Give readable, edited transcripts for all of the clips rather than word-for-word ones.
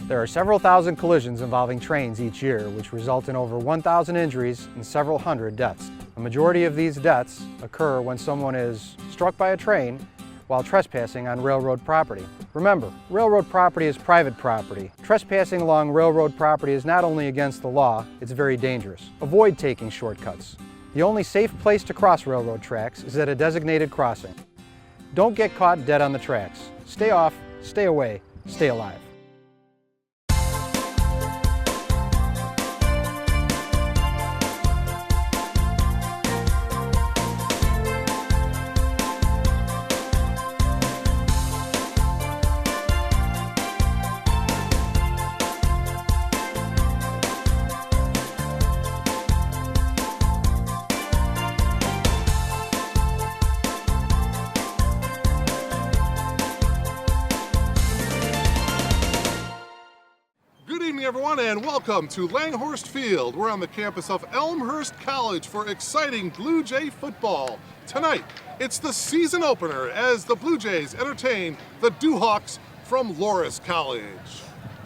There are several thousand collisions involving trains each year, which result in over 1,000 injuries and several hundred deaths. A majority of these deaths occur when someone is struck by a train while trespassing on railroad property. Remember, railroad property is private property. Trespassing along railroad property is not only against the law, it's very dangerous. Avoid taking shortcuts. The only safe place to cross railroad tracks is at a designated crossing. Don't get caught dead on the tracks. Stay off, stay away, stay alive. Everyone, and welcome to Elmhurst Field. We're on the campus of Elmhurst College for exciting Blue Jay football. Tonight, it's the season opener as the Blue Jays entertain the Dewhawks from Loras College.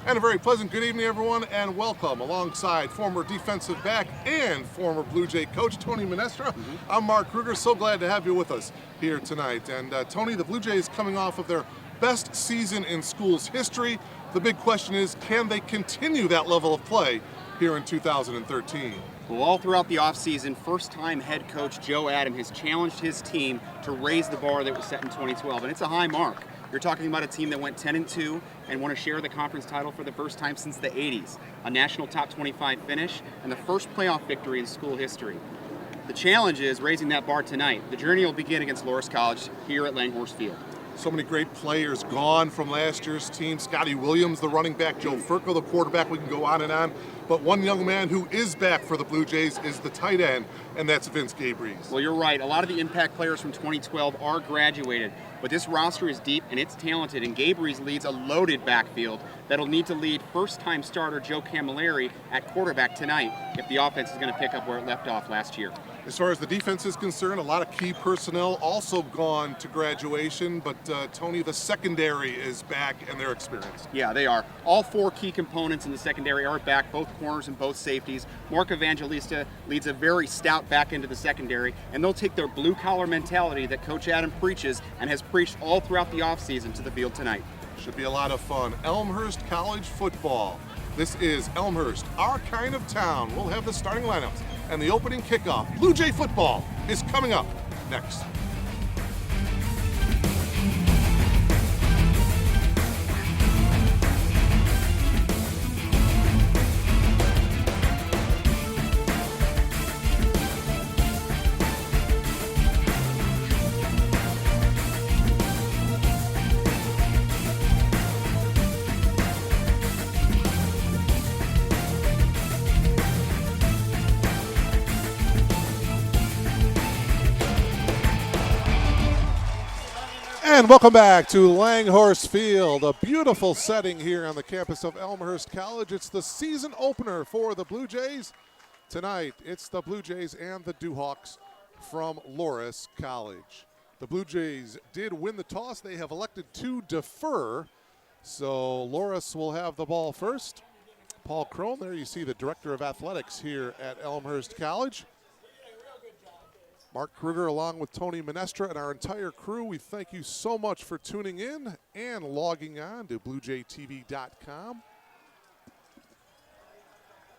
And a very pleasant good evening, everyone, and welcome alongside former defensive back and former Blue Jay coach Tony Menestra. I'm Mark Kruger. So glad to have you with us here tonight. And Tony, the Blue Jays coming off of their best season in school's history. The big question is, can they continue that level of play here in 2013? Well, all throughout the offseason, first-time head coach Joe Adam has challenged his team to raise the bar that was set in 2012, and it's a high mark. You're talking about a team that went 10-2 and won to share the conference title for the first time since the 80s, a national top 25 finish, and the first playoff victory in school history. The challenge is raising that bar tonight. The journey will begin against Loras College here at Elmhurst Field. So many great players gone from last year's team. Scotty Williams, the running back, Joe Furco, the quarterback. We can go on and on. But one young man who is back for the Blue Jays is the tight end, and that's Vince Gabriels. Well, you're right. A lot of the impact players from 2012 are graduated, but this roster is deep and it's talented, and Gabriels leads a loaded backfield that'll need to lead first-time starter Joe Camilleri at quarterback tonight if the offense is going to pick up where it left off last year. As far as the defense is concerned, a lot of key personnel also gone to graduation, but Tony, the secondary is back and they're experienced. Yeah, they are. All four key components in the secondary are back, both corners and both safeties. Mark Evangelista leads a very stout back into the secondary, and they'll take their blue-collar mentality that Coach Adam preaches and has preached all throughout the offseason to the field tonight. Should be a lot of fun. Elmhurst College football. This is Elmhurst, our kind of town. We'll have the starting lineups and the opening kickoff. Blue Jay football is coming up next. And welcome back to Elmhurst Field, a beautiful setting here on the campus of Elmhurst College. It's the season opener for the Blue Jays. Tonight, it's the Blue Jays and the Dewhawks from Loras College. The Blue Jays did win the toss. They have elected to defer, so Loras will have the ball first. Paul Crone, there you see the Director of Athletics here at Elmhurst College. Mark Kruger along with Tony Menestra and our entire crew, we thank you so much for tuning in and logging on to BlueJayTV.com.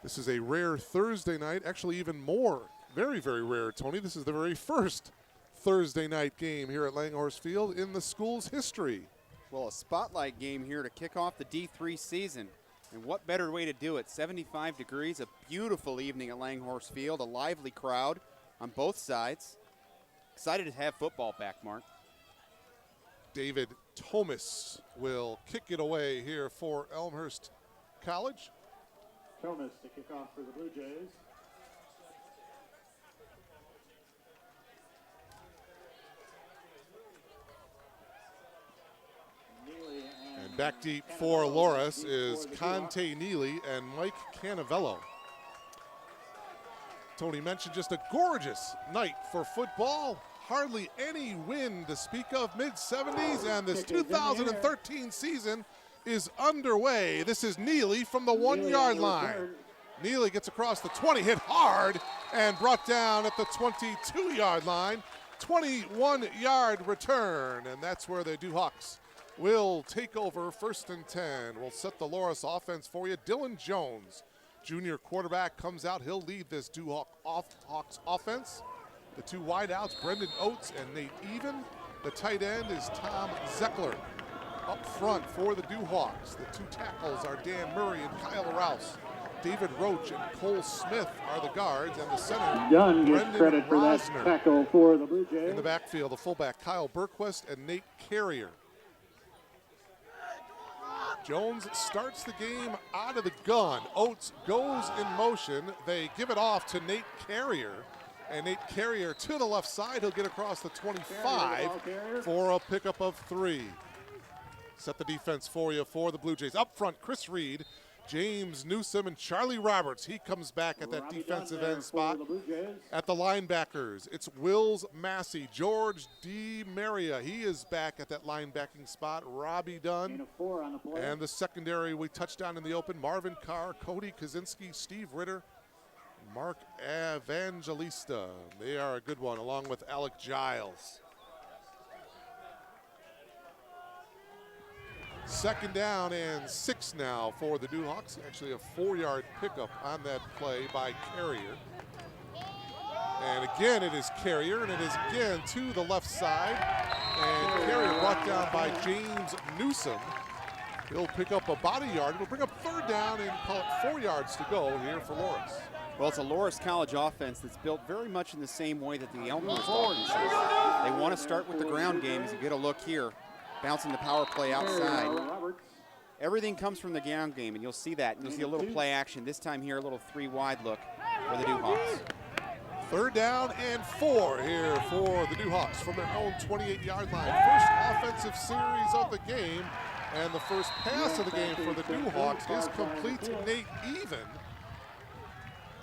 This is a rare Thursday night, actually even more, very, very rare, Tony. This is the very first Thursday night game here at Elmhurst Field in the school's history. Well, a spotlight game here to kick off the D3 season. And what better way to do it? 75 degrees, a beautiful evening at Elmhurst Field, a lively crowd on both sides. Excited to have football back, Mark. David Thomas will kick it away here for Elmhurst College. Thomas to kick off for the Blue Jays. And back deep for Loras is Conte Neely and Mike Canavello. Tony mentioned just a gorgeous night for football. Hardly any wind to speak of, mid-70s, and this 2013 season is underway. This is Neely from the 1-yard line. Neely gets across the 20, hit hard, and brought down at the 22-yard line. 21-yard return, and that's where the Duhawks will take over 1st and 10. We'll set the Loras offense for you. Dylan Jones, junior quarterback, comes out. He'll lead this Duhawks offense. The two wideouts, Brendan Oates and Nate Even. The tight end is Tom Zeckler. Up front for the Duhawks, the two tackles are Dan Murray and Kyle Rouse. David Roach and Cole Smith are the guards, and the center, Dunn gets Brendan credit for that Rosner. tackle for the Blue Jays. In the backfield, the fullback Kyle Berquist and Nate Carrier. Jones starts the game out of the gun. Oates goes in motion. They give it off to Nate Carrier. And Nate Carrier to the left side. He'll get across the 25 for a pickup of 3. Set the defense for you for the Blue Jays. Up front, Chris Reed, James Newsom, and Charlie Roberts. He comes back at that defensive end spot. At the linebackers, it's Wills Massey, George D. Maria. He is back at that linebacking spot. Robbie Dunn. And the secondary, we touched down in the open. Marvin Carr, Cody Kaczynski, Steve Ritter, Mark Evangelista. They are a good one, along with Alec Giles. 2nd down and 6 now for the Duhawks. Actually a 4-yard pickup on that play by Carrier. And again, it is Carrier, and it is again to the left side. And Carrier brought down by James Newsom. He'll pick up about a yard. It'll bring up 3rd down and call it 4 yards to go here for Loras. Well, it's a Loras College offense that's built very much in the same way that the Elmhurst offense is. They want to start with the ground game, as you get a look here. Bouncing the power play outside. Everything comes from the ground game, and you'll see that. You'll see a little play action. This time here, a little 3-wide look for the Duhawks. 3rd down and 4 here for the Duhawks from their own 28-yard line. First offensive series of the game, and the first pass of the game for the Duhawks is complete to Nate Even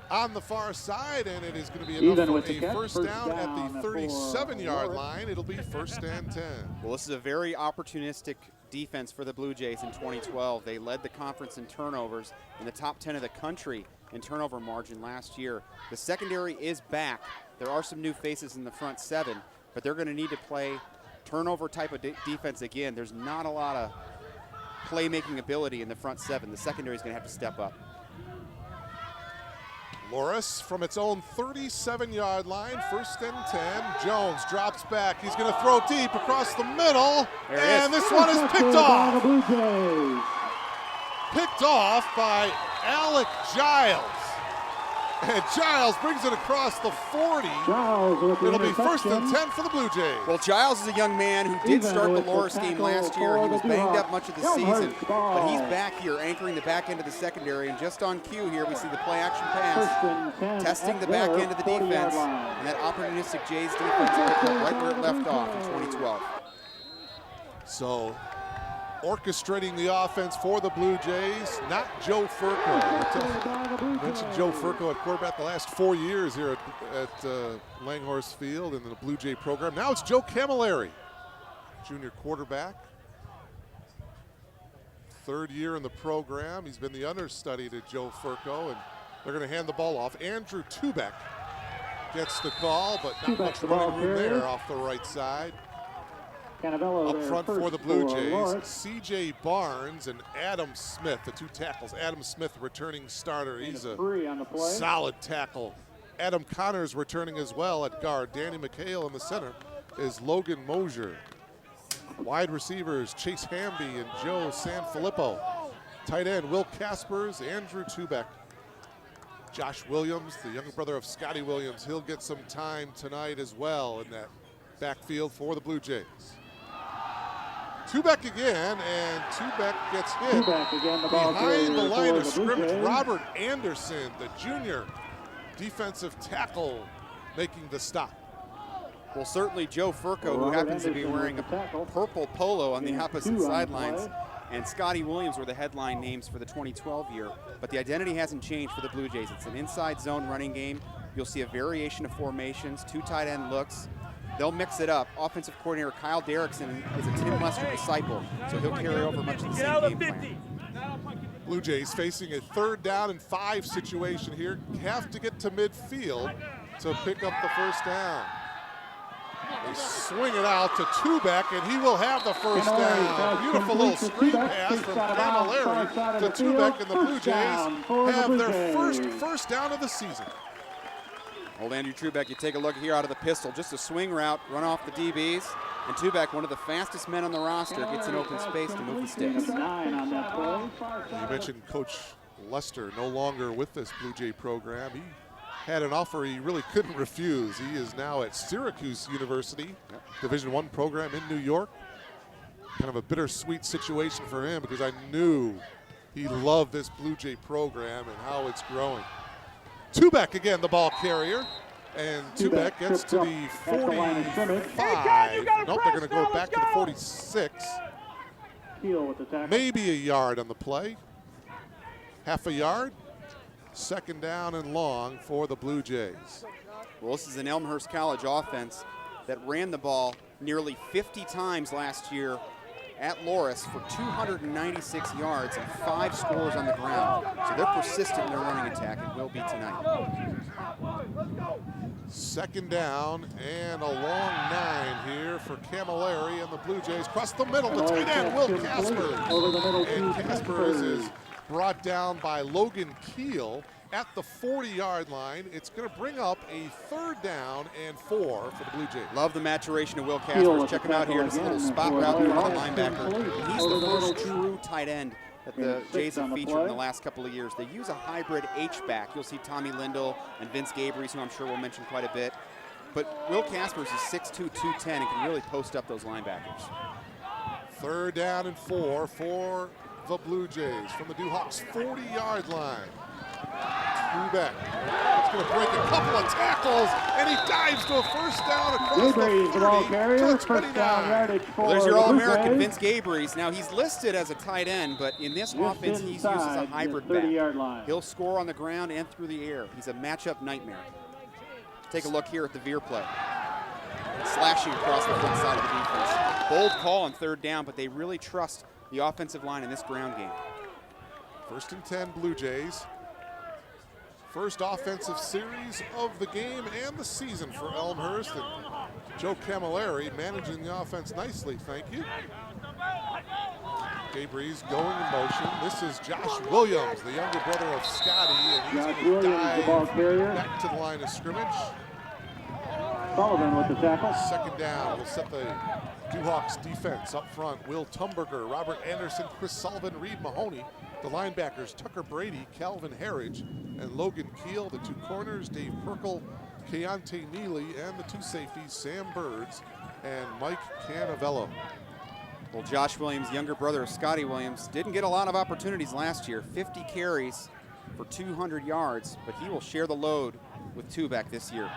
on the far side, and it is going to be enough for a first down at the 37-yard line. It'll be 1st and 10. Well, this is a very opportunistic defense for the Blue Jays in 2012. They led the conference in turnovers, in the top 10 of the country in turnover margin last year. The secondary is back. There are some new faces in the front 7, but they're going to need to play turnover type of defense again. There's not a lot of playmaking ability in the front 7. The secondary is going to have to step up. Loras from its own 37-yard line, 1st and 10. Jones drops back. He's going to throw deep across the middle, and this one is picked off. Picked off by Alec Giles. And Giles brings it across the 40. It'll be 1st and 10 for the Blue Jays. Well, Giles is a young man who did start the Loras game last year. He was banged up much of the season, but he's back here anchoring the back end of the secondary. And just on cue here, we see the play action pass, testing the back end of the defense. And that opportunistic Jays defense picked up right where it left off in 2012. So, orchestrating the offense for the Blue Jays, not Joe Furco. Mentioned Joe Furco at quarterback the last 4 years here at Langhorse Field in the Blue Jay program. Now it's Joe Camilleri, junior quarterback. 3rd year in the program. He's been the understudy to Joe Furco, and they're going to hand the ball off. Andrew Tubeck gets the call, but not much running room there off the right side. Up front for the Blue Jays, C.J. Barnes and Adam Smith, the 2 tackles. Adam Smith returning starter. He's a solid tackle. Adam Connors returning as well at guard. Danny McHale in the center is Logan Mosier. Wide receivers, Chase Hamby and Joe Sanfilippo. Tight end, Will Caspers, Andrew Tubeck. Josh Williams, the younger brother of Scotty Williams, he'll get some time tonight as well in that backfield for the Blue Jays. Tubeck again, and Tubeck gets hit behind the line of scrimmage. Robert Anderson, the junior defensive tackle, making the stop. Well, certainly Joe Furco, who happens to be wearing a purple polo on the opposite sidelines, and Scotty Williams were the headline names for the 2012 year. But the identity hasn't changed for the Blue Jays. It's an inside zone running game. You'll see a variation of formations, 2 tight end looks. they'll mix it up. Offensive coordinator Kyle Derrickson is a Tim Lester disciple, so he'll carry over much of the same game plan. Blue Jays facing a 3rd down and 5 situation here. Have to get to midfield to pick up the first down. They swing it out to Tubeck, and he will have the first down. Beautiful little screen pass from Camilleri to Tubeck, and the Blue Jays have their first down of the season. Old Andrew Trubeck, you take a look here out of the pistol, just a swing route, run off the DBs, and Tubeck, one of the fastest men on the roster, gets an open space to move the sticks. You mentioned Coach Lester, no longer with this Blue Jay program. He had an offer he really couldn't refuse. He is now at Syracuse University, Division I program in New York. Kind of a bittersweet situation for him because I knew he loved this Blue Jay program and how it's growing. Tubeck again, the ball carrier, and Tubeck gets to the 45. Nope, they're going to go back to the 46. Maybe a yard on the play. Half a yard. 2nd down and long for the Blue Jays. Well, this is an Elmhurst College offense that ran the ball nearly 50 times last year at Loras for 296 yards and 5 scores on the ground. So they're persistent in their running attack and will be tonight. 2nd down and a long 9 here for Camilleri and the Blue Jays. Across the middle, the tight end, Will Caspers. And Caspers is brought down by Logan Keel at the 40-yard line. It's going to bring up a 3rd down and 4 for the Blue Jays. Love the maturation of Will Caspers. Check him out here. Just a little spot route in front of the linebacker. He's the first true tight end that the Jays have featured in the last couple of years. They use a hybrid H-back. You'll see Tommy Lindell and Vince Gabries, who I'm sure we'll mention quite a bit. But Will Caspers is 6'2", 210, and can really post up those linebackers. 3rd down and 4 for the Blue Jays from the Duhawks 40-yard line. Tubeck. It's going to break a couple of tackles, and he dives to a first down across the 30 to the 29. Well, there's your All-American Vince Gabries. Now, he's listed as a tight end, but in this offense, he's used as a hybrid back. He'll score on the ground and through the air. He's a matchup nightmare. Take a look here at the veer play. Slashing across the front side of the defense. Bold call on 3rd down, but they really trust the offensive line in this ground game. 1st and 10 Blue Jays. First offensive series of the game and the season for Elmhurst, and Joe Camilleri managing the offense nicely, thank you. Gabries going in motion. This is Josh Williams, the younger brother of Scotty, and he's going to dive back to the line of scrimmage. Sullivan with the tackle. 2nd down will set the Duhawks defense up front. Will Tumberger, Robert Anderson, Chris Sullivan, Reed Mahoney. The linebackers, Tucker Brady, Calvin Harridge, and Logan Keel. The 2 corners, Dave Perkle, Keontae Neely, and the 2 safeties, Sam Birds and Mike Canavello. Well, Josh Williams, younger brother of Scotty Williams, didn't get a lot of opportunities last year. 50 carries for 200 yards, but he will share the load with Tubeck this year.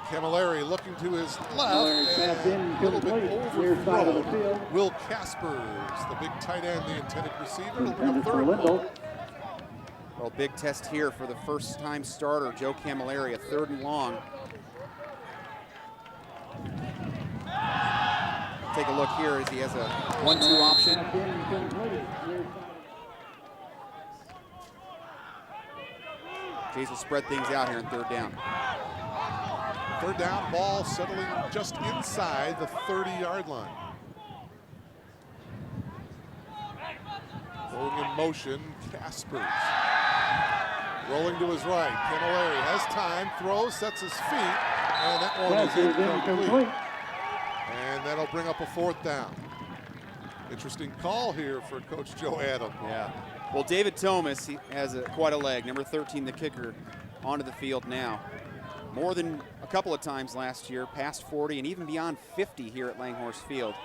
Camilleri looking to his left, and a little bit overthrown. Will Caspers, the big tight end, the intended receiver, will bring up 3rd ball. Well, big test here for the first-time starter, Joe Camilleri, a 3rd and long. Take a look here as he has a 1-2 option. Jays will spread things out here in 3rd down. 3rd down, ball settling just inside the 30-yard line. Going in motion, Caspers. Rolling to his right, Camilleri has time, throws, sets his feet, and that one is incomplete. And that'll bring up a 4th down. Interesting call here for Coach Joe Adam. Yeah. Well, David Thomas, he has quite a leg. Number 13, the kicker, onto the field now. More than a couple of times last year, past 40 and even beyond 50 here at Langhorse Field.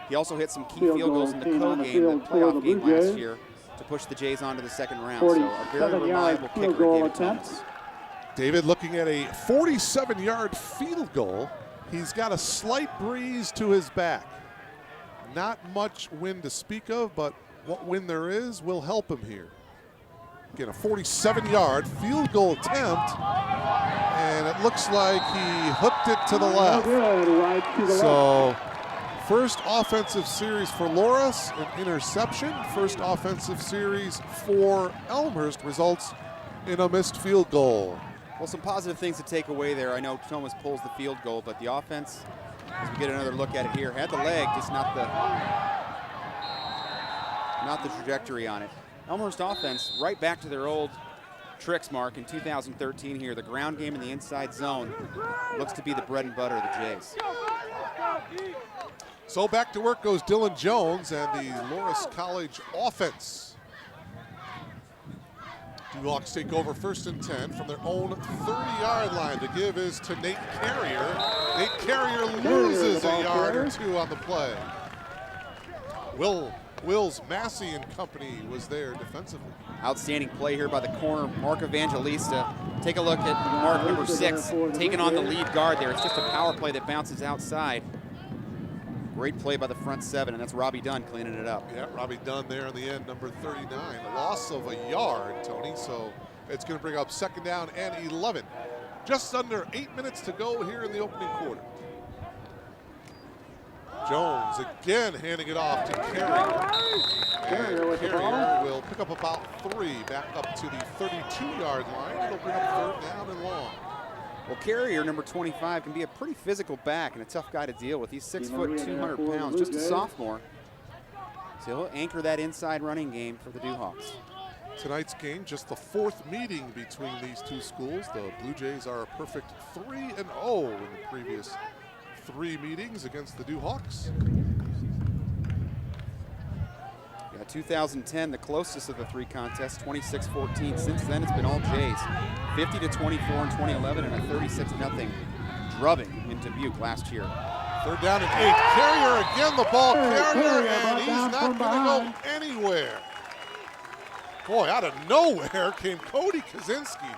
He also hit some key field goals in the co-game, the playoff game last year, to push the Jays on to the 2nd round. So a very reliable kicker, David Thomas. David looking at a 47-yard field goal. He's got a slight breeze to his back. Not much wind to speak of, but what wind there is will help him here. Again, a 47-yard field goal attempt, and it looks like he hooked it to the left. So first offensive series for Loras, an interception. First offensive series for Elmhurst results in a missed field goal. Well, some positive things to take away there. I know Thomas pulls the field goal, but the offense, as we get another look at it here, had the leg, just not the trajectory on it. Elmhurst offense right back to their old tricks, Mark, in 2013 here. The ground game in the inside zone looks to be the bread and butter of the Jays. So back to work goes Dylan Jones and the Loras College offense. Duhawks take over 1st and 10 from their own 30-yard line. The give is to Nate Carrier. Nate Carrier loses a yard or two on the play. Wills Massey and company was there defensively. Outstanding play here by the corner, Mark Evangelista. Take a look at Mark, number 6, taking on the lead guard there. It's just a power play that bounces outside. Great play by the front 7, and that's Robbie Dunn cleaning it up. Yeah, Robbie Dunn there in the end, number 39. A loss of a yard, Tony, so it's going to bring up 2nd down and 11. Just under 8 minutes to go here in the opening quarter. Jones again handing it off to Carrier. And Carrier will pick up about 3, back up to the 32-yard line. It'll bring up 3rd down and long. Well, Carrier, number 25, can be a pretty physical back and a tough guy to deal with. He's 6 foot, 200 pounds, just a sophomore. So he'll anchor that inside running game for the Duhawks. Tonight's game, just the 4th meeting between these two schools. The Blue Jays are a perfect 3-0 in the previous 3 meetings against the Duhawks. Yeah, 2010, the closest of the 3 contests, 26-14. Since then, it's been all Jays. 50-24 in 2011 and a 36-0 drubbing in Dubuque last year. 3rd down and 8. Carrier again, the ball carrier, and he's not going to go anywhere. Boy, out of nowhere came Cody Kaczynski.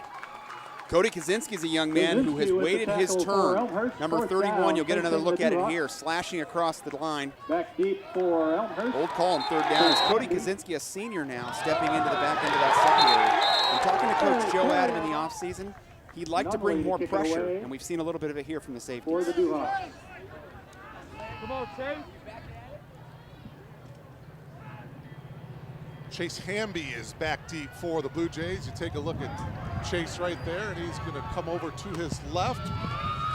Cody Kaczynski is a young man who has waited his turn. Number 31, you'll get another look at it here, slashing across the line. Back deep for Elmhurst. Old call on 3rd down. Is Cody Kaczynski, a senior now, stepping into the back end of that secondary. And talking to Coach Joe Adam in the offseason, he'd like to bring more pressure, and we've seen a little bit of it here from the safeties. For the Duhawks. Come on, Chase. Chase Hamby is back deep for the Blue Jays. You take a look at Chase right there, and he's going to come over to his left,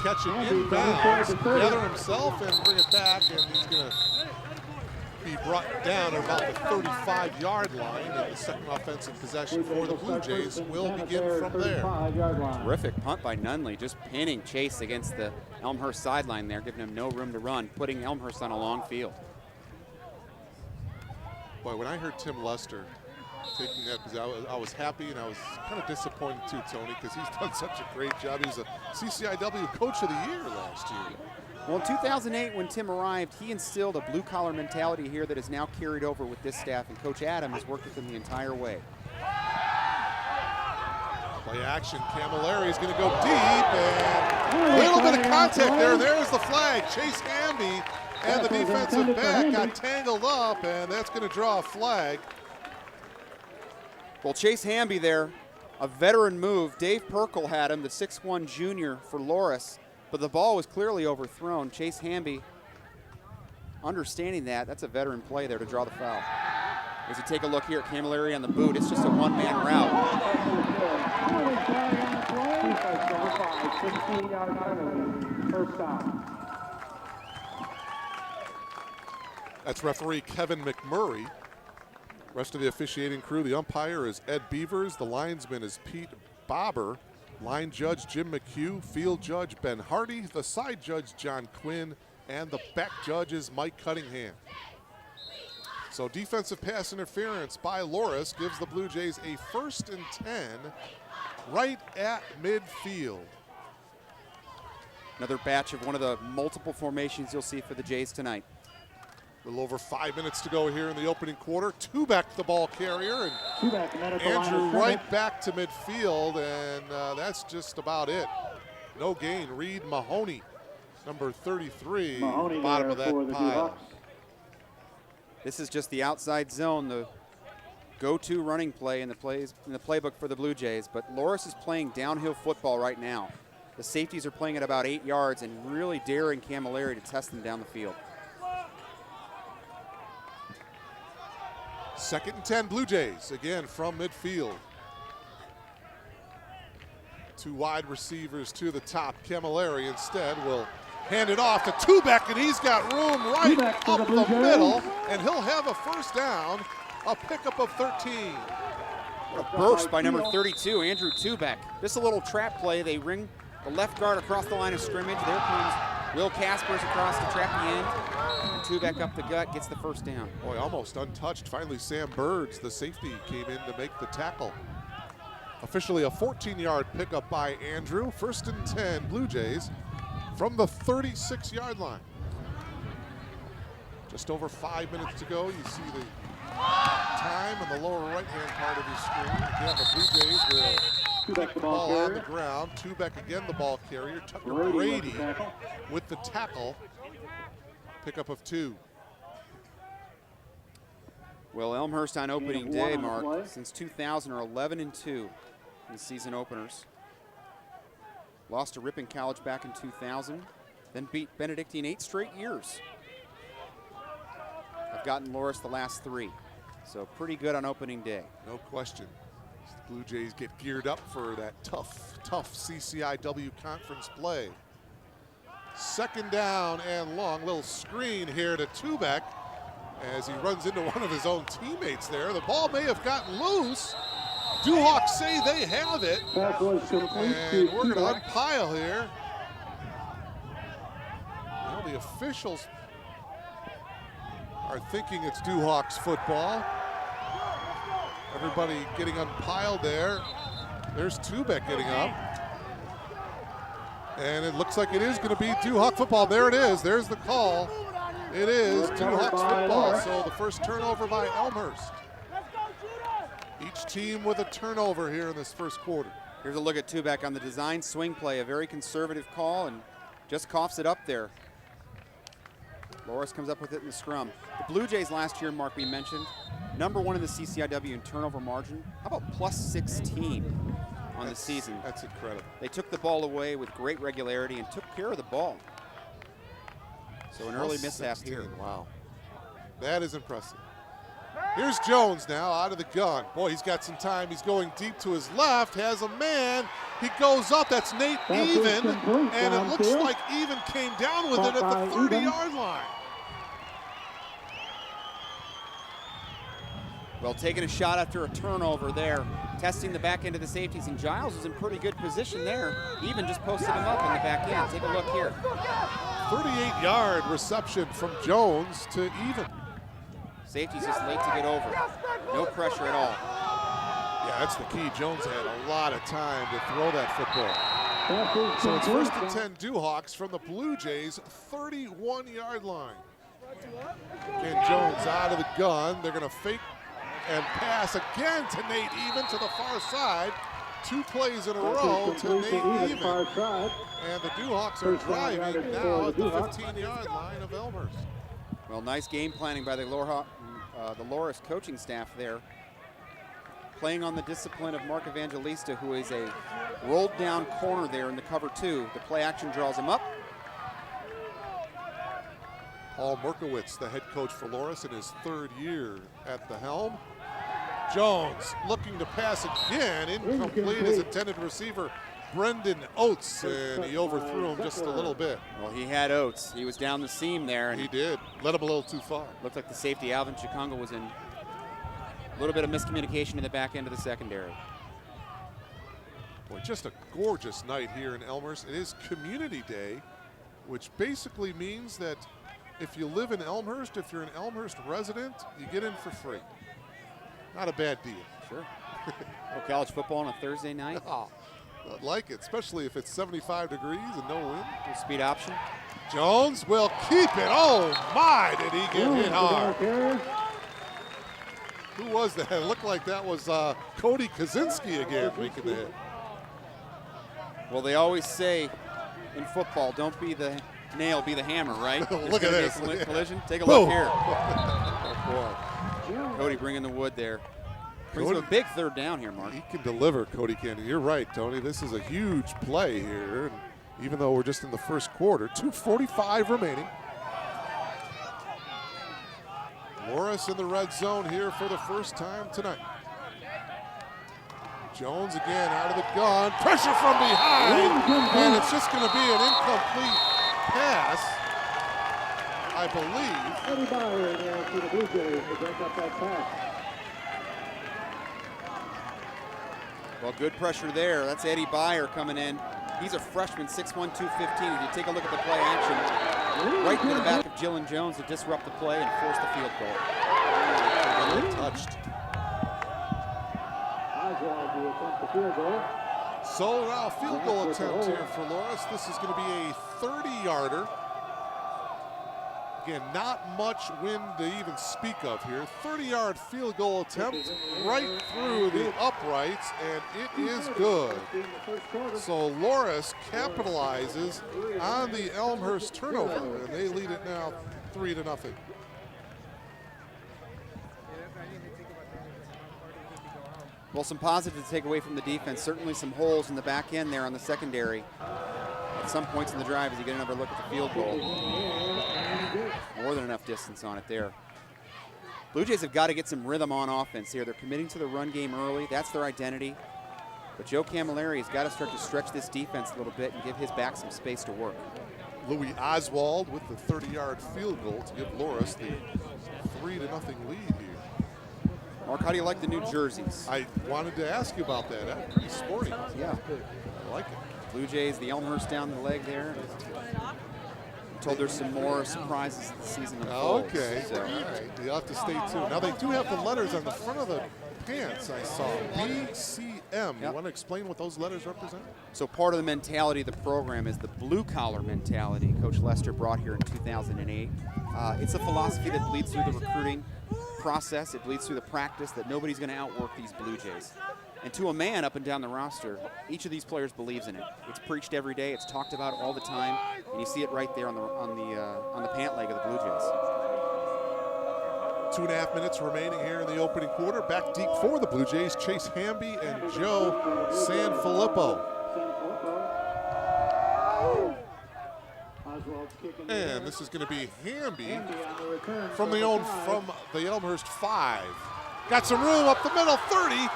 catch it inbounds, gather himself, and bring it back, and he's going to be brought down at about the 35-yard line, and the second offensive possession for the Blue Jays will begin from there. Terrific punt by Nunley, just pinning Chase against the Elmhurst sideline there, giving him no room to run, putting Elmhurst on a long field. Boy, when I heard Tim Lester taking that position, I was happy, and I was kind of disappointed too, Tony, because he's done such a great job. He was a CCIW Coach of the Year last year. Well, in 2008, when Tim arrived, he instilled a blue-collar mentality here that is now carried over with this staff, and Coach Adam has worked with them the entire way. Play action, Camilleri is going to go deep, and a little bit of contact there. There's the flag. Chase Hamby and the defensive back got tangled up, and that's going to draw a flag. Well, Chase Hamby there, a veteran move. Dave Perkle had him, the 6'1 junior for Loras, but the ball was clearly overthrown. Chase Hamby, understanding that, that's a veteran play there to draw the foul. As you take a look here at Camilleri on the boot, it's just a one-man route. First down. That's referee Kevin McMurray. Rest of the officiating crew, the umpire is Ed Beavers, the linesman is Pete Bobber, line judge Jim McHugh, field judge Ben Hardy, the side judge John Quinn, and the back judge is Mike Cunningham. So defensive pass interference by Loras gives the Blue Jays a 1st and 10 right at midfield. Another batch of one of the multiple formations you'll see for the Jays tonight. A little over 5 minutes to go here in the opening quarter. 2 back to the ball carrier, and Andrew right back to midfield, and that's just about it. No gain. Reed Mahoney, number 33, bottom of that pile. This is just the outside zone. The go-to running play in the playbook for the Blue Jays, but Loras is playing downhill football right now. The safeties are playing at about 8 yards and really daring Camilleri to test them down the field. 2nd and 10 Blue Jays, again from midfield. 2 wide receivers to the top. Camilleri instead will hand it off to Tubeck, and he's got room right Tubeck up the middle, and he'll have a first down, a pickup of 13. What a burst by number 32, Andrew Tubeck. Just a little trap play. They ring the left guard across the line of scrimmage. There comes Will Caspers across to trap the end. And Tubeck up the gut, gets the first down. Boy, almost untouched. Finally, Sam Birds, the safety, came in to make the tackle. Officially a 14-yard pickup by Andrew. 1st and 10 Blue Jays from the 36-yard line. Just over 5 minutes to go. You see the time on the lower right-hand part of your screen. Again, the Blue Jays will Tubeck, the ball ball on the carrier. ground. Tubeck again the ball carrier. Tucker Brady Brady with the tackle. Pickup of 2. Well, Elmhurst on opening Gain of 1 day, on the Mark, play. since 2000 are 11-2 in the season openers. Lost to Ripon College back in 2000, then beat Benedictine 8 straight years. I've gotten Loras the last 3, so pretty good on opening day. No question. As the Blue Jays get geared up for that tough CCIW conference play. 2nd down and long. Little screen here to Tubeck as he runs into one of his own teammates there. The ball may have gotten loose. Duhawks say they have it. Pass was complete to And we're going to Tubeck. unpile here. Well, the officials are thinking it's Duhawks football. Everybody getting unpiled there. There's Tubeck getting up. And it looks like it is going to be Duhawk football. There it is. There's the call. It is Duhawks football. So the first turnover by Elmhurst. Each team with a turnover here in this first quarter. Here's a look at Tubeck on the design swing play, a very conservative call, and just coughs it up there. Loras comes up with it in the scrum. The Blue Jays last year, Mark, we mentioned, #1 in the CCIW in turnover margin. How about plus 16 on the season? That's incredible. They took the ball away with great regularity and took care of the ball. So an early mishap 16. here. Wow. That is impressive. Here's Jones now out of the gun. Boy, he's got some time. He's going deep to his left, has a man. He goes up. That's Nate Pass is Even. complete And it looks downfield. like Even came down with it at Caught the by Even. 30-yard line. Well, taking a shot after a turnover there, testing the back end of the safeties, and Giles was in pretty good position there. Even just posted him up in the back end. Take a look here. 38-yard reception from Jones to Even. Safety's just late to get over. No pressure at all. Yeah, that's the key. Jones had a lot of time to throw that football. Pass is So it's complete. 1st and 10 Duhawks from the Blue Jays 31-yard line. Again, Jones out of the gun. They're going to fake and pass again to Nate Even to the far side. 2 plays in a row Pass is to complete to Nate Even, far Even. side. And the Duhawks are First down driving yardage now for at the the Duhawks. 15-yard line of Elmhurst. Well, nice game planning by the Loras coaching staff there. Playing on the discipline of Mark Evangelista, who is a rolled down corner there in the cover 2. The play action draws him up. Paul Merkowitz, the head coach for Loras in his 3rd year at the helm. Jones looking to pass again, incomplete. His intended receiver, Brendan Oates, and he overthrew him just a little bit. Well, he had Oates. He was down the seam there, and He did. Let him a little too far. looked like the safety, Alvin Chikonga, was in a little bit of miscommunication in the back end of the secondary. Boy, just a gorgeous night here in Elmhurst. It is Community Day, which basically means that if you live in Elmhurst, if you're an Elmhurst resident, you get in for free. Not a bad deal. Sure. Oh, college football on a Thursday night. Oh, I like it, especially if it's 75 degrees and no wind. Speed option. Jones will keep it. Oh my, did he get Jones, hit the ball hard. carrier. Who was that? It looked like that was Cody Kaczynski again making the hit. Well, they always say in football, don't be the nail, be the hammer, right? Look at There's this. gonna be a collision. Take a Boom. look here. Oh boy. Cody bringing the wood there. Brings him a big third down here, Mark. He can deliver, Cody Cannon. You're right, Tony. This is a huge play here. And even though we're just in the first quarter, 2:45 remaining. Loras in the red zone here for the first time tonight. Jones again out of the gun. Pressure from behind. And it's just going to be an incomplete pass, I believe. Eddie Bauer there to the Blue Jays to break up that pass. Well, good pressure there. That's Eddie Bauer coming in. He's a freshman, 6'1", 215. If you take a look at the play action, right to the back of Jillen Jones to disrupt the play and force the field goal. Untouched. Oswald will attempt the field goal. So now field goal attempt here for Loras. This is going to be a 30-yarder. Again, not much wind to even speak of here. 30-yard field goal attempt right through the uprights, and it is good. So Loras capitalizes on the Elmhurst turnover, and they lead it now 3-0. Well, some positives to take away from the defense. Certainly some holes in the back end there on the secondary. At some points in the drive as you get another look at the field goal. More than enough distance on it there. Blue Jays have got to get some rhythm on offense here. They're committing to the run game early. That's their identity. But Joe Camilleri has got to start to stretch this defense a little bit and give his back some space to work. Louis Oswald with the 30-yard field goal to give Loras the 3-0 lead here. Mark, how do you like the new jerseys? I wanted to ask you about that. That's pretty sporty. Yeah. I like it. Blue Jays, the Elmhurst down the leg there. I'm told there's some more surprises as the season unfolds. Okay, So. all right. You'll have to stay tuned. Now, they do have the letters on the front of the pants, I saw. BCM. Yep. You want to explain what those letters represent? So part of the mentality of the program is the blue-collar mentality Coach Lester brought here in 2008. It's a philosophy that bleeds through the recruiting process. It bleeds through the practice that nobody's going to outwork these Blue Jays. And to a man up and down the roster, each of these players believes in it. It's preached every day. It's talked about all the time, and you see it right there on the pant leg of the Blue Jays. 2.5 minutes remaining here in the opening quarter. Back deep for the Blue Jays, Chase Hamby and Joe Sanfilippo. And this is going to be Hamby from the Elmhurst 5. Got some room up the middle, 30,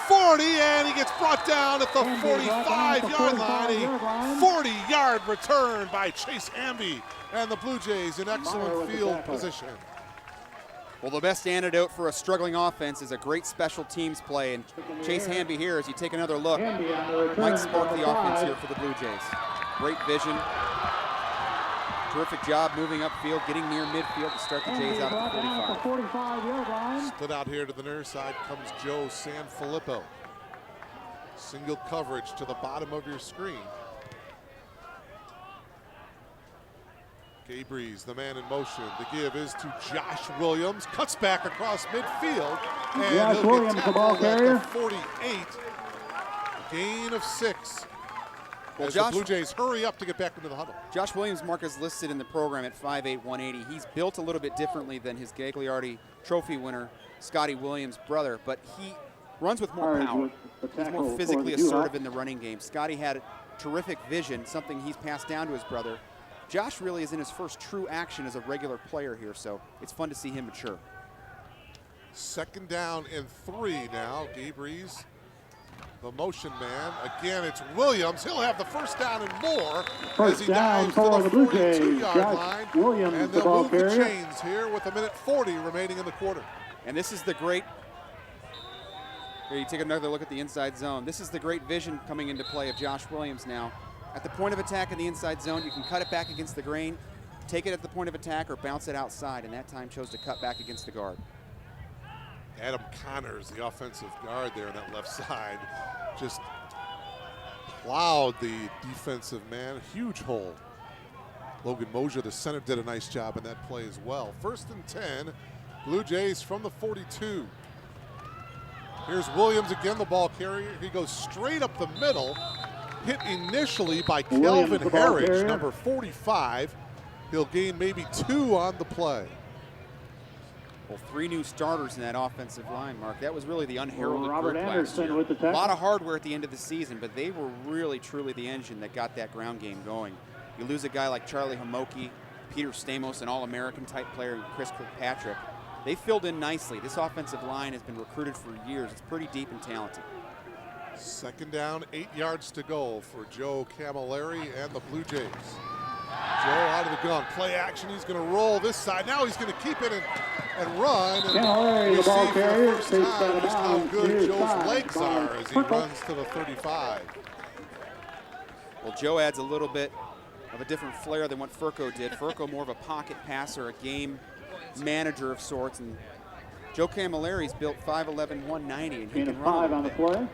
40, and he gets brought down at the 45-yard line. A 40-yard return by Chase Hamby, and the Blue Jays in excellent field position. Well, the best antidote for a struggling offense is a great special teams play, and Chase Hamby here, as you take another look, might spark the offense here for the Blue Jays. Great vision. Terrific job moving upfield, getting near midfield to start the Jays out at the 45. Split out here to the near side comes Joe Sanfilippo. Single coverage to the bottom of your screen. Gabriel, the man in motion. The give is to Josh Williams. Cuts back across midfield. And Josh he'll Williams, get the ball tackled carrier. at the 48. Gain of 6. Well, As Josh, the Blue Jays hurry up to get back into the huddle. Josh Williams, Mark, is listed in the program at 5'8", 180. He's built a little bit differently than his Gagliardi Trophy winner, Scotty Williams' brother, but he runs with more power. He's more physically assertive in the running game. Scotty had terrific vision, something he's passed down to his brother. Josh really is in his first true action as a regular player here, so it's fun to see him mature. 2nd down and 3 now. Gabriel, the motion man. Again, it's Williams. He'll have the first down and more as he dives to the 42-yard line. Williams, And the they'll ball move the carrier. chains here with 1:40 remaining in the quarter. And this is the great, here you take another look at the inside zone. This is the great vision coming into play of Josh Williams now. At the point of attack in the inside zone, you can cut it back against the grain, take it at the point of attack, or bounce it outside, and that time chose to cut back against the guard. Adam Connors, the offensive guard there on that left side, just plowed the defensive man. Huge hole. Logan Mosier, the center, did a nice job in that play as well. 1st and 10, Blue Jays from the 42. Here's Williams again, the ball carrier. He goes straight up the middle, hit initially by Kelvin Harridge, number 45. He'll gain maybe 2 on the play. Well, 3 new starters in that offensive line, Mark. That was really the unheralded Robert group last Anderson year. with the A tackle. lot of hardware at the end of the season, but they were really, truly the engine that got that ground game going. You lose a guy like Charlie Hamoki, Peter Stamos, an All-American type player, and Chris Kirkpatrick. They filled in nicely. This offensive line has been recruited for years. It's pretty deep and talented. 2nd down, 8 yards to go for Joe Camilleri and the Blue Jays. Joe out of the gun, play action. He's going to roll this side. Now he's going to keep it and run. And Camilleri, we the ball see for carrier, the first takes time that just how down good to Joe's side legs by are as he Purple. runs to the 35. Well, Joe adds a little bit of a different flair than what Furco did. Furco more of a pocket passer, a game manager of sorts, and Joe Camilleri's built 5'11", 190, and he Gain can of run a 5 little on the bit. play.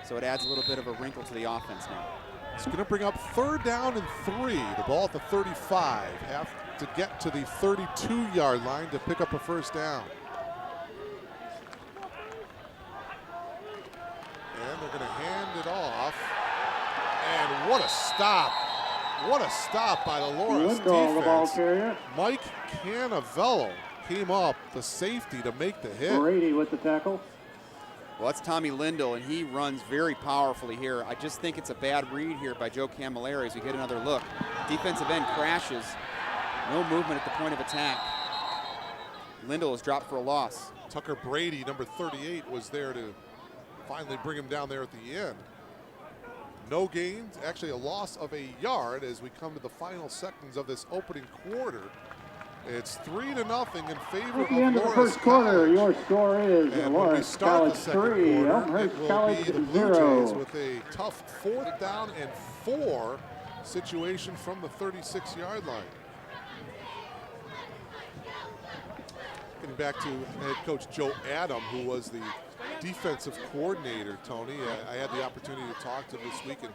So it adds a little bit of a wrinkle to the offense now. It's going to bring up 3rd down and 3. The ball at the 35. Have to get to the 32-yard line to pick up a 1st down. And they're going to hand it off. And what a stop. What a stop by the Loras Lindahl, the ball defense. carrier. Mike Canavello came up, the safety, to make the hit. Brady with the tackle. Well, that's Tommy Lindell, and he runs very powerfully here. I just think it's a bad read here by Joe Camilleri as we get another look. Defensive end crashes. No movement at the point of attack. Lindell is dropped for a loss. Tucker Brady, number 38, was there to finally bring him down there at the end. No gains, actually a loss of a yard as we come to the final seconds of this opening quarter. It's 3-0 in favor At the end of of the Loras first quarter, College. your score is And when we Loras start College the second 3, quarter, Elmhurst it will College be the Blue 0. Jays with a tough 4th down and 4 situation from the 36-yard line. Getting back to head coach Joe Adam, who was the defensive coordinator, Tony. I had the opportunity to talk to him this week, and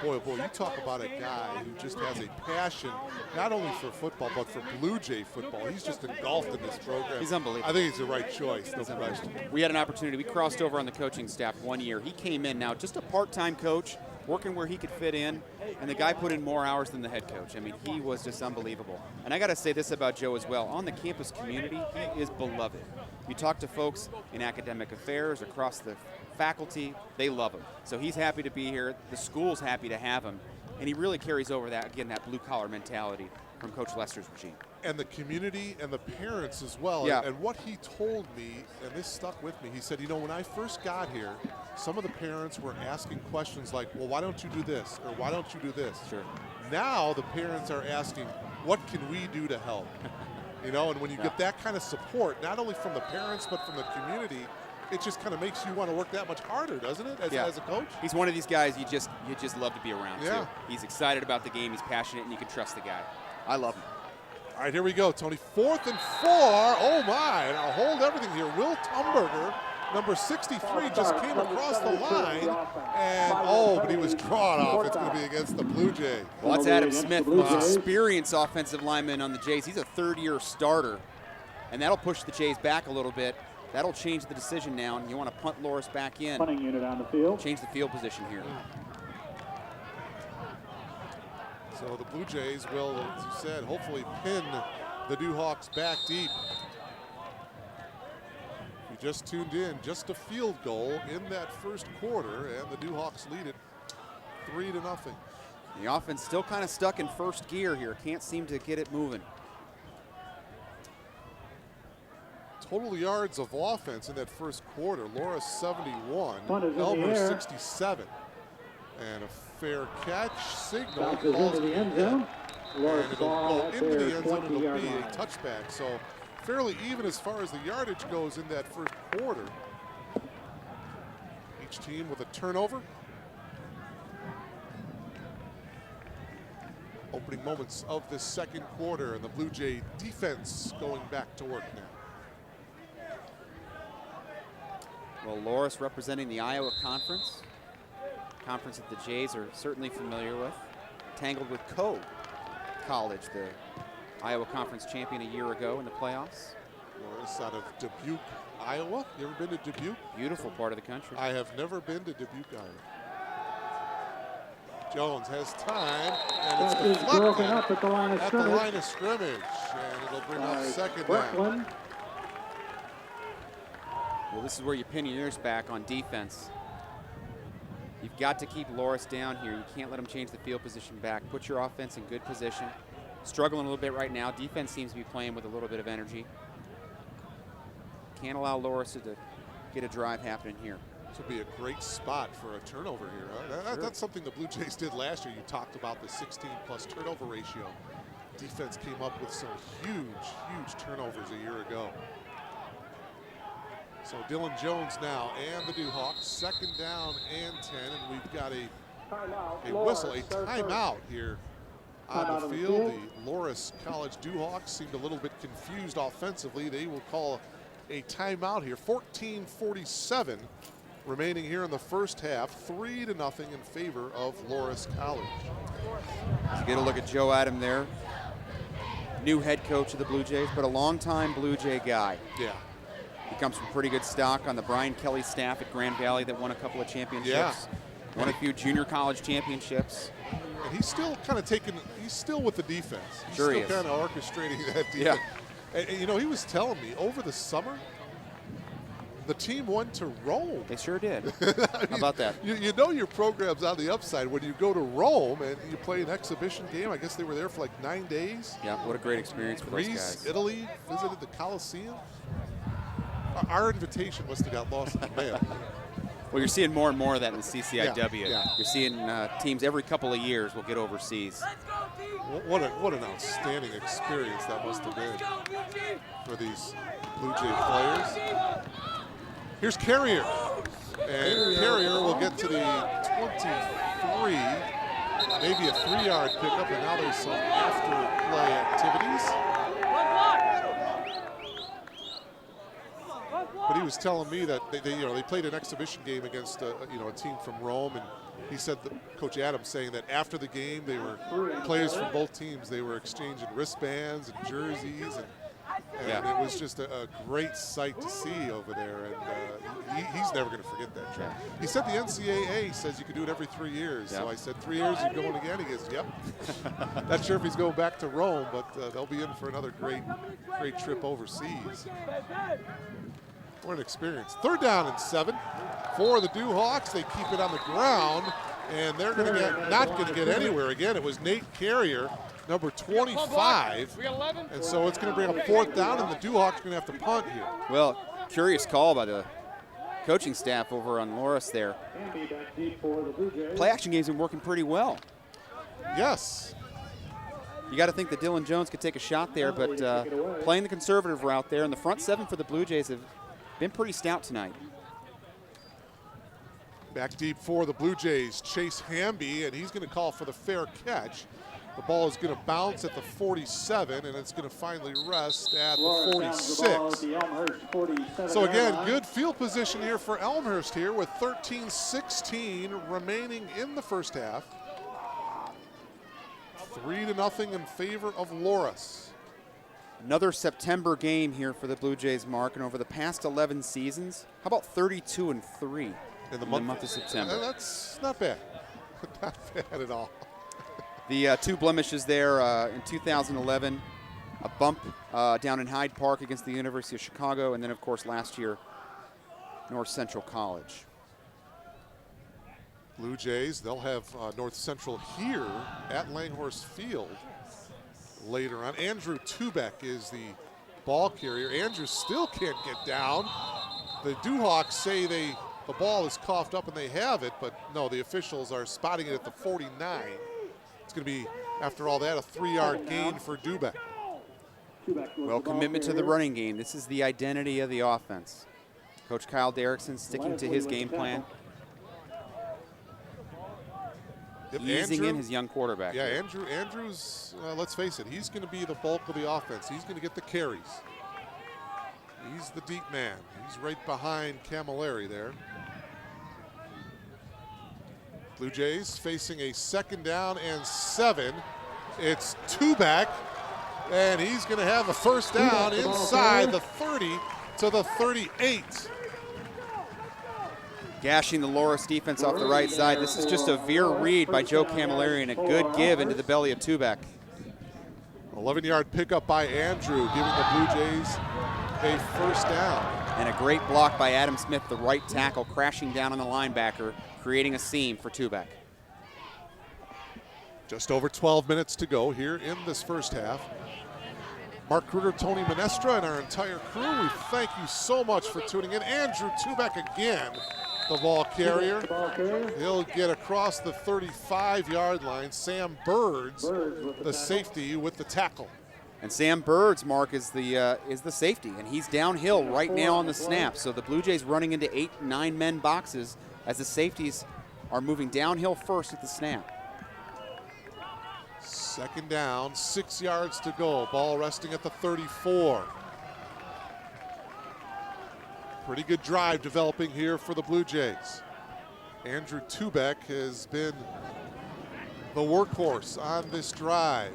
boy, oh boy, you talk about a guy who just has a passion, not only for football, but for Blue Jay football. He's just engulfed in this program. He's unbelievable. I think he's the right choice, no question. We had an opportunity. We crossed over on the coaching staff one year. He came in now just a part-time coach, working where he could fit in, and the guy put in more hours than the head coach. I mean, he was just unbelievable. And I got to say this about Joe as well. On the campus community, he is beloved. You talk to folks in academic affairs, across the faculty, they love him. So he's happy to be here. The school's happy to have him. And he really carries over that, again, that blue-collar mentality from Coach Lester's regime. And the community and the parents as well. Yeah. And what he told me, and this stuck with me, he said, you know, when I first got here, some of the parents were asking questions like, well, why don't you do this? Or why don't you do this? Sure. Now the parents are asking, what can we do to help? You know, and when you get that kind of support, not only from the parents, but from the community, it just kind of makes you want to work that much harder, doesn't it, as a coach? He's one of these guys you just love to be around, Yeah. too. He's excited about the game. He's passionate, and you can trust the guy. I love him. All right, here we go, Tony. 4th and 4. Oh, my. And I'll hold everything here. Will Tumberger, number 63, just came across the line. And, but he was drawn off. It's going to be against the Blue Jays. Well, that's Adam Smith, most experienced offensive lineman on the Jays. He's a 3rd-year starter, and that'll push the Jays back a little bit. That'll change the decision now, and you want to punt Loras back in. Punting unit on the field. Change the field position here. So the Blue Jays will, as you said, hopefully pin the Dewhawks back deep. You just tuned in, just a field goal in that first quarter, and the Dewhawks lead it 3-0. The offense still kind of stuck in first gear here. Can't seem to get it moving. Total yards of offense in that first quarter, Loras 71, Punt is in the Elmhurst air. 67. And a fair catch signal. Bounces into the end zone. And Loras it'll ball go at into their the end zone. It'll 20-yard be a line. touchback. So fairly even as far as the yardage goes in that first quarter. Each team with a turnover. Opening moments of this second quarter, and the Blue Jay defense going back to work now. Well, Loras representing the Iowa Conference. Conference that the Jays are certainly familiar with. Tangled with Coe College, the Iowa Conference champion a year ago in the playoffs. Loras out of Dubuque, Iowa. You ever been to Dubuque? Beautiful part of the country. I have never been to Dubuque, Iowa. Jones has time, and it's That is deflected broken up at the line of at the scrimmage. line of scrimmage, and it'll bring up By second down. Brooklyn. Well, this is where you pin your ears back on defense. You've got to keep Loras down here. You can't let him change the field position back. Put your offense in good position. Struggling a little bit right now. Defense seems to be playing with a little bit of energy. Can't allow Loras to get a drive happening here. This would be a great spot for a turnover here. Sure. That's something the Blue Jays did last year. You talked about the 16+ turnover ratio. Defense came up with some huge turnovers a year ago. So Dylan Jones now and the Dewhawks, 2nd down and 10, and we've got a whistle, a timeout here on the field. The Loras College Dewhawks seemed a little bit confused offensively. They will call a timeout here. 14:47 remaining here in the first half. 3-0 in favor of Loras College. You get a look at Joe Adam there. New head coach of the Blue Jays, but a longtime Blue Jay guy. Yeah. He comes from pretty good stock on the Brian Kelly staff at Grand Valley that won a couple of championships. Yeah. Won a few junior college championships. And he's still kind of he's still with the defense. He's Sure he still is. kind of orchestrating that defense. Yeah. And, you know, he was telling me over the summer, the team went to Rome. They sure did. I mean, How about that? You know your program's on the upside when you go to Rome and you play an exhibition game. I guess they were there for like 9 days. Yeah, what a great experience for those Greece, guys. Italy, visited the Coliseum. Our invitation must have got lost in the mail. Well, you're seeing more and more of that in the CCIW. Yeah. You're seeing teams every couple of years will get overseas. What an outstanding experience that must have been for these Blue Jay players. Here's Carrier. And Carrier will get to the 23. Maybe a 3-yard pickup, and now there's some after-play activities. But he was telling me that they played an exhibition game against a team from Rome, and he said that Coach Adams saying that after the game, they were players from both teams. They were exchanging wristbands and jerseys, and it was just a great sight to see over there. And he's never going to forget that trip. He said the NCAA says you can do it every 3 years. So I said, 3 years, you're going again? He goes, yep. Not sure if he's going back to Rome, but they'll be in for another great trip overseas. What an experience. 3rd down and 7 for the Dewhawks. They keep it on the ground, and they're going to not going to get anywhere. Again, it was Nate Carrier, number 25, and so it's going to bring up 4th down, and the Dewhawks are going to have to punt here. Well, curious call by the coaching staff over on Loras there. Play action game's been working pretty well. Yes. You got to think that Dylan Jones could take a shot there, but playing the conservative route there, and the front 7 for the Blue Jays have been pretty stout tonight. Back deep for the Blue Jays, Chase Hamby, and he's going to call for the fair catch. The ball is going to bounce at the 47, and it's going to finally rest at the 46. So again, good field position here for Elmhurst here with 13-16 remaining in the first half. 3-0 in favor of Loras. Another September game here for the Blue Jays, Mark, and over the past 11 seasons, how about 32-3 in the month of September? That's not bad. Not bad at all. The 2 blemishes there in 2011, a bump down in Hyde Park against the University of Chicago, and then, of course, last year, North Central College. Blue Jays, they'll have North Central here at Langhorse Field later on. Andrew Tubeck is the ball carrier. Andrew still can't get down. The Dewhawks say the ball is coughed up and they have it, but no, the officials are spotting it at the 49. It's going to be, after all that, a 3-yard gain for Tubeck. Well, commitment to the running game. This is the identity of the offense. Coach Kyle Derrickson sticking to his game plan. Easing in his young quarterback. Yeah, Andrew's, let's face it, he's going to be the bulk of the offense. He's going to get the carries. He's the deep man. He's right behind Camilleri there. Blue Jays facing a 2nd down and 7. It's Tubeck, and he's going to have a 1st down inside the 30 to the 38. Gashing the Loras defense off the right side. This is just a veer read by Joe Camilleri and a good give into the belly of Tubeck. 11-yard pickup by Andrew, giving the Blue Jays a 1st down. And a great block by Adam Smith, the right tackle, crashing down on the linebacker, creating a seam for Tubac. Just over 12 minutes to go here in this first half. Mark Kruger, Tony Menestra, and our entire crew, we thank you so much for tuning in. Andrew Tubac again, the ball carrier. He'll get across the 35-yard line. Sam Birds, the safety, with the tackle. And Sam Birds, Mark, is the safety, and he's downhill right now on the snap. So the Blue Jays running into 8, 9 men boxes as the safeties are moving downhill first at the snap. Second down, 6 yards to go. Ball resting at the 34. Pretty good drive developing here for the Blue Jays. Andrew Tubac has been the workhorse on this drive.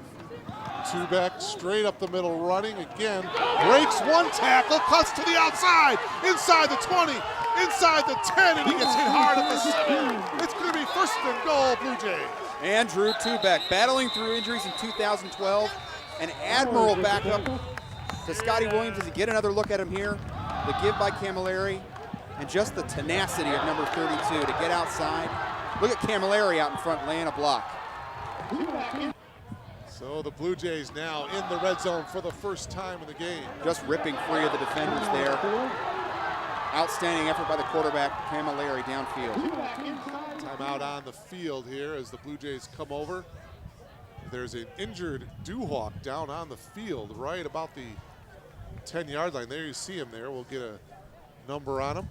Tubac straight up the middle running again. Breaks one tackle, cuts to the outside, inside the 20, inside the 10, and he gets hit hard at the 7. It's going to be first and goal, Blue Jays. Andrew Tubac battling through injuries in 2012. An admirable backup to Scotty Williams as you get another look at him here. The give by Camilleri and just the tenacity of number 32 to get outside. Look at Camilleri out in front laying a block. So the Blue Jays now in the red zone for the first time in the game. Just ripping free of the defenders there. Outstanding effort by the quarterback, Camilleri, downfield. Timeout on the field here as the Blue Jays come over. There's an injured Duhawk down on the field right about the 10-yard line. There you see him there. We'll get a number on him.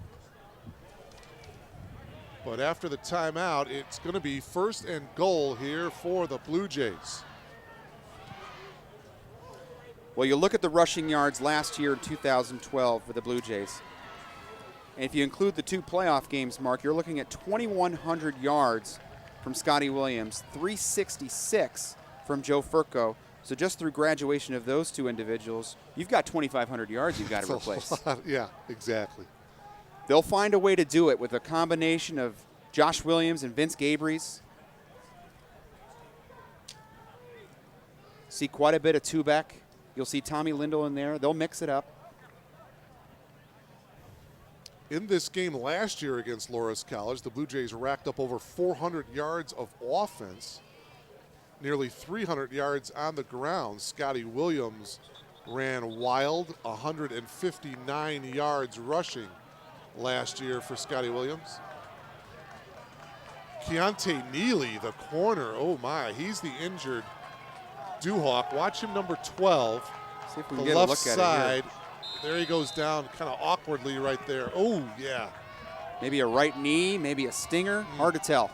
But after the timeout, it's going to be first and goal here for the Blue Jays. Well, you look at the rushing yards last year in 2012 for the Blue Jays. And if you include the 2 playoff games, Mark, you're looking at 2,100 yards from Scotty Williams, 366 from Joe Furco. So just through graduation of those 2 individuals, you've got 2,500 yards you've got to replace. Yeah, exactly. They'll find a way to do it with a combination of Josh Williams and Vince Gabries. See quite a bit of Tubac. You'll see Tommy Lindell in there. They'll mix it up. In this game last year against Loras College, the Blue Jays racked up over 400 yards of offense, nearly 300 yards on the ground. Scotty Williams ran wild, 159 yards rushing last year for Scotty Williams. Keontae Neely, the corner, oh my, he's the injured Duhawk. Watch him, number 12, See if we the can get a left look at it side. here. There he goes down kind of awkwardly right there. Oh, yeah. Maybe a right knee, maybe a stinger. Hard to tell.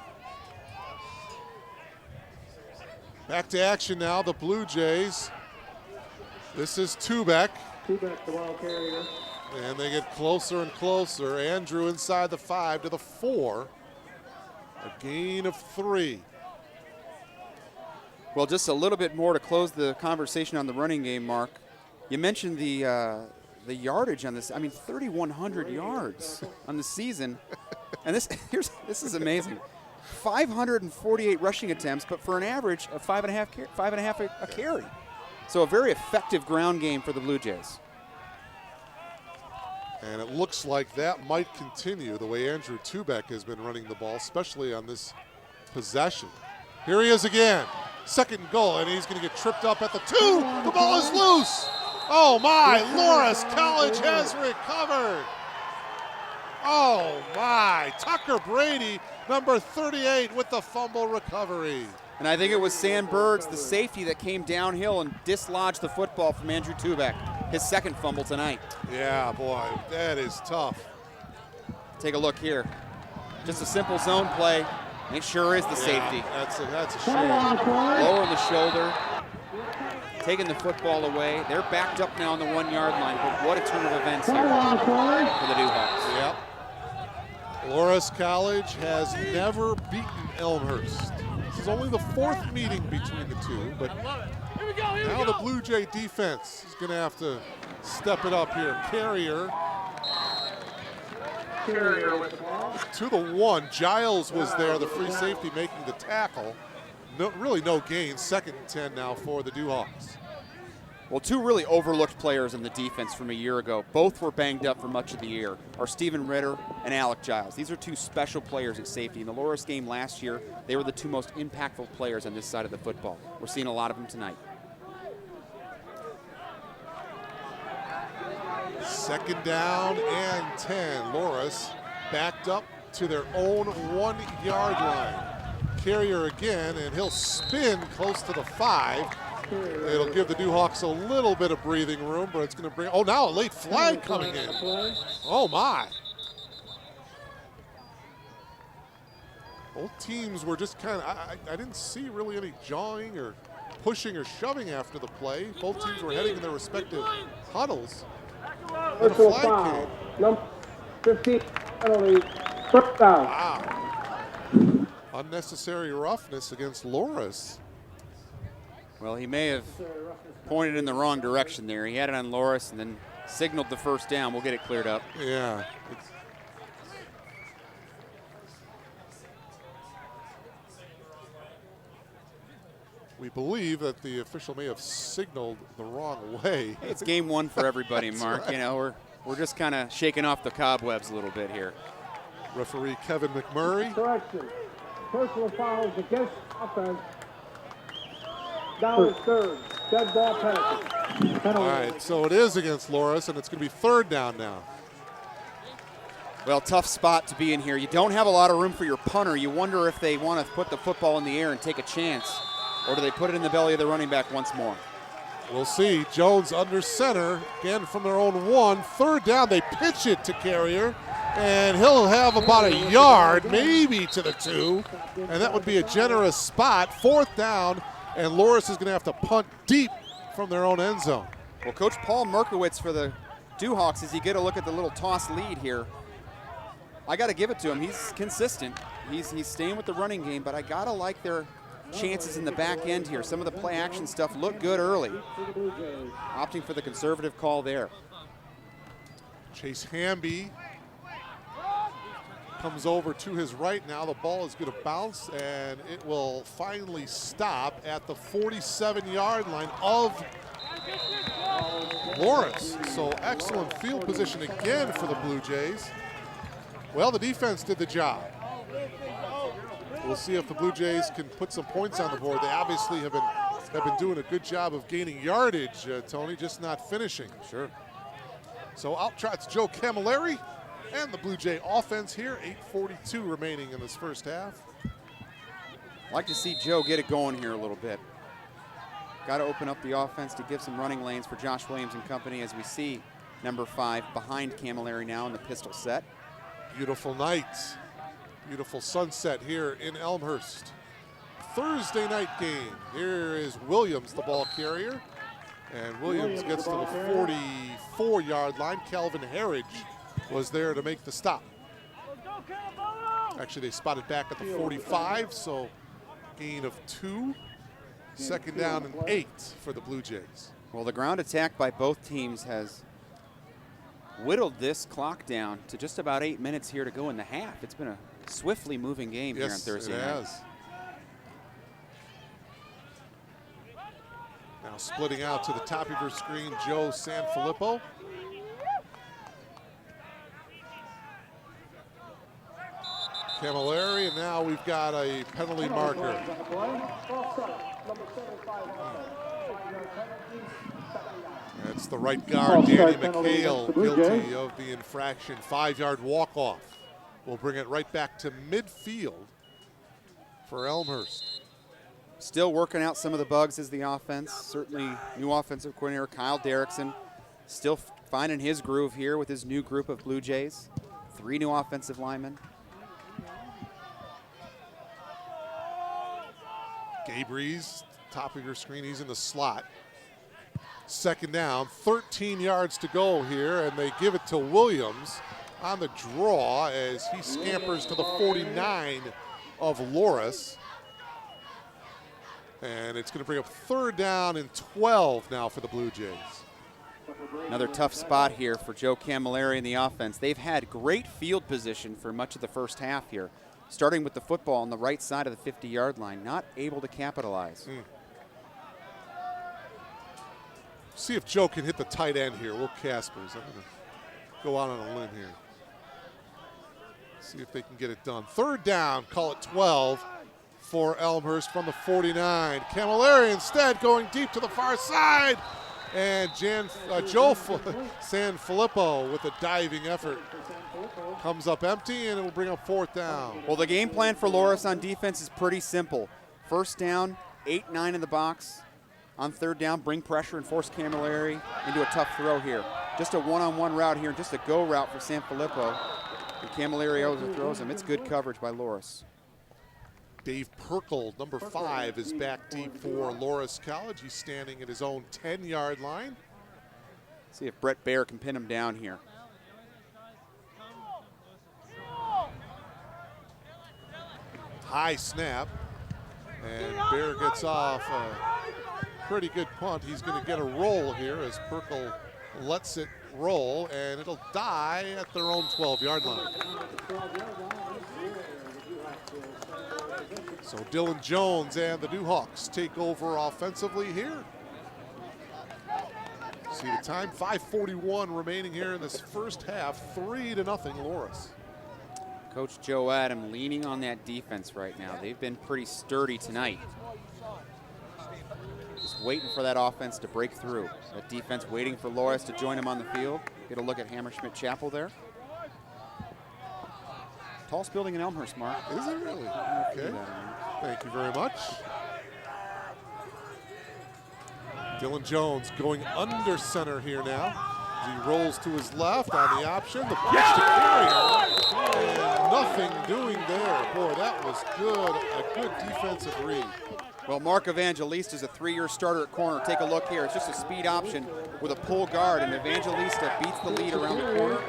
Back to action now, the Blue Jays. This is Tubac. Tubac, the ball carrier. And they get closer and closer. Andrew inside the 5 to the 4. A gain of 3. Well, just a little bit more to close the conversation on the running game, Mark. You mentioned the yardage on this. I mean, 3,100 yards on the season. And this is amazing. 548 rushing attempts, but for an average of 5.5 a carry. So a very effective ground game for the Blue Jays. And it looks like that might continue the way Andrew Tubac has been running the ball, especially on this possession. Here he is again. Second and goal, and he's going to get tripped up at the 2. The ball is loose. Oh my, Loras College has recovered. Oh my, Tucker Brady, number 38 with the fumble recovery. And I think it was Sam Birds, the safety, that came downhill and dislodged the football from Andrew Tubac. His second fumble tonight. Yeah, boy, that is tough. Take a look here. Just a simple zone play. And it sure is the safety. That's a shame. Lowering the shoulder. Taking the football away. They're backed up now on the 1-yard line, but what a turn of events here for the Duhawks. Yep. Loras College has never beaten Elmhurst. This is only the 4th meeting between the two, but now the Blue Jay defense is going to have to step it up here. Carrier with the ball. To the 1. Giles was there, the free safety, making the tackle. Really no gain. Second and 10 now for the Duhawks. Well, two really overlooked players in the defense from a year ago. Both were banged up for much of the year, are Steven Ritter and Alec Giles. These are two special players at safety. In the Loras game last year, they were the two most impactful players on this side of the football. We're seeing a lot of them tonight. Second down and 10. Loras backed up to their own 1-yard line. Carrier again, and he'll spin close to the 5. It'll give the Dewhawks a little bit of breathing room, but it's going to bring, oh, now a late flag coming in. Oh, my. Both teams were just kind of, I didn't see really any jawing or pushing or shoving after the play. Both teams were heading in their respective huddles. And a flag came. Number 15, penalty, first down. Wow. Unnecessary roughness against Loras. Well, he may have pointed in the wrong direction there. He had it on Loras and then signaled the first down. We'll get it cleared up. Yeah. We believe that the official may have signaled the wrong way. It's game one for everybody, Mark. Right. You know, we're just kind of shaking off the cobwebs a little bit here. Referee Kevin McMurray. Correction. Personal fouls against offense. Down is third. Dead ball penalty. All right, so it is against Loras, and it's going to be third down now. Well, tough spot to be in here. You don't have a lot of room for your punter. You wonder if they want to put the football in the air and take a chance, or do they put it in the belly of the running back once more? We'll see. Jones under center, again from their own 1. Third down, they pitch it to Carrier, and he'll have about a yard, maybe to the 2, and that would be a generous spot. Fourth down, and Loras is going to have to punt deep from their own end zone. Well, Coach Paul Merkowitz for the Dewhawks, as you get a look at the little toss lead here, I got to give it to him. He's consistent. He's staying with the running game, but I got to like their chances in the back end here. Some of the play action stuff looked good early. Opting for the conservative call there. Chase Hamby comes over to his right now. The ball is going to bounce, and it will finally stop at the 47-yard line of Loras. So excellent field position again for the Blue Jays. Well, the defense did the job. We'll see if the Blue Jays can put some points on the board. They obviously have been doing a good job of gaining yardage, Tony, just not finishing. Sure. So out trots Joe Camilleri and the Blue Jay offense here. 8:42 remaining in this first half. Like to see Joe get it going here a little bit. Got to open up the offense to give some running lanes for Josh Williams and company, as we see number 5 behind Camilleri now in the pistol set. Beautiful night. Beautiful sunset here in Elmhurst. Thursday night game. Here is Williams, the ball carrier. And Williams gets to the 44-yard line. Calvin Harridge was there to make the stop. Actually, they spotted back at the 45, so gain of 2. Second down and 8 for the Blue Jays. Well, the ground attack by both teams has whittled this clock down to just about 8 minutes here to go in the half. It's been a swiftly moving game here on Thursday night. Yes, it has. Now splitting out to the top of your screen, Joe Sanfilippo. Camilleri, and now we've got a penalty marker. That's the right guard, Danny McHale, guilty of the infraction. 5-yard walk-off. We'll bring it right back to midfield for Elmhurst. Still working out some of the bugs as the offense. Certainly new offensive coordinator Kyle Derrickson still finding his groove here with his new group of Blue Jays. 3 new offensive linemen. Gabe Rees, top of your screen, he's in the slot. Second down, 13 yards to go here, and they give it to Williams on the draw as he scampers to the 49 of Loras. And it's going to bring up third down and 12 now for the Blue Jays. Another tough spot here for Joe Camilleri and the offense. They've had great field position for much of the first half here, starting with the football on the right side of the 50-yard line, not able to capitalize. see if Joe can hit the tight end here. Will Caspers. I'm going to go out on a limb here. See if they can get it done. Third down, call it 12 for Elmhurst from the 49. Camilleri instead going deep to the far side. And Joe Sanfilippo with a diving effort comes up empty, and it will bring up fourth down. Well, the game plan for Loras on defense is pretty simple. First down, 8-9 in the box. On third down, bring pressure and force Camilleri into a tough throw here. Just a one-on-one route here, just a go route for Sanfilippo. And Camilleri overthrows him. It's good coverage by Loras. Dave Perkle, number 5, is back deep for Loras College. He's standing at his own 10-yard line. See if Brett Baer can pin him down here. High snap, and Baer gets off a pretty good punt. He's going to get a roll here as Perkle lets it roll, and it'll die at their own 12-yard line. So Dylan Jones and the Dewhawks take over offensively here. See the time, 5:41 remaining here in this first half, 3-0 Loras. Coach Joe Adam leaning on that defense right now. They've been pretty sturdy tonight. Just waiting for that offense to break through. That defense waiting for Loras to join him on the field. Get a look at Hammerschmidt Chapel there. Tallest building in Elmhurst, Mark. Is it really? Okay. Thank you very much. Dylan Jones going under center here now. As he rolls to his left on the option. The pitch to Carrier. And nothing doing there. Boy, that was good. A good defensive read. Well, Mark Evangelista is a 3-year starter at corner. Take a look here. It's just a speed option with a pull guard, and Evangelista beats the lead around the corner.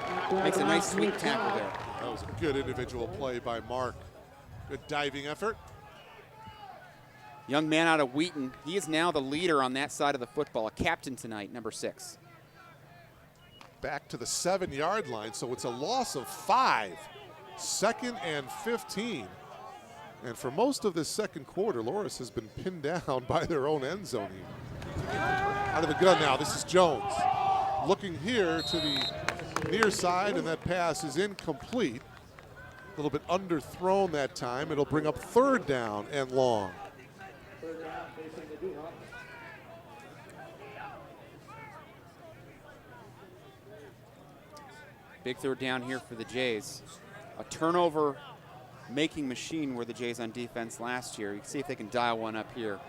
Makes a nice sweep tackle there. That was a good individual play by Mark. Good diving effort. Young man out of Wheaton. He is now the leader on that side of the football. A captain tonight, number 6. Back to the 7-yard line, so it's a loss of 5. 2nd and 15. And for most of this second quarter, Loras has been pinned down by their own end zone here. Out of the gun now, this is Jones. Looking here to the near side, and that pass is incomplete. A little bit underthrown that time. It'll bring up third down and long. Big third down here for the Jays. A turnover making machine were the Jays on defense last year. You can see if they can dial one up here.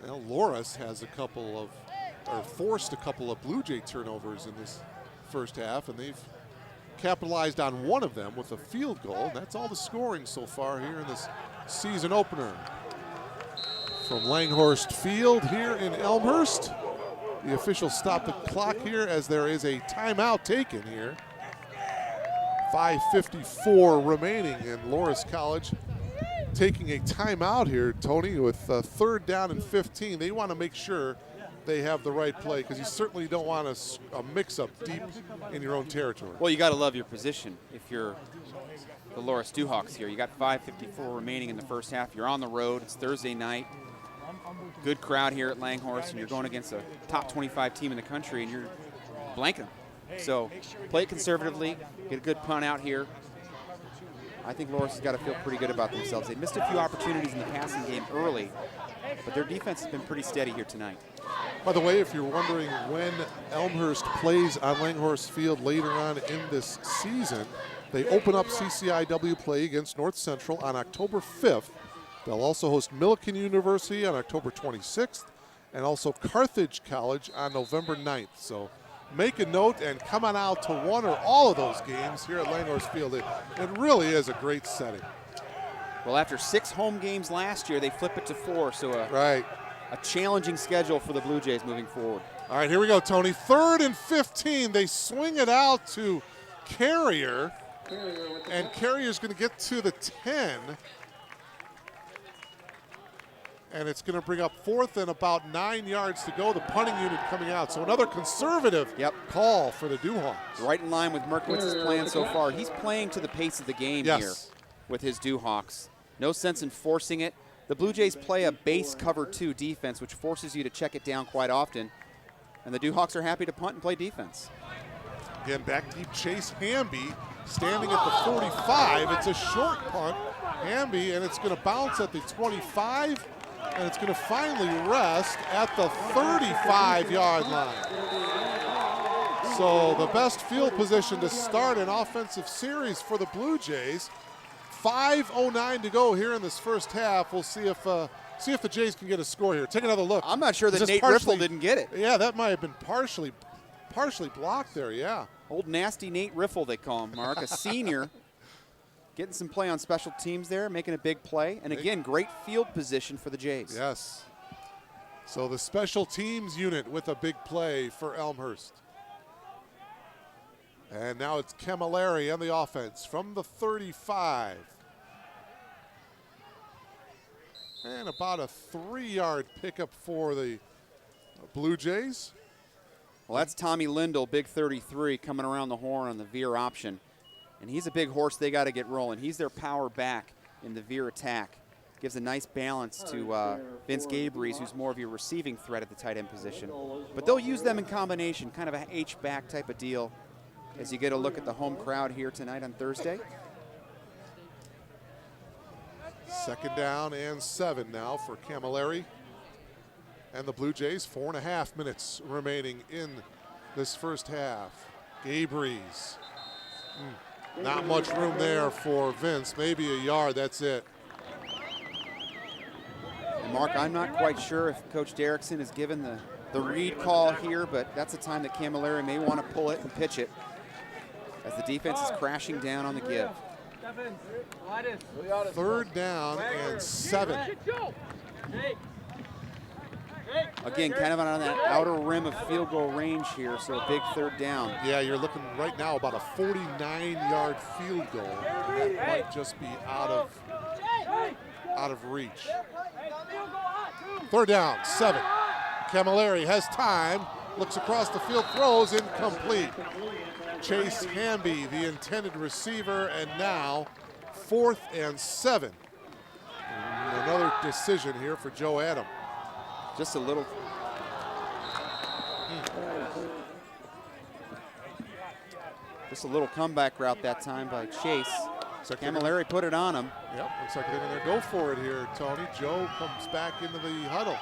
Well, Loras has forced a couple of Blue Jay turnovers in this first half, and they've capitalized on one of them with a field goal. And that's all the scoring so far here in this season opener. From Langhorst Field here in Elmhurst, the officials stop the clock here as there is a timeout taken here. 5:54 remaining, and Loras College taking a timeout here, Tony, with third down and 15. They want to make sure they have the right play, because you certainly don't want a mix-up deep in your own territory. Well, you got to love your position if you're the Loras Dewhawks here. You got 5:54 remaining in the first half. You're on the road. It's Thursday night. Good crowd here at Langhorst, and you're going against a top 25 team in the country, and you're blanking them. So play it conservatively, get a good punt out here. I think Loras has got to feel pretty good about themselves. They missed a few opportunities in the passing game early, but their defense has been pretty steady here tonight. By the way, if you're wondering when Elmhurst plays on Langhorst Field later on in this season, they open up CCIW play against North Central on October 5th. They'll also host Millikan University on October 26th, and also Carthage College on November 9th. So make a note and come on out to one or all of those games here at Langhorst Field. It really is a great setting. Well, after 6 home games last year, they flip it to 4, so a challenging schedule for the Blue Jays moving forward. All right, here we go, Tony. 3rd and 15. They swing it out to Carrier, and Carrier's going to get to the 10. And it's going to bring up 4th and about 9 yards to go. The punting unit coming out. So another conservative call for the Dewhawks. Right in line with Merkowitz's plan so far. He's playing to the pace of the game here with his Dewhawks. No sense in forcing it. The Blue Jays play a base cover 2 defense, which forces you to check it down quite often. And the Dewhawks are happy to punt and play defense. Again, back deep, Chase Hamby standing at the 45. It's a short punt, Hamby, and it's going to bounce at the 25, and it's going to finally rest at the 35-yard line. So the best field position to start an offensive series for the Blue Jays. 5:09 to go here in this first half. We'll see if the Jays can get a score here. Take another look. I'm not sure that Nate Riffle didn't get it. Yeah, that might have been partially blocked there, yeah. Old nasty Nate Riffle, they call him, Mark, a senior. Getting some play on special teams there, making a big play. And again, great field position for the Jays. Yes. So the special teams unit with a big play for Elmhurst. And now it's Camilleri on the offense from the 35. And about a 3-yard pickup for the Blue Jays. Well, that's Tommy Lindell, big 33, coming around the horn on the veer option. And he's a big horse they got to get rolling. He's their power back in the veer attack. Gives a nice balance to Vince Gabries, who's more of your receiving threat at the tight end position. But they'll use them in combination, kind of a H-back type of deal, as you get a look at the home crowd here tonight on Thursday. 2nd down and 7 now for Camilleri and the Blue Jays. 4.5 minutes remaining in this first half. Gabries. Not much room there for Vince. Maybe a yard, that's it. And Mark, I'm not quite sure if Coach Derrickson has given the read call here, but that's a time that Camilleri may want to pull it and pitch it as the defense is crashing down on the give. 3rd down and 7. Again, kind of on that outer rim of field goal range here, so a big 3rd down. Yeah, you're looking right now about a 49-yard field goal. That might just be out of reach. 3rd down, 7. Camilleri has time, looks across the field, throws incomplete. Chase Hamby, the intended receiver, and now 4th and 7. Another decision here for Joe Adam. Just a little. Just a little comeback route that time by Chase. So Camilleri put it on him. Yep, looks like they're going to go for it here, Tony. Joe comes back into the huddle.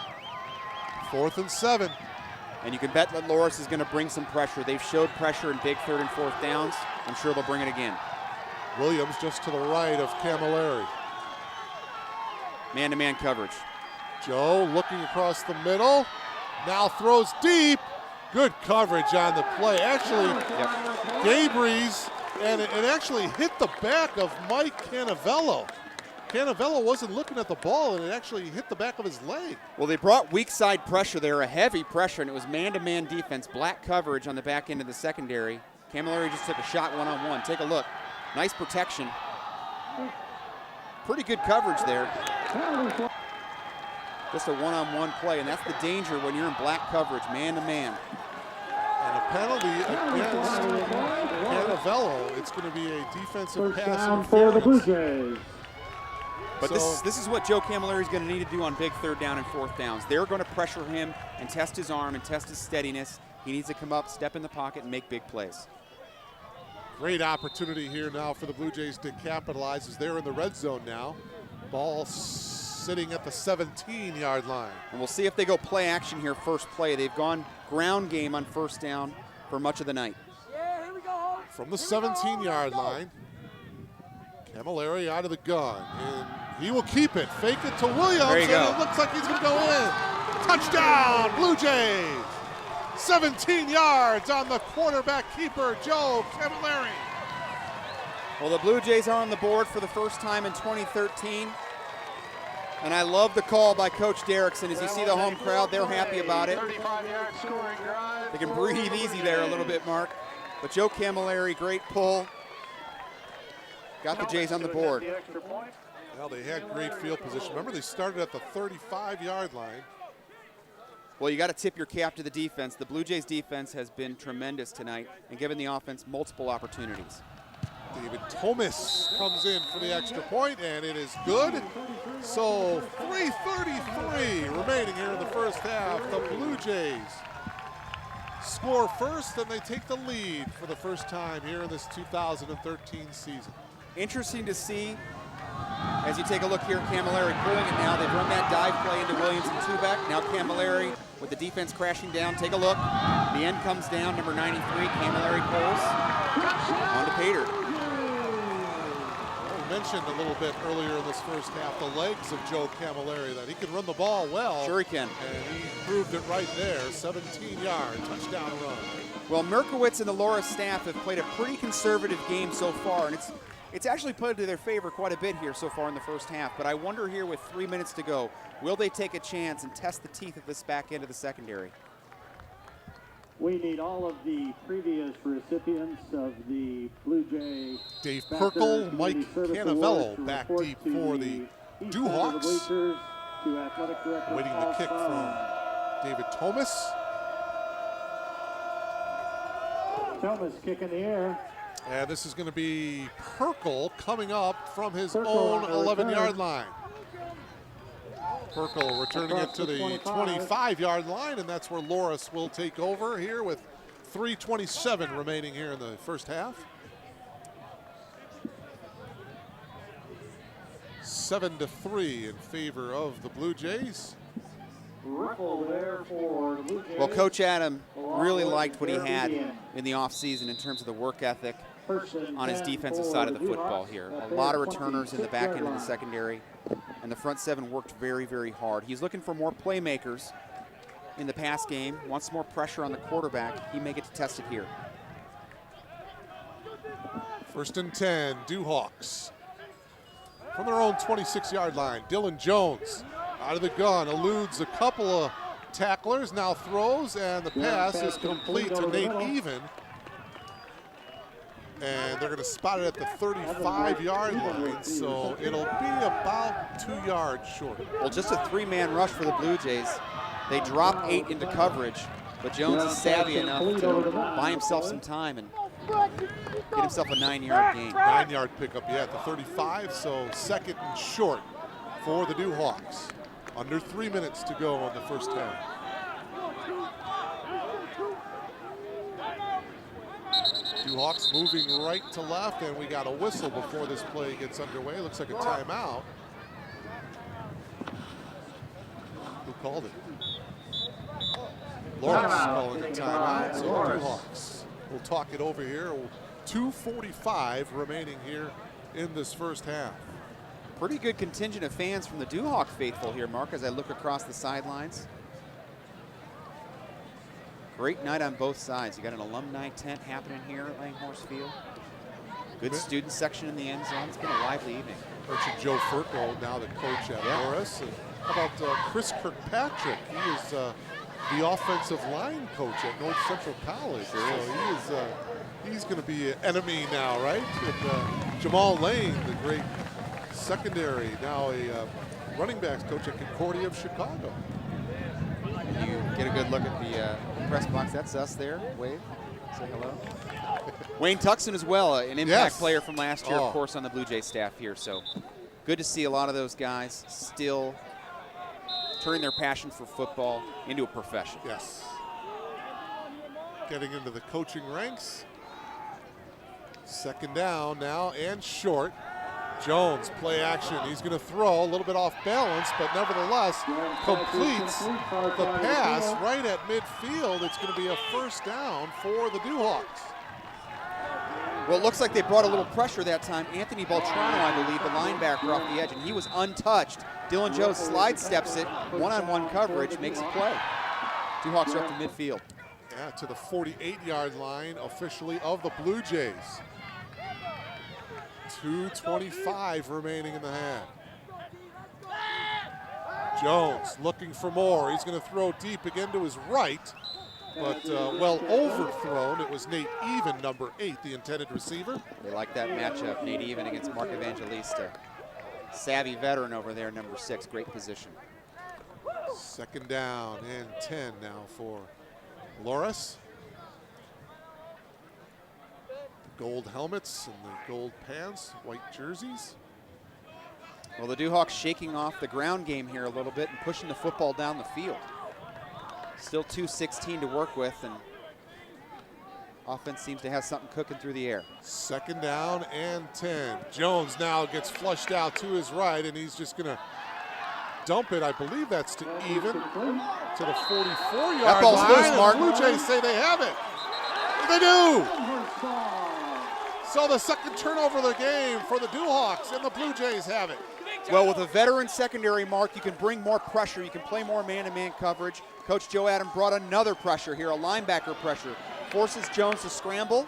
4th and 7. And you can bet that Loras is going to bring some pressure. They've showed pressure in big 3rd and 4th downs. I'm sure they'll bring it again. Williams just to the right of Camilleri. Man-to-man coverage. Joe looking across the middle. Now throws deep. Good coverage on the play. Actually, Gabries, and it actually hit the back of Mike Canavello. Canavello wasn't looking at the ball, and it actually hit the back of his leg. Well, they brought weak side pressure there, a heavy pressure, and it was man-to-man defense, black coverage on the back end of the secondary. Camilleri just took a shot one-on-one. Take a look. Nice protection. Pretty good coverage there. Just a one-on-one play, and that's the danger when you're in black coverage, man-to-man. And a penalty against Canavello. It's going to be a defensive pass for the Blue Jays. But this is what Joe Camilleri is going to need to do on big 3rd down and 4th downs. They're going to pressure him and test his arm and test his steadiness. He needs to come up, step in the pocket, and make big plays. Great opportunity here now for the Blue Jays to capitalize as they're in the red zone now. Ball sitting at the 17-yard line. And we'll see if they go play action here first play. They've gone ground game on 1st down for much of the night. From the 17-yard line, Camilleri out of the gun, and he will keep it. Fake it to Williams, There you and go. it looks like he's going to go in. Touchdown, Blue Jays! 17 yards on the quarterback keeper, Joe Camilleri. Well, the Blue Jays are on the board for the first time in 2013. And I love the call by Coach Derrickson. As you see the home crowd, they're happy about it. They can breathe easy there a little bit, Mark. But Joe Camilleri, great pull. Got the Jays on the board. Well, they had great field position. Remember, they started at the 35-yard line. Well, you got to tip your cap to the defense. The Blue Jays defense has been tremendous tonight and given the offense multiple opportunities. David Thomas comes in for the extra point, and it is good. So 3:33 remaining here in the first half. The Blue Jays score first, and they take the lead for the first time here in this 2013 season. Interesting to see as you take a look here, Camilleri pulling it now. They've run that dive play into Williams and Tubac. Now Camilleri with the defense crashing down. Take a look. The end comes down, number 93. Camilleri pulls. On to Pater. I mentioned a little bit earlier in this first half the legs of Joe Camilleri, that he can run the ball well. Sure he can. And he proved it right there. 17-yard touchdown run. Well, Merkowitz and the Loras staff have played a pretty conservative game so far, and it's actually played to their favor quite a bit here so far in the first half. But I wonder here with 3 minutes to go, will they take a chance and test the teeth of this back end of the secondary? We need all of the previous recipients of the Blue Jay. Dave Factor Perkle, Mike Community Service Canavello Award to back report deep to for the east side of the Dewhawks. bleachers, to Athletic Director Waiting the Paul kick Stone. from David Thomas. Thomas kick in the air. And this is going to be Perkle coming up from his Perkle own on the 11-yard return. line. Perkle returning Across it to the the 25. 25-yard line, and that's where Loras will take over here with 3:27 remaining here in the first half. 7-3 in favor of the Blue Jays. Ripple there for the Blue Jays. Well, Coach Adam really liked what he had in the offseason in terms of the work ethic on his defensive side of the football here. A lot of returners in the back end of the secondary, and the front seven worked very, very hard. He's looking for more playmakers in the pass game, wants more pressure on the quarterback. He may get to test it here. 1st and 10, Dewhawks. From their own 26-yard line, Dylan Jones out of the gun, eludes a couple of tacklers, now throws, and the pass is complete to Nate Even. And they're going to spot it at the 35-yard line, so it'll be about 2 yards short. Well, just a three-man rush for the Blue Jays. They drop 8 into coverage, but Jones is savvy enough to buy himself some time and get himself a 9-yard gain. 9-yard pickup, yeah, at the 35, so 2nd and short for the Dewhawks. Under 3 minutes to go on the first half. Dewhawks moving right to left, and we got a whistle before this play gets underway. Looks like a timeout. Who called it? Loras calling a timeout, so Dewhawks will talk it over here. 2:45 remaining here in this first half. Pretty good contingent of fans from the Dewhawk faithful here, Mark, as I look across the sidelines. Great night on both sides. You got an alumni tent happening here at Langhorse Field. Good student section in the end zone. It's been a lively evening. Coach Joe Furco, now the coach at Loras. And how about Chris Kirkpatrick? He is the offensive line coach at North Central College. So he's going to be an enemy now, right? And Jamal Lane, the great secondary, now a running backs coach at Concordia of Chicago. You get a good look at the press box. That's us there. Wave. Say hello. Wayne Tuxson as well, an impact player from last year, of course, on the Blue Jay staff here. So good to see a lot of those guys still turning their passion for football into a profession. Yes. Getting into the coaching ranks. 2nd down now and short. Jones, play action. He's going to throw a little bit off balance, but nevertheless completes the pass right at midfield. It's going to be a 1st down for the Dewhawks. Well, it looks like they brought a little pressure that time. Anthony Beltrano, I believe, the linebacker off the edge, and he was untouched. Dylan Jones slide steps it, one-on-one coverage, makes a play. Dewhawks are up to midfield. Yeah, to the 48-yard line officially of the Blue Jays. 2:25 remaining in the half. Jones looking for more. He's going to throw deep again to his right, but well overthrown. It was Nate Even, number 8, the intended receiver. They like that matchup, Nate Even against Mark Evangelista. Savvy veteran over there, number 6, great position. 2nd down and 10 now for Loras. gold helmets and the gold pants, white jerseys. Well, the Duhawks shaking off the ground game here a little bit and pushing the football down the field. Still 2:16 to work with, and offense seems to have something cooking through the air. 2nd down and 10. Jones now gets flushed out to his right, and he's just going to dump it. I believe that's to even to the 44-yard That ball's line. loose, Mark. And the Blue Jays say they have it. They do. So the 2nd turnover of the game for the Duhawks, and the Blue Jays have it. Well, with a veteran secondary, Mark, you can bring more pressure. You can play more man-to-man coverage. Coach Joe Adam brought another pressure here, a linebacker pressure. Forces Jones to scramble.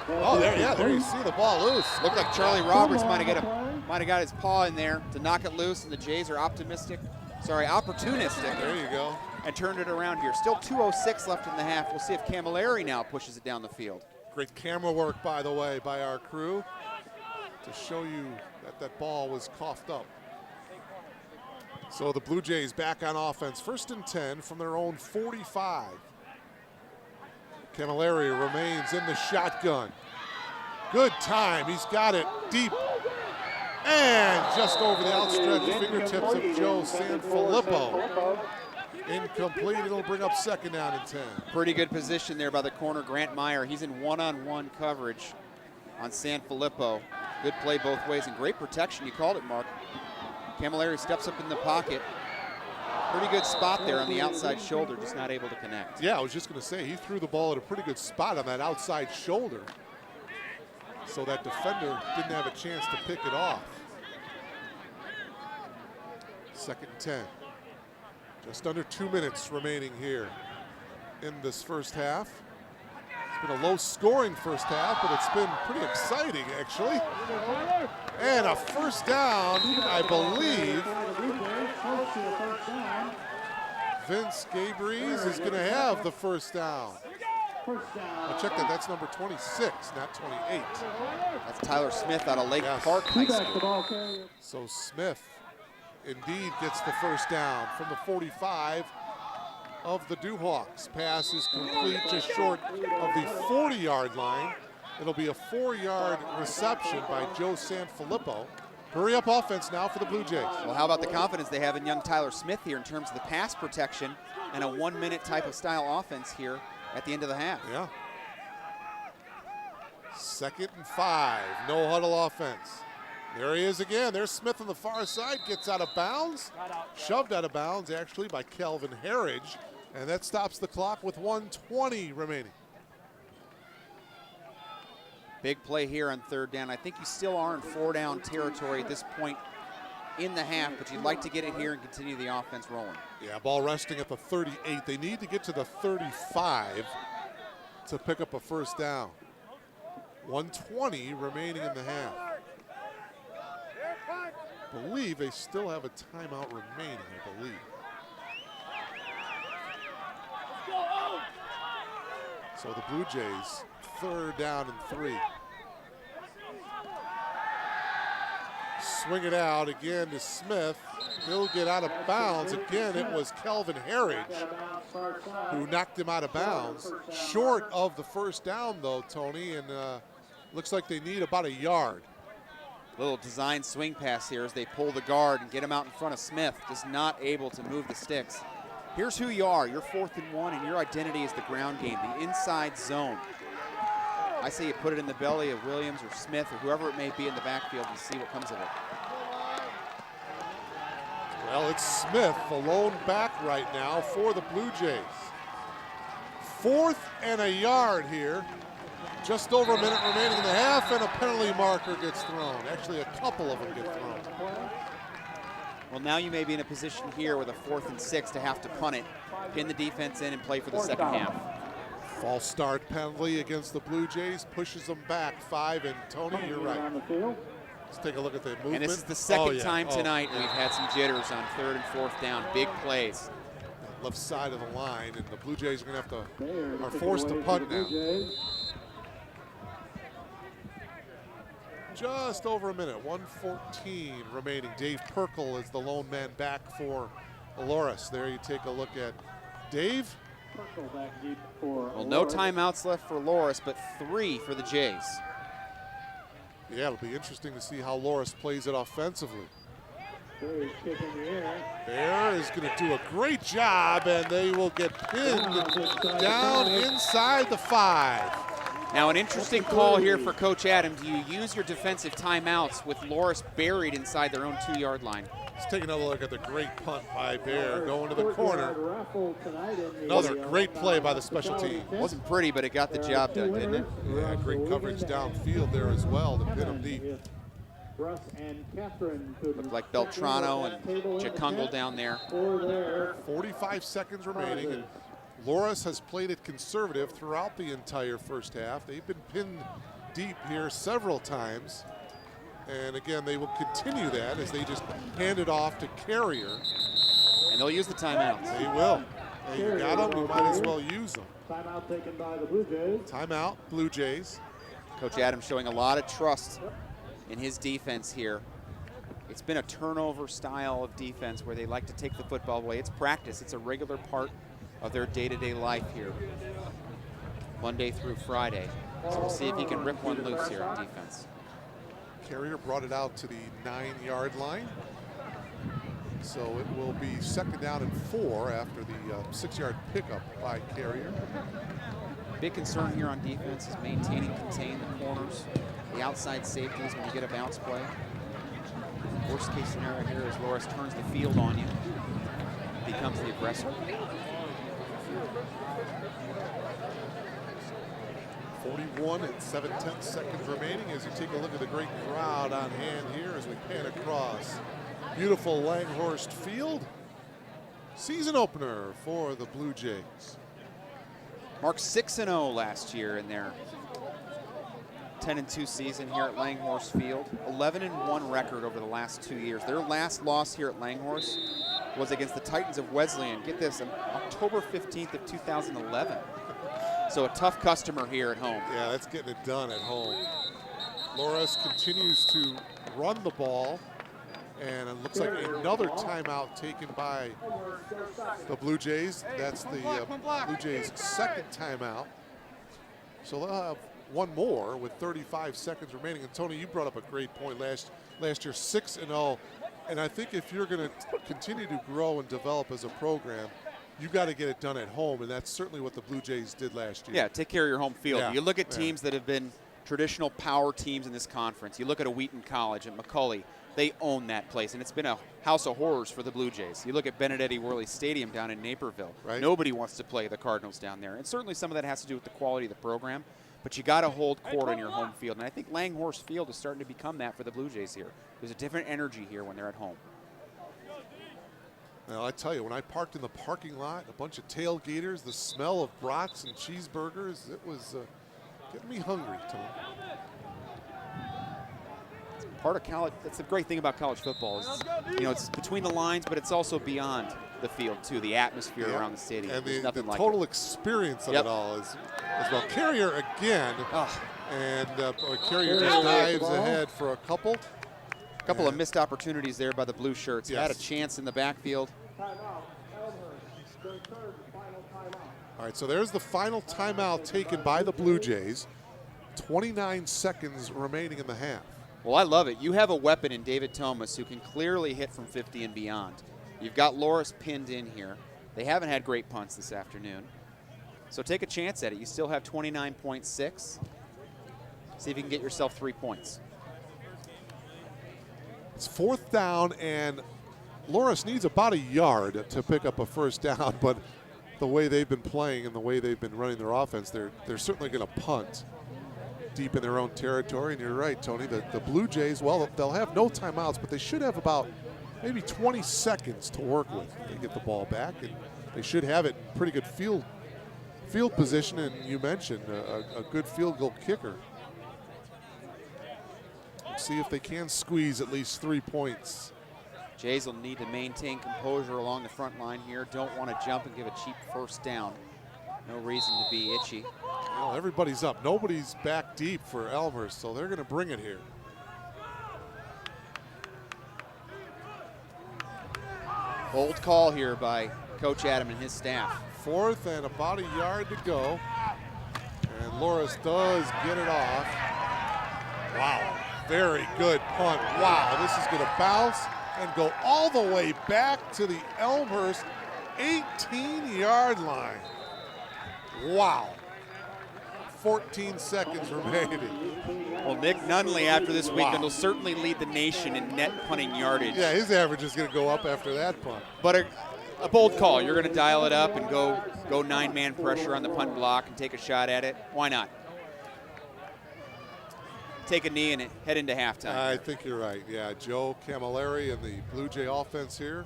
Oh, there you see the ball loose. Looked like Charlie Roberts might have got his paw in there to knock it loose, and the Jays are opportunistic, There you go. and turned it around here. Still 2:06 left in the half. We'll see if Camilleri now pushes it down the field. Great camera work, by the way, by our crew to show you that that ball was coughed up. So the Blue Jays back on offense, 1st and 10 from their own 45. Camilleri remains in the shotgun. Good time, he's got it deep. And just over the outstretched fingertips of Joe Sanfilippo. Incomplete, it'll bring up 2nd down and 10. Pretty good position there by the corner, Grant Meyer. He's in one-on-one coverage on Sanfilippo. Good play both ways and great protection. You called it, Mark. Camilleri steps up in the pocket. Pretty good spot there on the outside shoulder, just not able to connect. Yeah, I was just going to say, he threw the ball at a pretty good spot on that outside shoulder. So that defender didn't have a chance to pick it off. 2nd and 10. Just under 2 minutes remaining here in this first half. It's been a low-scoring first half, but it's been pretty exciting, actually. And a 1st down, I believe. Vince Gabriel is going to have the 1st down. I'll check that. That's number 26, not 28. That's Tyler Smith out of Lake Park High School. So Smith indeed gets the 1st down from the 45 of the Duhawks. Pass is complete just short of the 40-yard line. It'll be a 4-yard reception by Joe Sanfilippo. Hurry up offense now for the Blue Jays. Well, how about the confidence they have in young Tyler Smith here in terms of the pass protection and a 1-minute type of style offense here at the end of the half. Yeah. 2nd and 5, no huddle offense. There he is again. There's Smith on the far side, gets out of bounds. Shoved out of bounds, actually, by Kelvin Harridge. And that stops the clock with 1:20 remaining. Big play here on 3rd down. I think you still are in 4-down territory at this point in the half, but you'd like to get it here and continue the offense rolling. Yeah, ball resting at the 38. They need to get to the 35 to pick up a 1st down. 1:20 remaining in the half. I believe they still have a timeout remaining, I believe. So the Blue Jays, 3rd down and 3. Swing it out again to Smith. He'll get out of bounds. Again, it was Kelvin Harridge who knocked him out of bounds. Short of the 1st down, though, Tony, and looks like they need about a yard. Little design swing pass here as they pull the guard and get him out in front of Smith. Just not able to move the sticks. Here's who you are. You're 4th and 1, and your identity is the ground game, the inside zone. I say you put it in the belly of Williams or Smith or whoever it may be in the backfield and see what comes of it. Well, it's Smith, the lone back right now for the Blue Jays. 4th and a yard here. Just over a minute remaining in the half, and a penalty marker gets thrown. Actually, a couple of them get thrown. Well, now you may be in a position here with a 4th and 6 to have to punt it, pin the defense in, and play for the 2nd half. False start penalty against the Blue Jays pushes them back 5, and Tony, you're right. Let's take a look at the movement. And this is the second time tonight we've had some jitters on 3rd and 4th down, big plays. Left side of the line, and the Blue Jays are going to are forced to punt now. Just over a minute, 1:14 remaining. Dave Perkle is the lone man back for Loras. There you take a look at Dave. Purcell back deep for Well, no Loras. timeouts left for Loras, but 3 for the Jays. Yeah, it'll be interesting to see how Loras plays it offensively. Berry's kick in the air. Bear is going to do a great job, and they will get pinned down inside the 5. Now, an interesting call here for Coach Adam. Do you use your defensive timeouts with Loras buried inside their own 2-yard line? Let's take another look at the great punt by Bear going to the corner. Raffle tonight in the, Another great play by the special team. Wasn't pretty, but it got the job done, didn't it? Yeah, great coverage downfield there as well to pin him deep. Russ and Catherine could Looked like Beltrano and Jakungle down there. 45 seconds remaining, and Loras has played it conservative throughout the entire first half. They've been pinned deep here several times. And again, they will continue that as they just hand it off to Carrier. And they'll use the timeouts. They will. Hey, you got them, you might as well use them. Timeout taken by the Blue Jays. Timeout, Blue Jays. Coach Adam showing a lot of trust in his defense here. It's been a turnover style of defense where they like to take the football away. It's practice. It's a regular part of their day-to-day life here, Monday through Friday. So we'll see if he can rip one loose here on defense. Carrier brought it out to the 9-yard line. So it will be 2nd down and 4 after the 6-yard pickup by Carrier. Big concern here on defense is maintaining, contain the corners, the outside safeties when you get a bounce play. Worst case scenario here is Loras turns the field on you, becomes the aggressor. 41 and 7/10 seconds remaining as you take a look at the great crowd on hand here as we pan across beautiful Langhorst Field. Season opener for the Blue Jays. Marked 6-0 last year in their 10-2 season here at Langhorst Field. 11-1 record over the last 2 years. Their last loss here at Langhorst was against the Titans of Wesleyan. Get this, on October 15th of 2011. So a tough customer here at home. Yeah, that's getting it done at home. Loras continues to run the ball, and it looks like another timeout taken by the Blue Jays. That's the Blue Jays' 2nd timeout. So they'll have one more with 35 seconds remaining. And Tony, you brought up a great point last year, 6-0. And I think if you're going to continue to grow and develop as a program, you got to get it done at home, and that's certainly what the Blue Jays did last year. Yeah, take care of your home field. Yeah, you look at teams that have been traditional power teams in this conference. You look at a Wheaton College and McCully. They own that place, and it's been a house of horrors for the Blue Jays. You look at Benedetti Worley Stadium down in Naperville. Right. Nobody wants to play the Cardinals down there, and certainly some of that has to do with the quality of the program, but you got to hold court on your home field, and I think Langhorst Field is starting to become that for the Blue Jays here. There's a different energy here when they're at home. Now, I tell you, when I parked in the parking lot, a bunch of tailgaters, the smell of brats and cheeseburgers, it was getting me hungry, Tom. Part of college, that's the great thing about college football is, it's between the lines, but it's also beyond the field, too, the atmosphere around the stadium. And There's the nothing like total it. experience of it all is as well. Carrier again, and Carrier Carrier just dives the ball. ahead for a couple. A couple of missed opportunities there by the blue shirts. Yes. Had a chance in the backfield. All right, so there's the final timeout taken by the Blue Jays. 29 seconds remaining in the half. Well, I love it. You have a weapon in David Thomas who can clearly hit from 50 and beyond. You've got Loras pinned in here. They haven't had great punts this afternoon. So take a chance at it. You still have 29.6. See if you can get yourself 3 points. It's 4th down, and Loras needs about a yard to pick up a first down, but the way they've been playing and the way they've been running their offense, they're certainly going to punt deep in their own territory. And you're right, Tony, the Blue Jays, well, they'll have no timeouts, but they should have about maybe 20 seconds to work with. They get the ball back, and they should have it in pretty good field position, and you mentioned a good field goal kicker. See if they can squeeze at least 3 points. Jays will need to maintain composure along the front line here. Don't want to jump and give a cheap first down. No reason to be itchy. Well, everybody's up. Nobody's back deep for Elmhurst, so they're going to bring it here. Bold call here by Coach Adam and his staff. 4th and about a yard to go. And Loras does get it off. Wow, very good punt. Wow, this is gonna bounce and go all the way back to the Elmhurst 18-yard line. Wow. 14 seconds remaining. Well, Nick Nunley after this weekend will certainly lead the nation in net punting yardage. Yeah, his average is going to go up after that punt. But a bold call. You're going to dial it up and go 9-man pressure on the punt block and take a shot at it. Why not? Take a knee and head into halftime. I think you're right. Yeah, Joe Camilleri and the Blue Jay offense here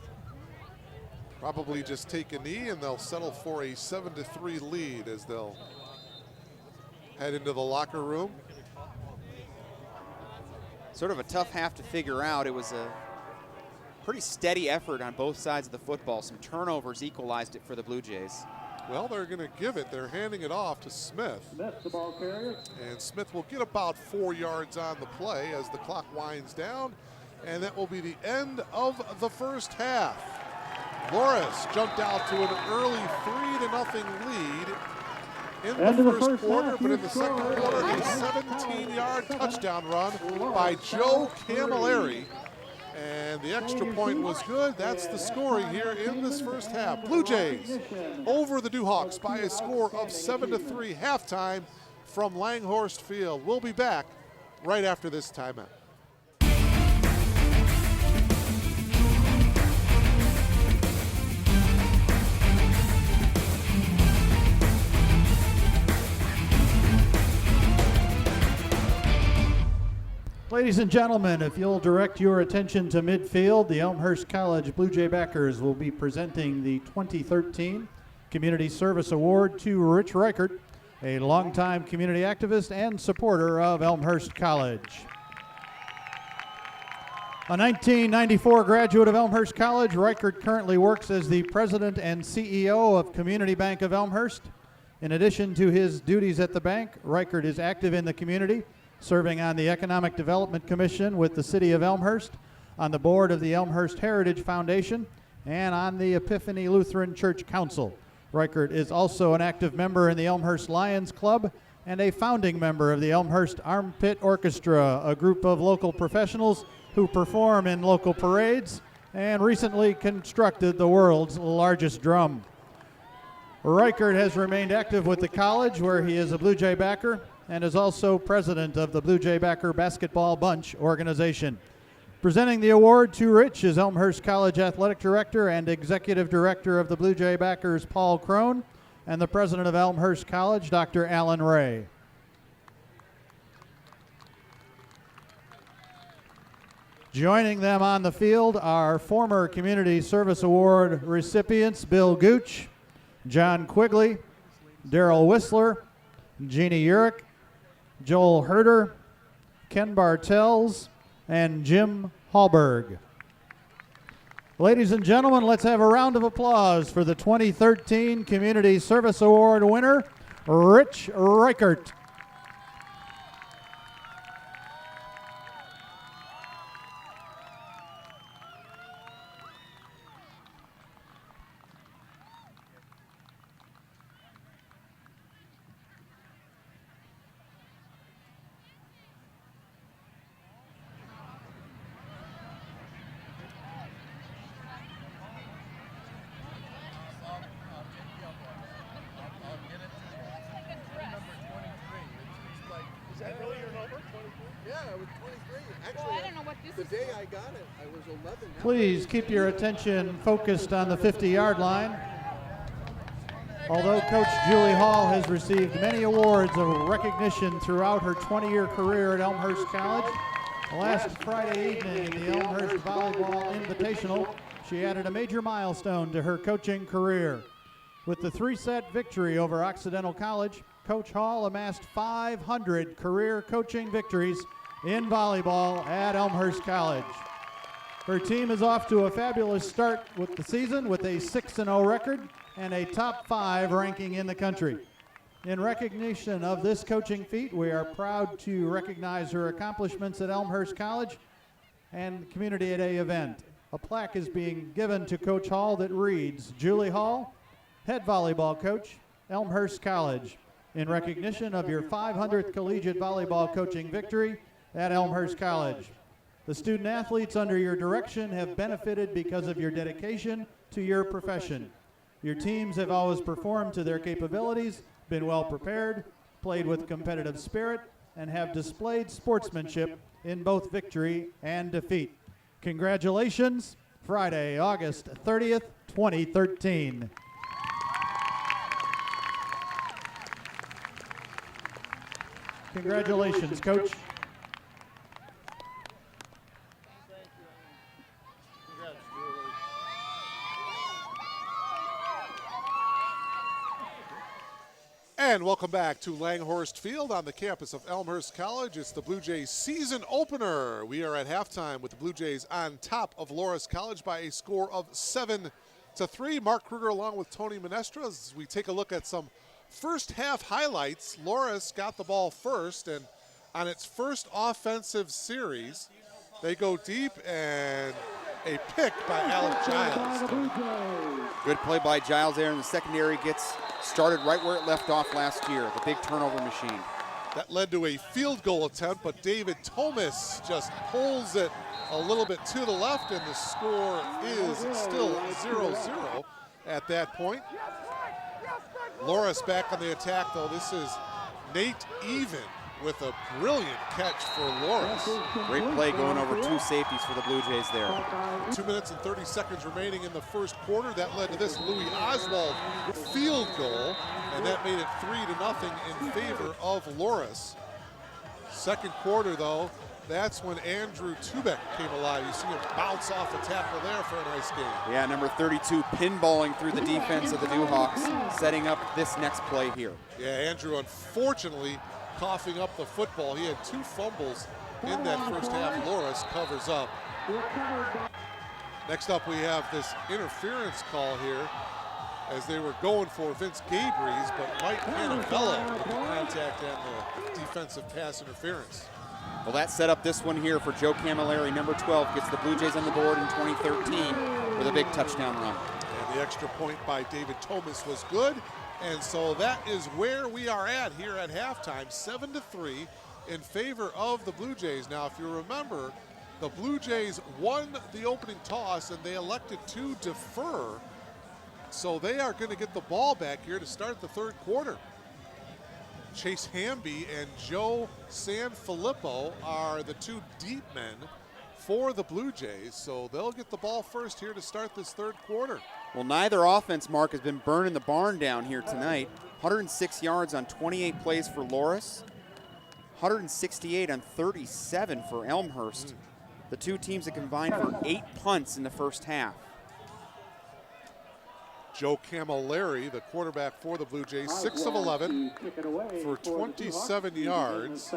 probably just take a knee and they'll settle for a 7-3 lead as they'll head into the locker room. Sort of a tough half to figure out. It was a pretty steady effort on both sides of the football. Some turnovers equalized it for the Blue Jays. Well, they're going to give it. They're handing it off to Smith. Smith, the ball carrier. And Smith will get about 4 yards on the play as the clock winds down. And that will be the end of the first half. Loras jumped out to an early 3-0 lead in the first quarter, but in the second quarter, a 17-yard touchdown run by Joe Camilleri. And the extra point was good. That's the scoring here in this first half. Blue Jays over the Dewhawks by a score of 7-3 halftime from Langhorst Field. We'll be back right after this timeout. Ladies and gentlemen, if you'll direct your attention to midfield, the Elmhurst College Blue Jay backers will be presenting the 2013 Community Service Award to Rich Reichert, a longtime community activist and supporter of Elmhurst College. A 1994 graduate of Elmhurst College, Reichert currently works as the president and CEO of Community Bank of Elmhurst. In addition to his duties at the bank, Reichert is active in the community, serving on the Economic Development Commission with the City of Elmhurst, on the board of the Elmhurst Heritage Foundation, and on the Epiphany Lutheran Church Council. Reichert is also an active member in the Elmhurst Lions Club and a founding member of the Elmhurst Armpit Orchestra, a group of local professionals who perform in local parades and recently constructed the world's largest drum. Reichert has remained active with the college, where he is a Blue Jay backer, and is also president of the Blue Jay Backer Basketball Bunch organization. Presenting the award to Rich is Elmhurst College Athletic Director and Executive Director of the Blue Jay Backers, Paul Crone, and the President of Elmhurst College, Dr. Alan Ray. Joining them on the field are former Community Service Award recipients Bill Gooch, John Quigley, Daryl Whistler, Jeannie Urich, Joel Herder, Ken Bartels, and Jim Hallberg. Ladies and gentlemen, let's have a round of applause for the 2013 Community Service Award winner, Rich Reichert. Please keep your attention focused on the 50-yard line. Although Coach Julie Hall has received many awards of recognition throughout her 20-year career at Elmhurst College, last Friday evening in the Elmhurst Volleyball Invitational, she added a major milestone to her coaching career. With the 3-set victory over Occidental College, Coach Hall amassed 500 career coaching victories in volleyball at Elmhurst College. Her team is off to a fabulous start with the season with a 6-0 record and a top 5 ranking in the country. In recognition of this coaching feat, we are proud to recognize her accomplishments at Elmhurst College and Community Day event. A plaque is being given to Coach Hall that reads, Julie Hall, head volleyball coach, Elmhurst College, in recognition of your 500th collegiate volleyball coaching victory at Elmhurst College. The student athletes under your direction have benefited because of your dedication to your profession. Your teams have always performed to their capabilities, been well prepared, played with competitive spirit, and have displayed sportsmanship in both victory and defeat. Congratulations, Friday, August 30th, 2013. Congratulations, Coach. And welcome back to Langhorst Field on the campus of Elmhurst College. It's the Blue Jays season opener. We are at halftime with the Blue Jays on top of Loras College by a score of 7-3. Mark Kruger along with Tony Menestra as we take a look at some first half highlights. Loras got the ball first, and on its first offensive series, they go deep and a pick by Alec Giles. Good play by Giles there, and the secondary gets started right where it left off last year, the big turnover machine. That led to a field goal attempt, but David Thomas just pulls it a little bit to the left, and the score is still 0-0 at that point. Loras back on the attack, though. This is Nate Even with a brilliant catch for Loras. Great play going over two safeties for the Blue Jays there. 2 minutes and 30 seconds remaining in the first quarter. That led to this Louis Oswald field goal, and that made it 3-0 in favor of Loras. Second quarter, though, that's when Andrew Tubeck came alive. You see him bounce off a tackle there for a nice game. Yeah, number 32 pinballing through the defense of the Dewhawks, setting up this next play here. Yeah, Andrew unfortunately coughing up the football. He had 2 fumbles in that first half. Loras covers up. Next up, we have this interference call here as they were going for Vince Gabries, but Mike Cannavella with the contact and the defensive pass interference. Well, that set up this one here for Joe Camilleri. Number 12 gets the Blue Jays on the board in 2013 with a big touchdown run. And the extra point by David Thomas was good. And so that is where we are at here at halftime, 7-3 in favor of the Blue Jays. Now, if you remember, the Blue Jays won the opening toss and they elected to defer. So they are going to get the ball back here to start the third quarter. Chase Hamby and Joe Sanfilippo are the 2 deep men for the Blue Jays, so they'll get the ball first here to start this third quarter. Well, neither offense, Mark, has been burning the barn down here tonight. 106 yards on 28 plays for Loras, 168 on 37 for Elmhurst. The two teams have combined for 8 punts in the first half. Joe Camilleri, the quarterback for the Blue Jays, 6 of 11 for 27 yards.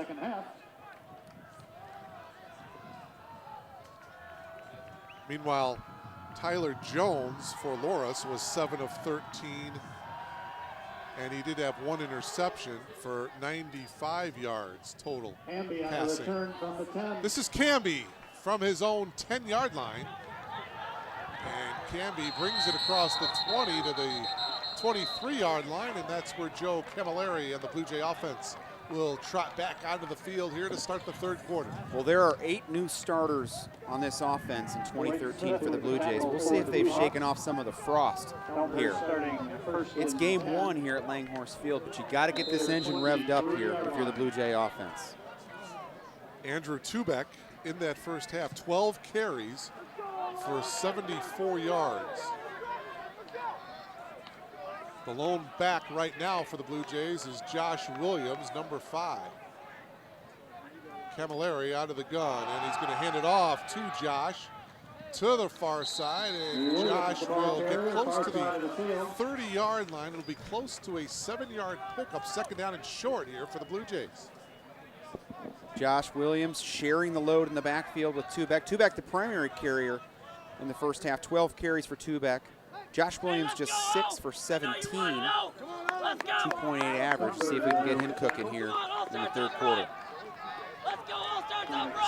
Meanwhile, Tyler Jones for Loras was 7 of 13, and he did have 1 interception for 95 yards total passing. This is Camby from his own 10-yard line. And Camby brings it across the 20 to the 23-yard line, and that's where Joe Camilleri and the Blue Jay offense will trot back onto the field here to start the third quarter. Well, there are 8 new starters on this offense in 2013 for the Blue Jays. We'll see if they've shaken off some of the frost here. It's game 1 here at Langhorst Field, but you got to get this engine revved up here if you're the Blue Jay offense. Andrew Tubeck in that first half, 12 carries for 74 yards. The lone back right now for the Blue Jays is Josh Williams, number 5. Camilleri out of the gun, and he's going to hand it off to Josh to the far side, and Josh will get close to the 30-yard line. It'll be close to a 7-yard pickup, second down and short here for the Blue Jays. Josh Williams sharing the load in the backfield with Tubeck. Tubeck, the primary carrier in the first half, 12 carries for Tubeck. Josh Williams just 6 for 17, 2.8 average. See if we can get him cooking here in the third quarter.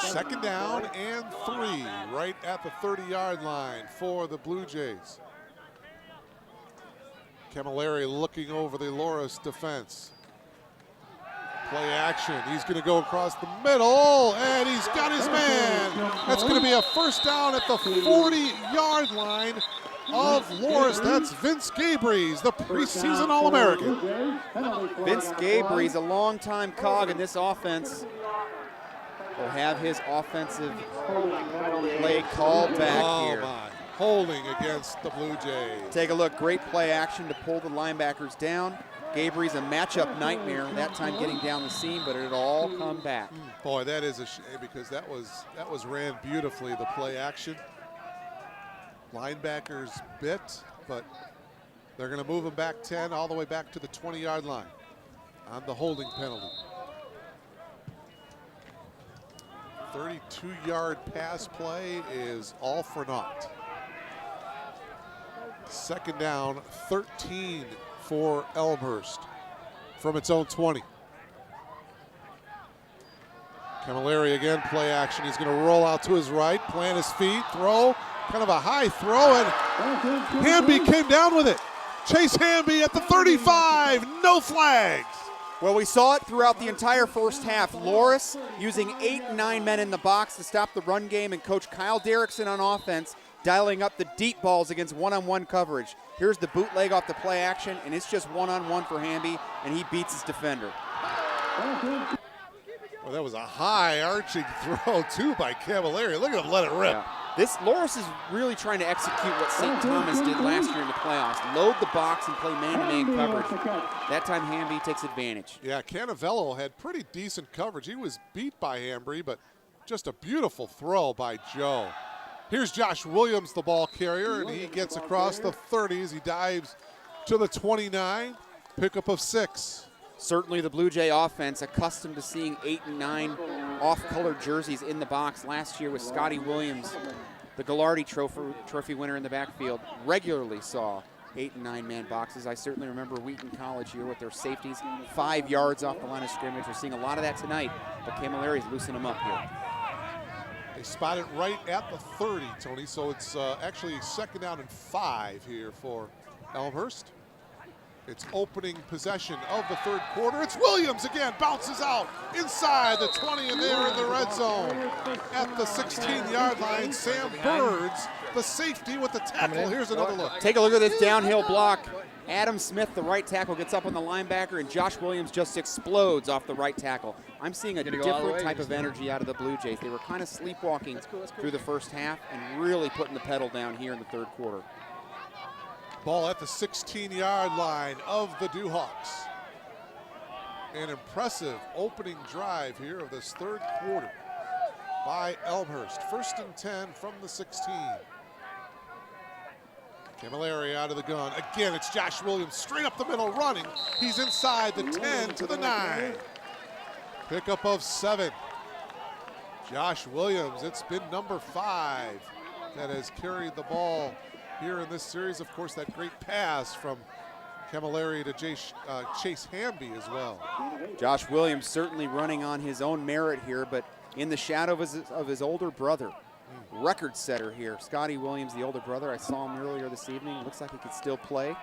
Second down and 3 right at the 30-yard line for the Blue Jays. Camilleri looking over the Loras defense. Play action. He's going to go across the middle, and he's got his man. That's going to be a first down at the 40-yard line of Loras. That's Vince Gabries, the preseason All-American. Vince Gabries, a longtime cog in this offense, will have his offensive play called back here. My. Holding against the Blue Jays. Take a look. Great play action to pull the linebackers down. Gabries, a matchup nightmare, that time getting down the seam, but it'll all come back. Boy, that is a shame because that was ran beautifully, the play action. Linebackers bit, but they're going to move him back 10 all the way back to the 20-yard line on the holding penalty. 32-yard pass play is all for naught. Second down, 13 for Elmhurst from its own 20. Camilleri again, play action. He's going to roll out to his right, plant his feet, throw, kind of a high throw, and Hamby came down with it. Chase Hamby at the 35, no flags. Well, we saw it throughout the entire first half. Loras using 8 and 9 men in the box to stop the run game, and Coach Kyle Derrickson on offense dialing up the deep balls against one-on-one coverage. Here's the bootleg off the play action, and it's just one-on-one for Hamby, and he beats his defender. Well, that was a high arching throw, too, by Camilleri. Look at him let it rip. Yeah. This Loras is really trying to execute what St. Thomas did last year in the playoffs. Load the box and play man-to-man coverage. That time Hamby takes advantage. Yeah, Canavello had pretty decent coverage. He was beat by Hamby, but just a beautiful throw by Joe. Here's Josh Williams, the ball carrier, and he gets across the 30s. He dives to the 29, pickup of 6. Certainly the Blue Jay offense accustomed to seeing 8 and 9 off-colored jerseys in the box. Last year with Scotty Williams, the Gallardi trophy winner in the backfield, regularly saw 8 and 9 man boxes. I certainly remember Wheaton College here with their safeties 5 yards off the line of scrimmage. We're seeing a lot of that tonight, but Camilleri's loosening them up here. They spot it right at the 30, Tony, so it's actually second down and 5 here for Elmhurst. It's opening possession of the third quarter. It's Williams again, bounces out inside the 20, and they're in the red zone. At the 16-yard line, Sam Birds, the safety with the tackle. Here's another look. Take a look at this downhill block. Adam Smith, the right tackle, gets up on the linebacker, and Josh Williams just explodes off the right tackle. I'm seeing a different type of energy out of the Blue Jays. They were kind of sleepwalking through the first half and really putting the pedal down here in the third quarter. Ball at the 16-yard line of the Dewhawks. An impressive opening drive here of this third quarter by Elmhurst. First and 10 from the 16. Camilleri out of the gun. Again, it's Josh Williams straight up the middle running. He's inside the 10 to the 9. Pickup of 7. Josh Williams, it's been number 5 that has carried the ball here in this series. Of course, that great pass from Camilleri to Chase Hamby as well. Josh Williams certainly running on his own merit here, but in the shadow of his older brother. Record setter here, Scotty Williams, the older brother. I saw him earlier this evening. Looks like he could still play.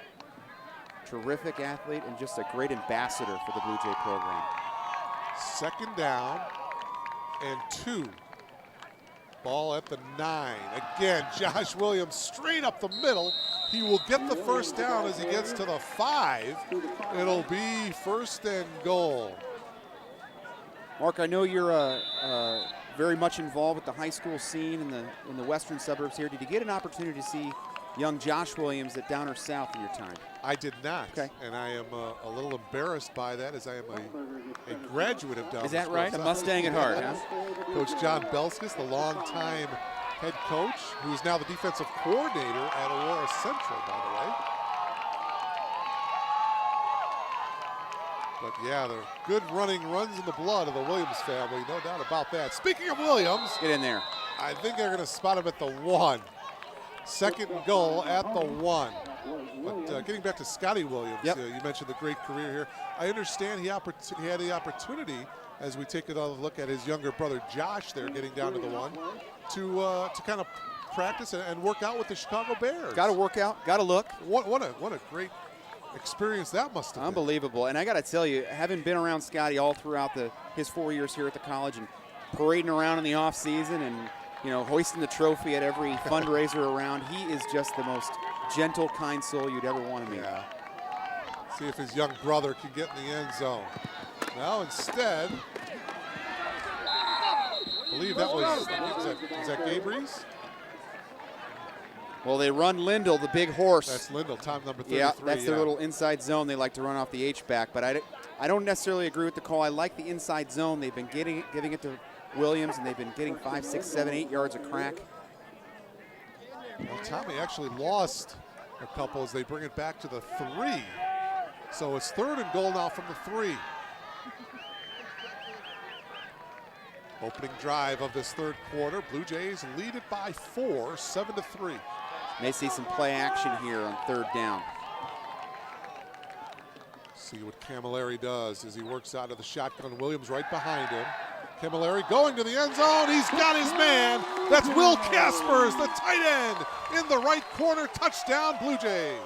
Terrific athlete and just a great ambassador for the Blue Jay program. Second down and 2. Ball at the 9. Again, Josh Williams straight up the middle. He will get the first down as he gets to the 5. It'll be first and goal. Mark, I know you're very much involved with the high school scene in the western suburbs here. Did you get an opportunity to see young Josh Williams at Downer South in your time? I did not, okay. And I am a little embarrassed by that, as I am a graduate of Downer. Is that right? A Mustang at heart, huh? Coach John Belskis, the longtime head coach, who is now the defensive coordinator at Aurora Central, by the way. But yeah, the good running runs in the blood of the Williams family, no doubt about that. Speaking of Williams, get in there. I think they're going to spot him at the 1. Second goal at the 1. But getting back to Scotty Williams, yep. You mentioned the great career here. I understand he had the opportunity, as we take another look at his younger brother Josh there getting down to the 1, to kind of practice and work out with the Chicago Bears. Got to work out, got to look. What a great experience that must have been. Unbelievable. And I got to tell you, having been around Scotty all throughout his 4 years here at the college and parading around in the off season and hoisting the trophy at every fundraiser around, he is just the most gentle, kind soul you'd ever want to meet. Yeah. See if his young brother can get in the end zone. Now instead, I believe that was that Gabe Reese? Well, they run Lindell, the big horse. That's Lindell, time number 33. Yeah, that's their little inside zone they like to run off the H-back. But I don't necessarily agree with the call. I like the inside zone. They've been giving it to Williams, and they've been getting 5, 6, 7, 8 yards a crack. Well, Tommy actually lost a couple as they bring it back to the 3. So it's 3rd and goal now from the 3. Opening drive of this 3rd quarter. Blue Jays lead it by 4, 7-3. May see some play action here on 3rd down. See what Camilleri does as he works out of the shotgun. Williams right behind him. Camilleri going to the end zone. He's got his man. That's Will Caspers, the tight end, in the right corner. Touchdown, Blue Jays.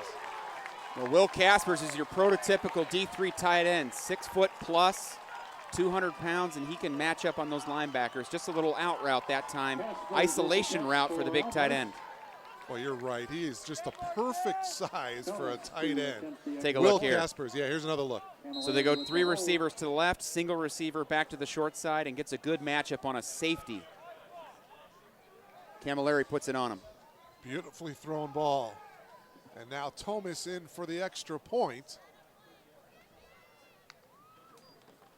Well, Will Caspers is your prototypical D3 tight end, 6 foot plus, 200 pounds, and he can match up on those linebackers. Just a little out route that time, isolation route for the big tight end. Well, you're right. He is just a perfect size for a tight end. Take a Will look here. Caspers, yeah, here's another look. So they go 3 receivers to the left, single receiver back to the short side, and gets a good matchup on a safety. Camilleri puts it on him. Beautifully thrown ball. And now Thomas in for the extra point.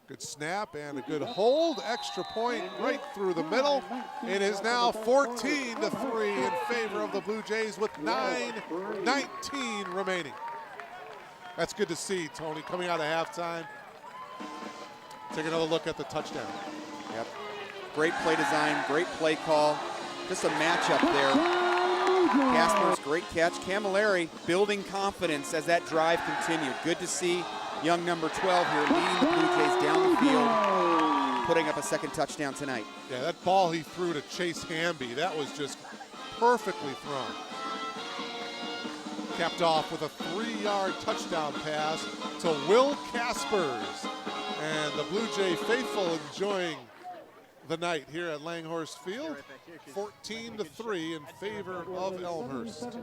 Good snap and a good hold. Extra point right through the middle. It is now 14-3 in favor of the Blue Jays with 9:19 remaining. That's good to see, Tony, coming out of halftime. Take another look at the touchdown. Yep. Great play design, great play call. Just a matchup there. Caspers, great catch. Camilleri building confidence as that drive continued. Good to see young number 12 here leading the Blue Jays down the field, putting up a 2nd touchdown tonight. Yeah, that ball he threw to Chase Hamby, that was just perfectly thrown. Capped off with a 3-yard touchdown pass to Will Caspers. And the Blue Jay faithful enjoying the night here at Langhorse Field. 14-3 in favor of Elmhurst.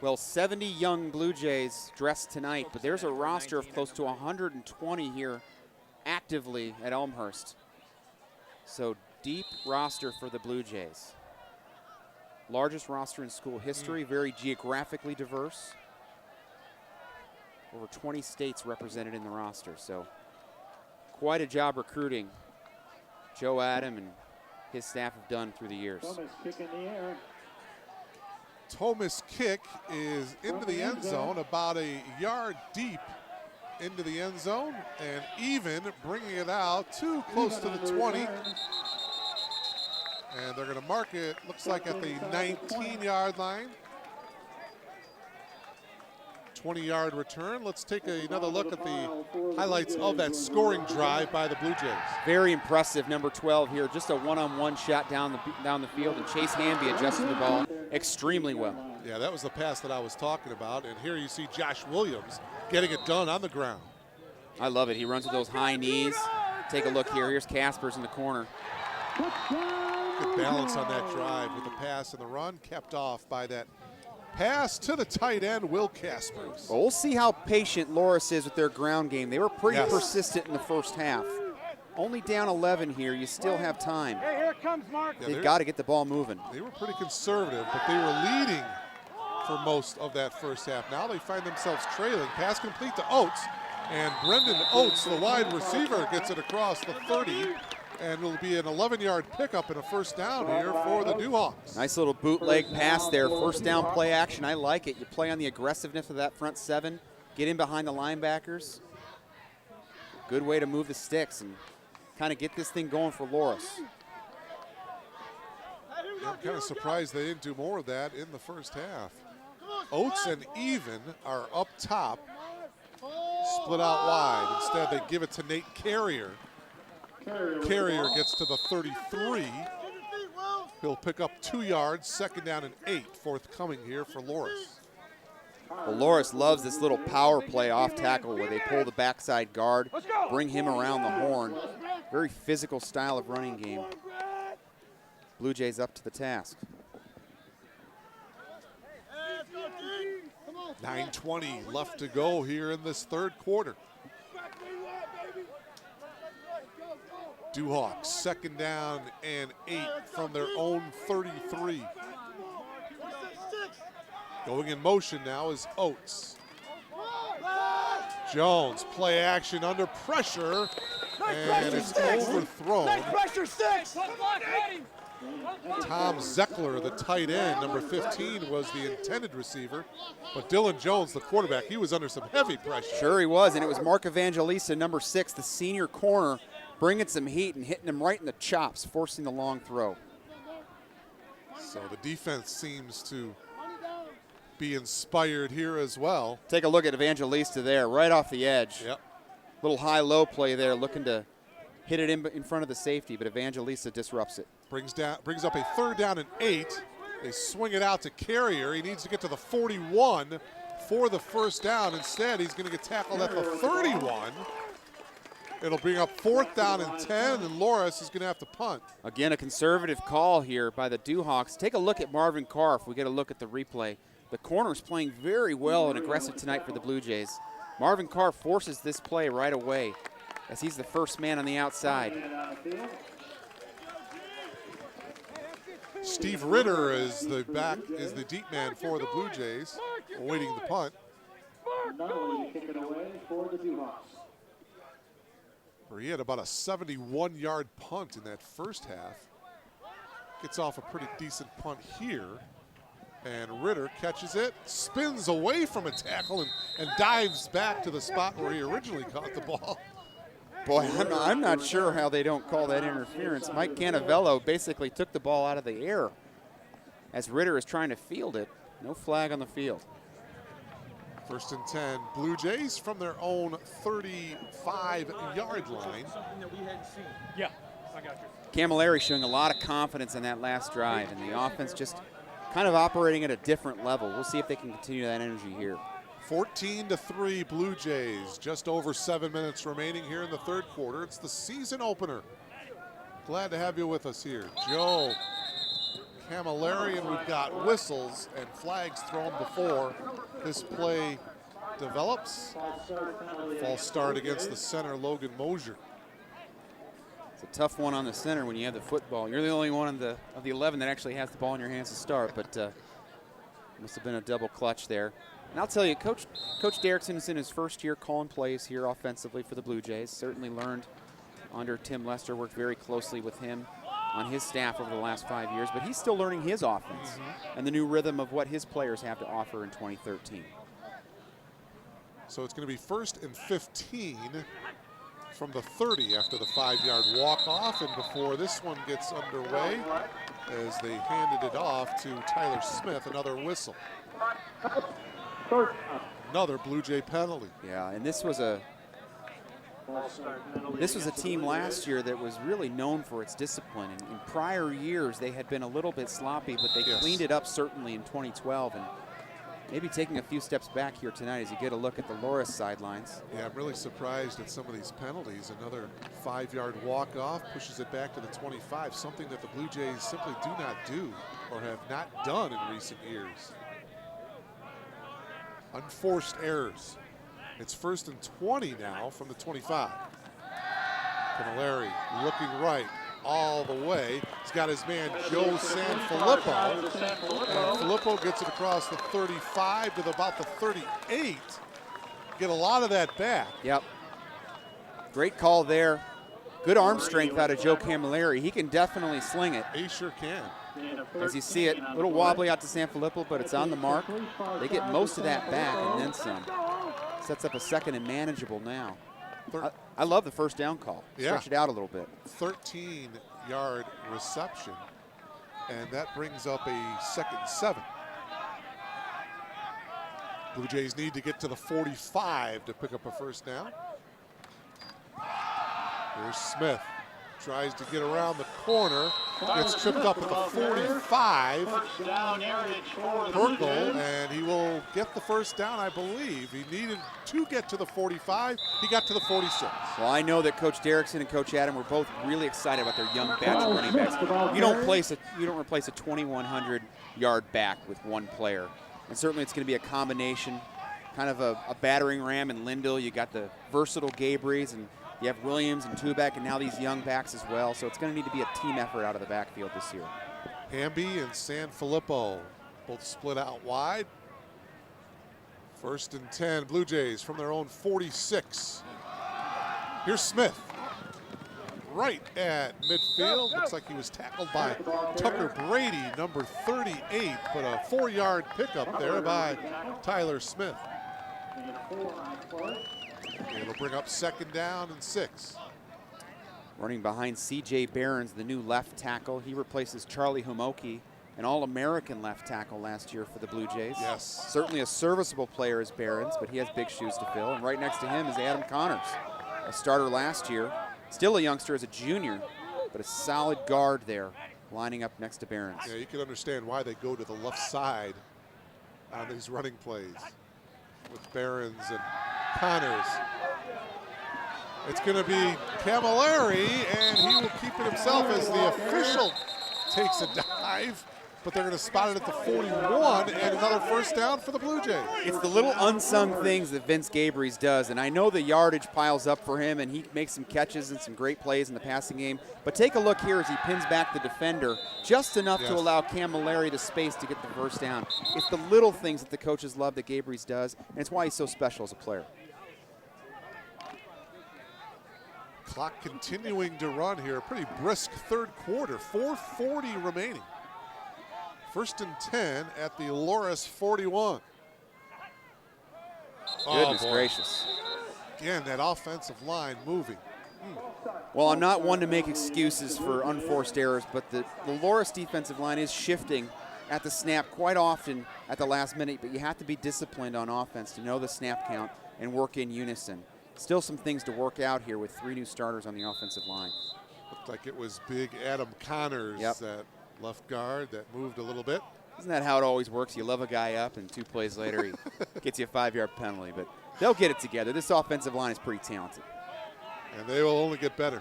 Well, 70 young Blue Jays dressed tonight, but there's a roster of close to 120 here actively at Elmhurst. So deep roster for the Blue Jays. Largest roster in school history, very geographically diverse. Over 20 states represented in the roster, so quite a job recruiting Joe Adam and his staff have done through the years. Thomas kick in the air. Thomas' kick is into the end zone, about a yard deep into the end zone, and even bringing it out too close to the 20. And they're going to mark it, looks like at the 19-yard line. 20-yard return. Let's take another look at the highlights of that scoring drive by the Blue Jays. Very impressive, number 12 here. Just a one-on-one shot down the field, and Chase Hamby adjusted the ball extremely well. Yeah, that was the pass that I was talking about. And here you see Josh Williams getting it done on the ground. I love it. He runs with those high knees. Take a look here. Here's Caspers in the corner. Good balance on that drive with the pass and the run, kept off by that pass to the tight end, Will Caspers. Well, we'll see how patient Loras is with their ground game. They were pretty persistent in the first half. Only down 11 here. You still have time. Hey, here comes Mark. Yeah, They've got to get the ball moving. They were pretty conservative, but they were leading for most of that first half. Now they find themselves trailing. Pass complete to Oates, and Brendan Oates, the wide receiver, gets it across the 30. And it'll be an 11-yard pickup and a first down here for the Dewhawks. Nice little bootleg pass there. First down play action. I like it. You play on the aggressiveness of that front 7. Get in behind the linebackers. Good way to move the sticks and kind of get this thing going for Loras. Yeah, I'm kind of surprised they didn't do more of that in the first half. Oates and Even are up top, split out wide. Instead, they give it to Nate Carrier. Carrier gets to the 33. He'll pick up 2 yards, 2nd down and 8, forthcoming here for Loras. Well, Loras loves this little power play off tackle where they pull the backside guard, bring him around the horn. Very physical style of running game. Blue Jays up to the task. 9:20 left to go here in this third quarter. Duhawks, 2nd down and 8 from their own 33. Going in motion now is Oates. Jones, play action under pressure, and it's overthrown. Tom Zeckler, the tight end, number 15, was the intended receiver, but Dylan Jones, the quarterback, he was under some heavy pressure. Sure he was, and it was Mark Evangelista, number 6, the senior corner, bringing some heat and hitting him right in the chops, forcing the long throw. So the defense seems to be inspired here as well. Take a look at Evangelista there, right off the edge. Yep. Little high-low play there, looking to hit it in front of the safety, but Evangelista disrupts it. Brings up a 3rd down and 8. They swing it out to Carrier. He needs to get to the 41 for the 1st down. Instead, he's going to get tackled at the 31. It'll bring up 4th down and 10, and Loras is going to have to punt. Again, a conservative call here by the Duhawks. Take a look at Marvin Carr if we get a look at the replay. The corner's playing very well and aggressive tonight for the Blue Jays. Marvin Carr forces this play right away as he's the first man on the outside. Steve Ritter is the deep man for the Blue Jays, awaiting the punt. He had about a 71-yard punt in that first half. Gets off a pretty decent punt here. And Ritter catches it, spins away from a tackle, and dives back to the spot where he originally caught the ball. Boy, I'm not sure how they don't call that interference. Mike Canavello basically took the ball out of the air as Ritter is trying to field it. No flag on the field. 1st and 10, Blue Jays from their own 35-yard line. Yeah, I got you. Camilleri showing a lot of confidence in that last drive, and the offense just kind of operating at a different level. We'll see if they can continue that energy here. 14-3 Blue Jays, just over 7 minutes remaining here in the third quarter. It's the season opener. Glad to have you with us here. Joe Camilleri, and we've got whistles and flags thrown before this play develops. False start against the center, Logan Mosier. It's a tough one on the center when you have the football. You're the only one of the 11 that actually has the ball in your hands to start, but must have been a double clutch there. And I'll tell you, Coach Derrickson is in his first year calling plays here offensively for the Blue Jays. Certainly learned under Tim Lester, worked very closely with him on his staff over the last 5 years, but he's still learning his offense and the new rhythm of what his players have to offer in 2013. So it's going to be 1st and 15 from the 30 after the 5-yard walk-off, and before this one gets underway, as they handed it off to Tyler Smith, another whistle. Another Blue Jay penalty. Yeah, and this was a team last year that was really known for its discipline. And in prior years, they had been a little bit sloppy, but they cleaned it up certainly in 2012. And maybe taking a few steps back here tonight as you get a look at the Loras sidelines. Yeah, I'm really surprised at some of these penalties. Another 5-yard walk-off pushes it back to the 25, something that the Blue Jays simply do not do or have not done in recent years. Unforced errors. It's 1st and 20 now from the 25. Camilleri looking right all the way. He's got his man Joe Sanfilippo. And Filippo gets it across the 35 to about the 38. Get a lot of that back. Yep. Great call there. Good arm strength out of Joe Camilleri. He can definitely sling it. He sure can. As you see it, a little wobbly out to Sanfilippo, but it's on the mark. They get most of that back and then some. Sets up a 2nd and manageable now. I love the 1st down call. Stretch it out a little bit. 13-yard reception, and that brings up a 2nd and 7. Blue Jays need to get to the 45 to pick up a 1st down. Here's Smith tries to get around the corner, gets tripped up at the 45. Perkle, and he will get the first down, I believe. He needed to get to the 45. He got to the 46. Well, I know that Coach Derrickson and Coach Adam were both really excited about their young batch of running backs. You don't replace a 2,100-yard back with one player. And certainly it's going to be a combination, kind of a battering ram in Lindell. You got the versatile Gabries, and you have Williams and Tubac, and now these young backs as well. So it's going to need to be a team effort out of the backfield this year. Hamby and San Filippo both split out wide. 1st and 10, Blue Jays from their own 46. Here's Smith. Right at midfield. Looks like he was tackled by Tucker Brady, number 38, but a 4-yard pickup there by Tyler Smith. It'll bring up 2nd down and 6. Running behind C.J. Behrens, the new left tackle. He replaces Charlie Homoki, an All-American left tackle last year for the Blue Jays. Yes. Certainly a serviceable player is Behrens, but he has big shoes to fill. And right next to him is Adam Connors, a starter last year. Still a youngster as a junior, but a solid guard there, lining up next to Behrens. Yeah, you can understand why they go to the left side on these running plays with Behrens and Connors. It's going to be Camilleri, and he will keep it himself as the official takes a dive. But they're going to spot it at the 41, and another first down for the Blue Jays. It's the little unsung things that Vince Gabries does, and I know the yardage piles up for him, and he makes some catches and some great plays in the passing game. But take a look here as he pins back the defender, just enough to allow Camilleri the space to get the first down. It's the little things that the coaches love that Gabries does, and it's why he's so special as a player. Clock continuing to run here. A pretty brisk 3rd quarter. 4:40 remaining. 1st and 10 at the Loras 41. Goodness gracious. Again, that offensive line moving. Well, I'm not one to make excuses for unforced errors, but the Loras defensive line is shifting at the snap quite often at the last minute, but you have to be disciplined on offense to know the snap count and work in unison. Still some things to work out here with 3 new starters on the offensive line. Looked like it was big Adam Connors at left guard that moved a little bit. Isn't that how it always works? You love a guy up, and 2 plays later he gets you a 5-yard penalty. But they'll get it together. This offensive line is pretty talented. And they will only get better.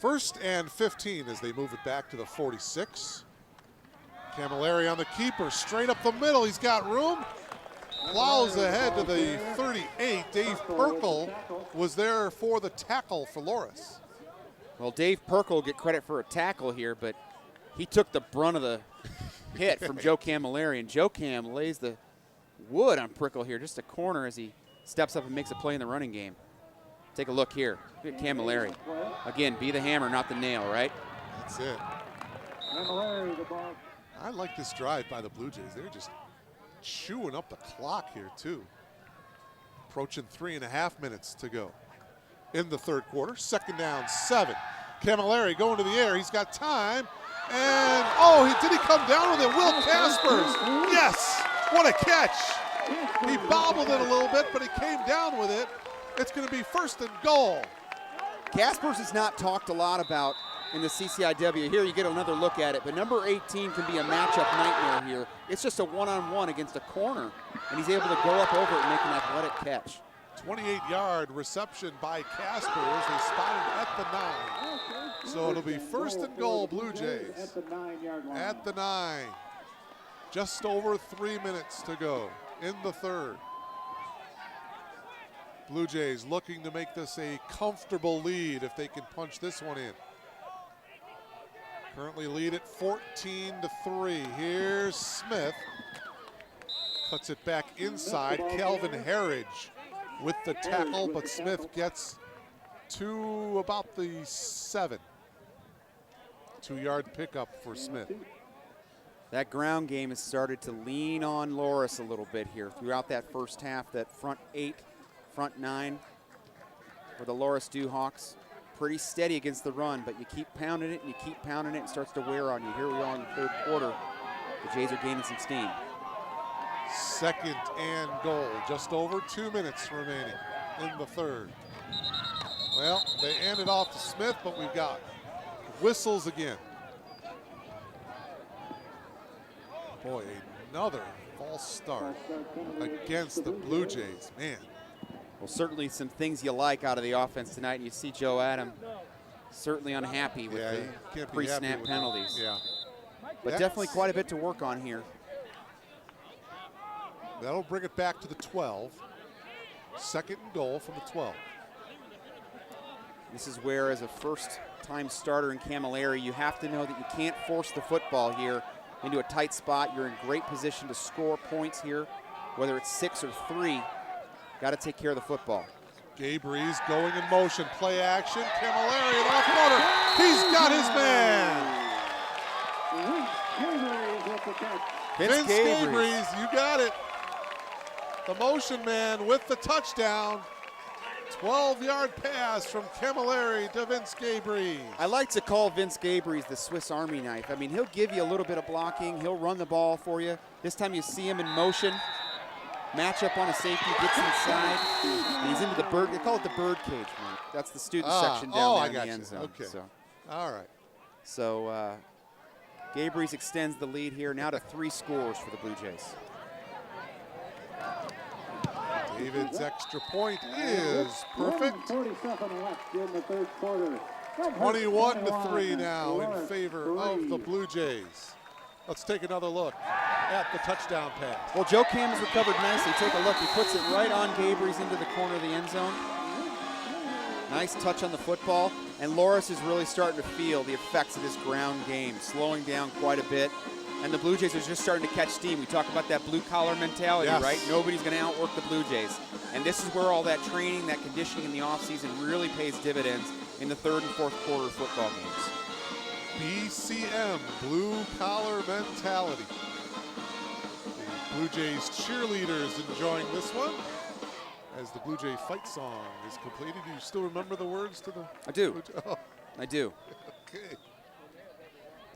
1st and 15 as they move it back to the 46. Camilleri on the keeper, straight up the middle. He's got room. Plows ahead to the 38. Dave Perkle was there for the tackle for Loras. Well, Dave Perkle will get credit for a tackle here, but he took the brunt of the hit from Joe Camilleri, and Joe Cam lays the wood on Perkle here, just a corner as he steps up and makes a play in the running game. Take a look here. Look at Camilleri. Again, be the hammer, not the nail, right? That's it. I like this drive by the Blue Jays. They're just chewing up the clock here, too. Approaching 3.5 minutes to go in the 3rd quarter. 2nd down, 7. Camilleri going to the air. He's got time. And, did he come down with it? Will Caspers. Yes, what a catch. He bobbled it a little bit, but he came down with it. It's going to be 1st and goal. Caspers is not talked a lot about in the CCIW. Here you get another look at it, but number 18 can be a matchup nightmare here. It's just a one-on-one against a corner, and he's able to go up over it and make an athletic catch. 28-yard reception by Caspers. They spotted at the 9. So it'll be 1st and goal, Blue Jays. At the 9-yard line. At the 9. Just over 3 minutes to go in the 3rd. Blue Jays looking to make this a comfortable lead if they can punch this one in. Currently lead at 14-3. Here's Smith. Cuts it back inside. Calvin Harridge with the tackle, but Smith gets to about the 7. 2-yard pickup for Smith. That ground game has started to lean on Loras a little bit here throughout that first half. That front 8, front 9 for the Loras Dewhawks. Pretty steady against the run, but you keep pounding it and you keep pounding it, and it starts to wear on you. Here we are in the 3rd quarter. The Jays are gaining some steam. 2nd and goal. Just over 2 minutes remaining in the 3rd. Well, they handed off to Smith, but we've got whistles again. Boy, another false start against the Blue Jays, man. Well, certainly some things you like out of the offense tonight, and you see Joe Adam certainly unhappy with the pre-snap penalties. Yeah. But definitely quite a bit to work on here. That'll bring it back to the 12. Second and goal from the 12. This is where, as a first-time starter in Camilleri, you have to know that you can't force the football here into a tight spot. You're in great position to score points here, whether it's 6 or 3. Got to take care of the football. Gabri's going in motion, play action. Camilleri in off corner. He's got his man. Vince Gabri's, you got it. The motion man with the touchdown. 12-yard pass from Camilleri to Vince Gabri. I like to call Vince Gabri the Swiss Army knife. I mean, he'll give you a little bit of blocking. He'll run the ball for you. This time you see him in motion. Match up on a safety, gets inside, and he's into the bird. They call it the bird cage, Mike. That's the student section down there in the end zone. Okay. So. All right. So Gabri's extends the lead here now to 3 scores for the Blue Jays. David's extra point is perfect. 47 left in the third quarter. 21-3 now in favor of the Blue Jays. Let's take another look at the touchdown pass. Well, Joe Cam has recovered nicely. Take a look. He puts it right on Gabri's into the corner of the end zone. Nice touch on the football. And Loras is really starting to feel the effects of his ground game, slowing down quite a bit. And the Blue Jays are just starting to catch steam. We talk about that blue-collar mentality, right? Nobody's going to outwork the Blue Jays. And this is where all that training, that conditioning in the offseason really pays dividends in the third and fourth quarter football games. BCM, blue-collar mentality. The Blue Jays cheerleaders enjoying this one as the Blue Jay fight song is completed. Do you still remember the words to the? I do. Oh. I do. Okay.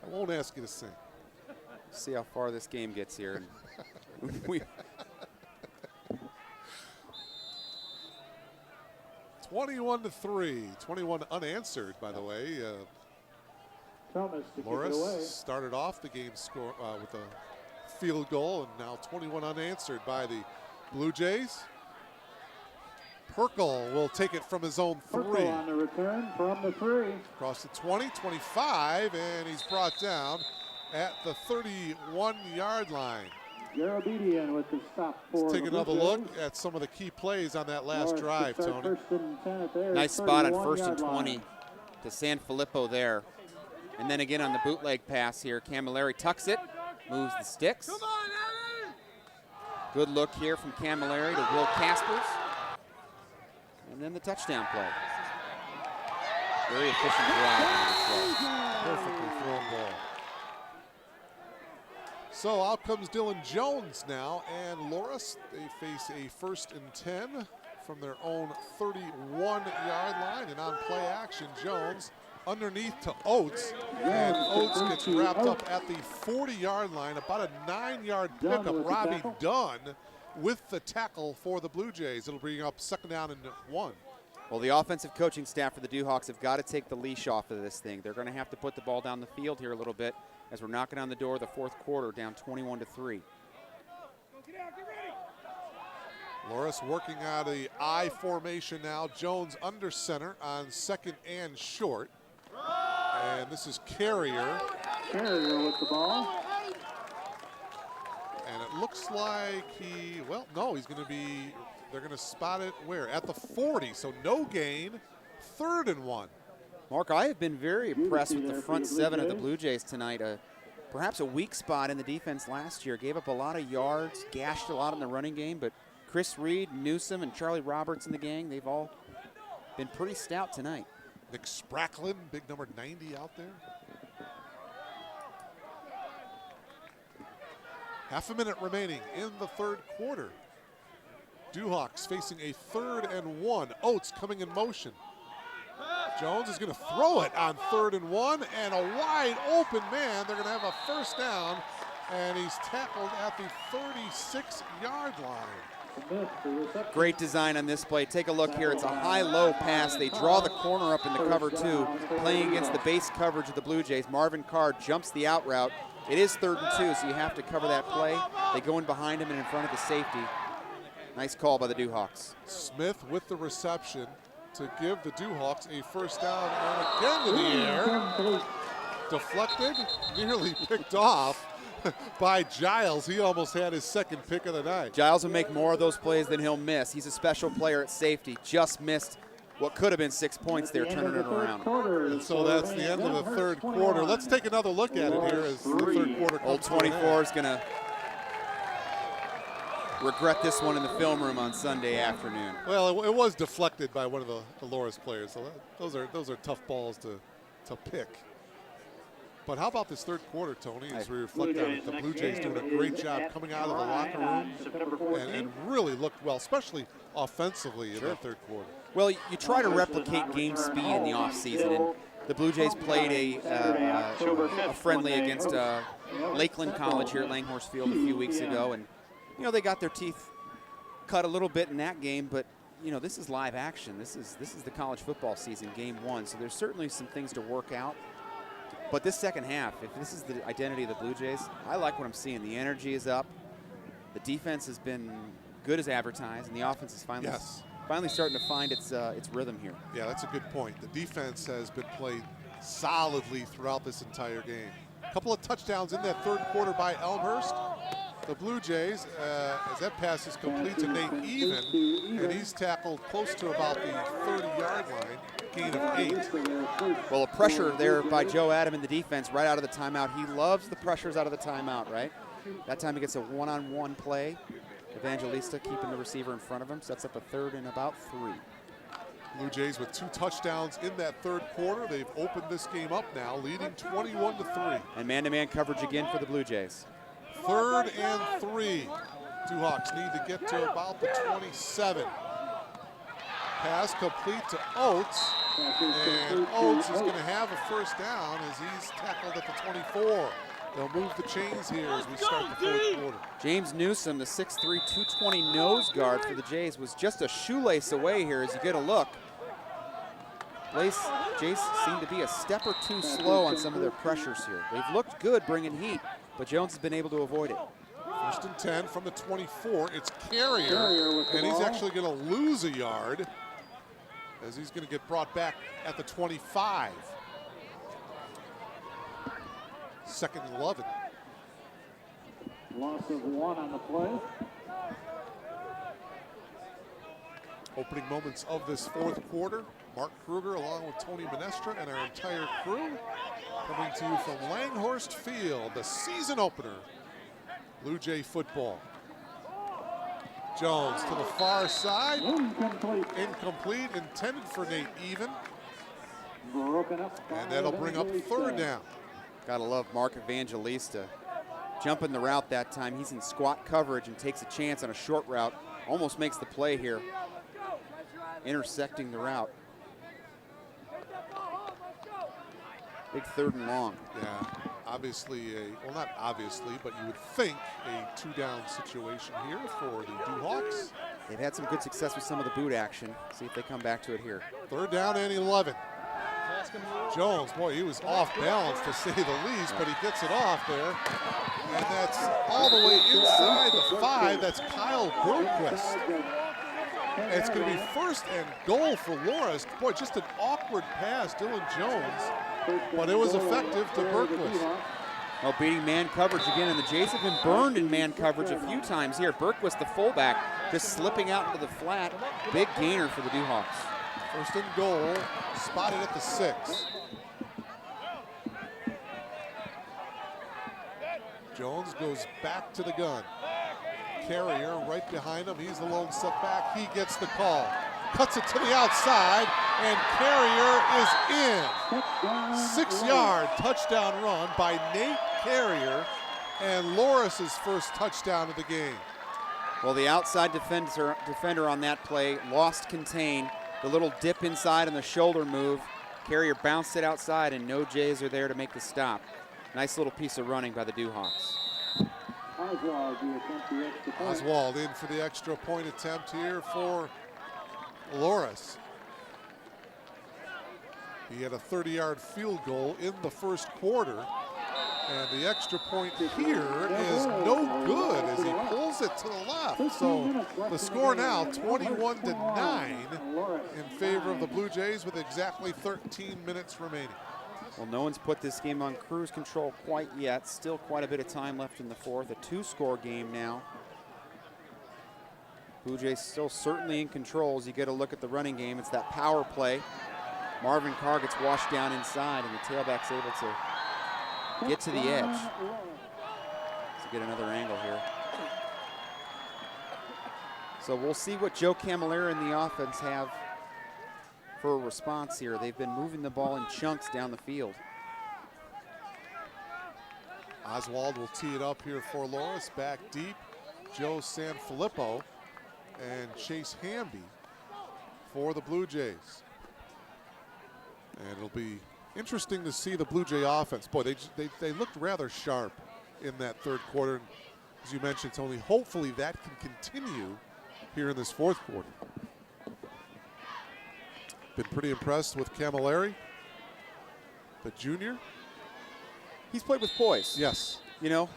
I won't ask you to sing. See how far this game gets here. we 21-3. 21 unanswered, by the way. Thomas to kick it away. Loras started off the game score with a field goal, and now 21 unanswered by the Blue Jays. Perkle will take it from his own 3. Perkle on the return from the 3. Across the 20, 25, and he's brought down at the 31-yard line. Garabedian with the stop for Let's take another look at some of the key plays on that last drive, Tony. Nice spot on 1st and 20 to San Filippo there. And then again on the bootleg pass here, Camilleri tucks it, moves the sticks. Good look here from Camilleri to Will Caspers. And then the touchdown play. Very efficient drive. Perfectly thrown ball. So out comes Dylan Jones now, and Loras, they face a 1st and 10 from their own 31-yard line, and on play action, Jones underneath to Oates, and Oates gets wrapped up at the 40-yard line, about a 9-yard pickup. Robbie Dunn with the tackle for the Blue Jays. It'll bring up 2nd down and 1. Well, the offensive coaching staff for the Dewhawks have got to take the leash off of this thing. They're going to have to put the ball down the field here a little bit as we're knocking on the door of the 4th quarter, down 21-3. Loras working out of the I formation now. Jones under center on 2nd and short. And this is Carrier. Carrier with the ball. And it looks like he's going to be, they're going to spot it where? At the 40, so no gain, 3rd and 1. Mark, I have been very impressed with the front 7 of the Blue Jays tonight. Perhaps a weak spot in the defense last year. Gave up a lot of yards, gashed a lot in the running game, but Chris Reed, Newsom, and Charlie Roberts in the gang, they've all been pretty stout tonight. Nick Spracklin, big number 90 out there. Half a minute remaining in the 3rd quarter. Dewhawks facing a 3rd and 1. Oates coming in motion. Jones is going to throw it on 3rd and 1, and a wide open man. They're going to have a 1st down, and he's tackled at the 36-yard line. Great design on this play. Take a look here. It's a high-low pass. They draw the corner up in the cover two, playing against the base coverage of the Blue Jays. Marvin Carr jumps the out route. It is 3rd and 2, so you have to cover that play. They go in behind him and in front of the safety. Nice call by the Dewhawks. Smith with the reception to give the Dewhawks a first down, and again to the air. Deflected, nearly picked off by Giles. He almost had his second pick of the night. Giles will make more of those plays than he'll miss. He's a special player at safety. Just missed what could have been 6 points there, turning it around. And so that's the end of the 3rd quarter. Let's take another look at it here as the 3rd quarter comes Old 24 is going to regret this one in the film room on Sunday afternoon. Well, it was deflected by one of the Loras players, so those are tough balls to pick. But how about this 3rd quarter, Tony, as we reflect on it? The Blue Jays doing a great job coming out of the locker room and really looked well, especially offensively in that 3rd quarter. Well, you try to replicate game speed in the offseason, and the Blue Jays played a friendly against Lakeland College here at Langhorse Field a few weeks ago, and they got their teeth cut a little bit in that game, but this is live action. This is the college football season, game 1, so there's certainly some things to work out. But this second half, if this is the identity of the Blue Jays, I like what I'm seeing. The energy is up. The defense has been good as advertised, and the offense is finally starting to find its rhythm here. Yeah, that's a good point. The defense has been played solidly throughout this entire game. A couple of touchdowns in that 3rd quarter by Elmhurst. The Blue Jays, as that pass is complete to Nate Even, and he's tackled close to about the 30-yard line, gain of 8. Well, a pressure there by Joe Adam in the defense right out of the timeout. He loves the pressures out of the timeout, right? That time he gets a one-on-one play. Evangelista keeping the receiver in front of him, sets up a 3rd and about 3. Blue Jays with 2 touchdowns in that 3rd quarter. They've opened this game up now, leading 21-3. And man-to-man coverage again for the Blue Jays. 3rd and 3. Dewhawks need to get to about the 27. Pass complete to Oates, and Oates is going to have a first down as he's tackled at the 24. They'll move the chains here as we start the 4th quarter. James Newsom, the 6'3", 220 nose guard for the Jays, was just a shoelace away here as you get a look. Jays seem to be a step or 2 slow on some of their pressures here. They've looked good bringing heat, but Jones has been able to avoid it. 1st and 10 from the 24. It's Carrier, and he's actually going to lose a yard as he's going to get brought back at the 25. 2nd and 11. Loss of 1 on the play. Opening moments of this 4th quarter. Mark Kruger along with Tony Menestra and our entire crew coming to you from Langhorst Field, the season opener. Blue Jay football. Jones to the far side. Incomplete, intended for Nate Even. And that'll bring up 3rd down. Gotta love Mark Evangelista. Jumping the route that time. He's in squat coverage and takes a chance on a short route. Almost makes the play here. Intersecting the route. Big 3rd and long. Yeah, obviously, well, not obviously, but you would think a 2-down situation here for the Dewhawks. They've had some good success with some of the boot action. See if they come back to it here. 3rd down and 11. Jones, boy, he was off balance to say the least, but he gets it off there. And that's all the way inside the 5. That's Kyle Bergquist. It's going to be 1st and goal for Loras. Boy, just an awkward pass, Dylan Jones, but it was effective to Bergquist. Well, beating man coverage again, and the Jays have been burned in man coverage a few times here. Bergquist, the fullback, just slipping out into the flat. Big gainer for the Dewhawks. 1st and goal, spotted at the 6. Jones goes back to the gun. Carrier right behind him. He's the lone setback. He gets the call. Cuts it to the outside, and Carrier is in. 6-yard touchdown run by Nate Carrier, and Loras' first touchdown of the game. Well, the outside defender on that play lost contain. The little dip inside and the shoulder move. Carrier bounced it outside, and no Jays are there to make the stop. Nice little piece of running by the Dewhawks. Oswald, the attempt the extra point. Oswald in for the extra point attempt here for Loras. He had a 30-yard field goal in the first quarter. And the extra point here is no good as he pulls it to the left. So the score now 21-9 in favor of the Blue Jays with exactly 13 minutes remaining. Well, no one's put this game on cruise control quite yet. Still quite a bit of time left in the fourth. A 2-score game now. Blue Jays still certainly in control as you get a look at the running game. It's that power play. Marvin Carr gets washed down inside and the tailback's able to get to the edge. To get another angle here. So we'll see what Joe Camilleri and the offense have for a response here. They've been moving the ball in chunks down the field. Oswald will tee it up here for Loras. Back deep, Joe Sanfilippo and Chase Hamby for the Blue Jays. And it'll be interesting to see the Blue Jay offense. Boy, they looked rather sharp in that third quarter. As you mentioned, Tony, hopefully that can continue here in this fourth quarter. Been pretty impressed with Camilleri, the junior. He's played with poise. Yes. You know,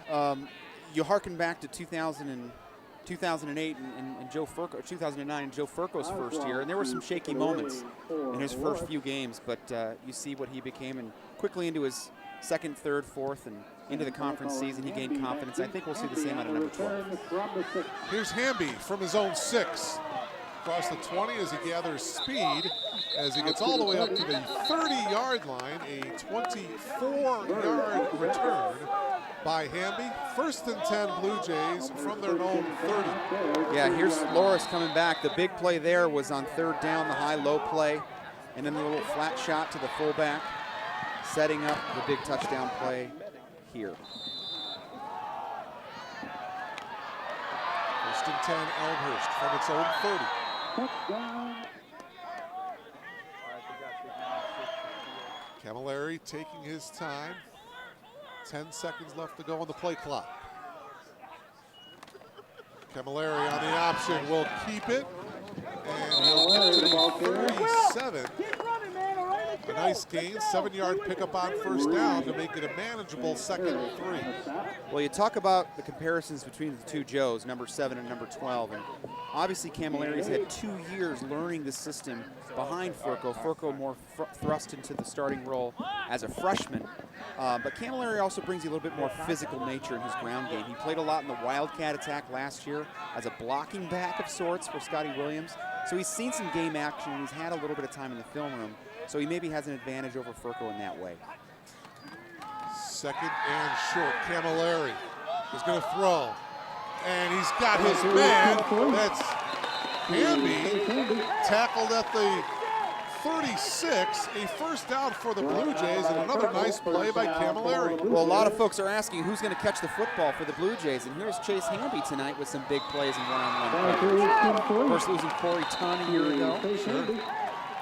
you harken back to 2008 and Joe Furco, 2009 and Joe Furco's first year, and there were some shaky moments in his first few games, but you see what he became, and quickly into his second, third, fourth, and into the conference season, he gained confidence. I think we'll see the same out of number 12. Here's Hamby from his own 6. Across the 20 as he gathers speed, as he gets all the way up to the 30-yard line, a 24-yard return by Hamby. First and 10 Blue Jays from their own 30. Yeah, here's Loras coming back. The big play there was on third down, the high-low play, and then the little flat shot to the fullback, setting up the big touchdown play here. First and 10 Elmhurst from its own 30. Camilleri taking his time. 10 seconds left to go on the play clock. Camilleri on the option will keep it. And he'll get to the 37. A nice gain, 7-yard pickup on first down to make it a manageable second and 3. Well, you talk about the comparisons between the two Joes, number 7 and number 12, and obviously Camilleri's had 2 years learning the system behind Furco. Furco more thrust into the starting role as a freshman, but Camilleri also brings you a little bit more physical nature in his ground game. He played a lot in the Wildcat attack last year as a blocking back of sorts for Scotty Williams, so he's seen some game action and he's had a little bit of time in the film room. So he maybe has an advantage over Furco in that way. Second and short. Camilleri is going to throw. And he's got his man. That's Hamby. Tackled at the 36. A first down for the Blue Jays and another nice play by Camilleri. Well, a lot of folks are asking who's going to catch the football for the Blue Jays. And here's Chase Hamby tonight with some big plays and one-on-one coverage. Of course, losing Corey Tunn a year ago. Sure.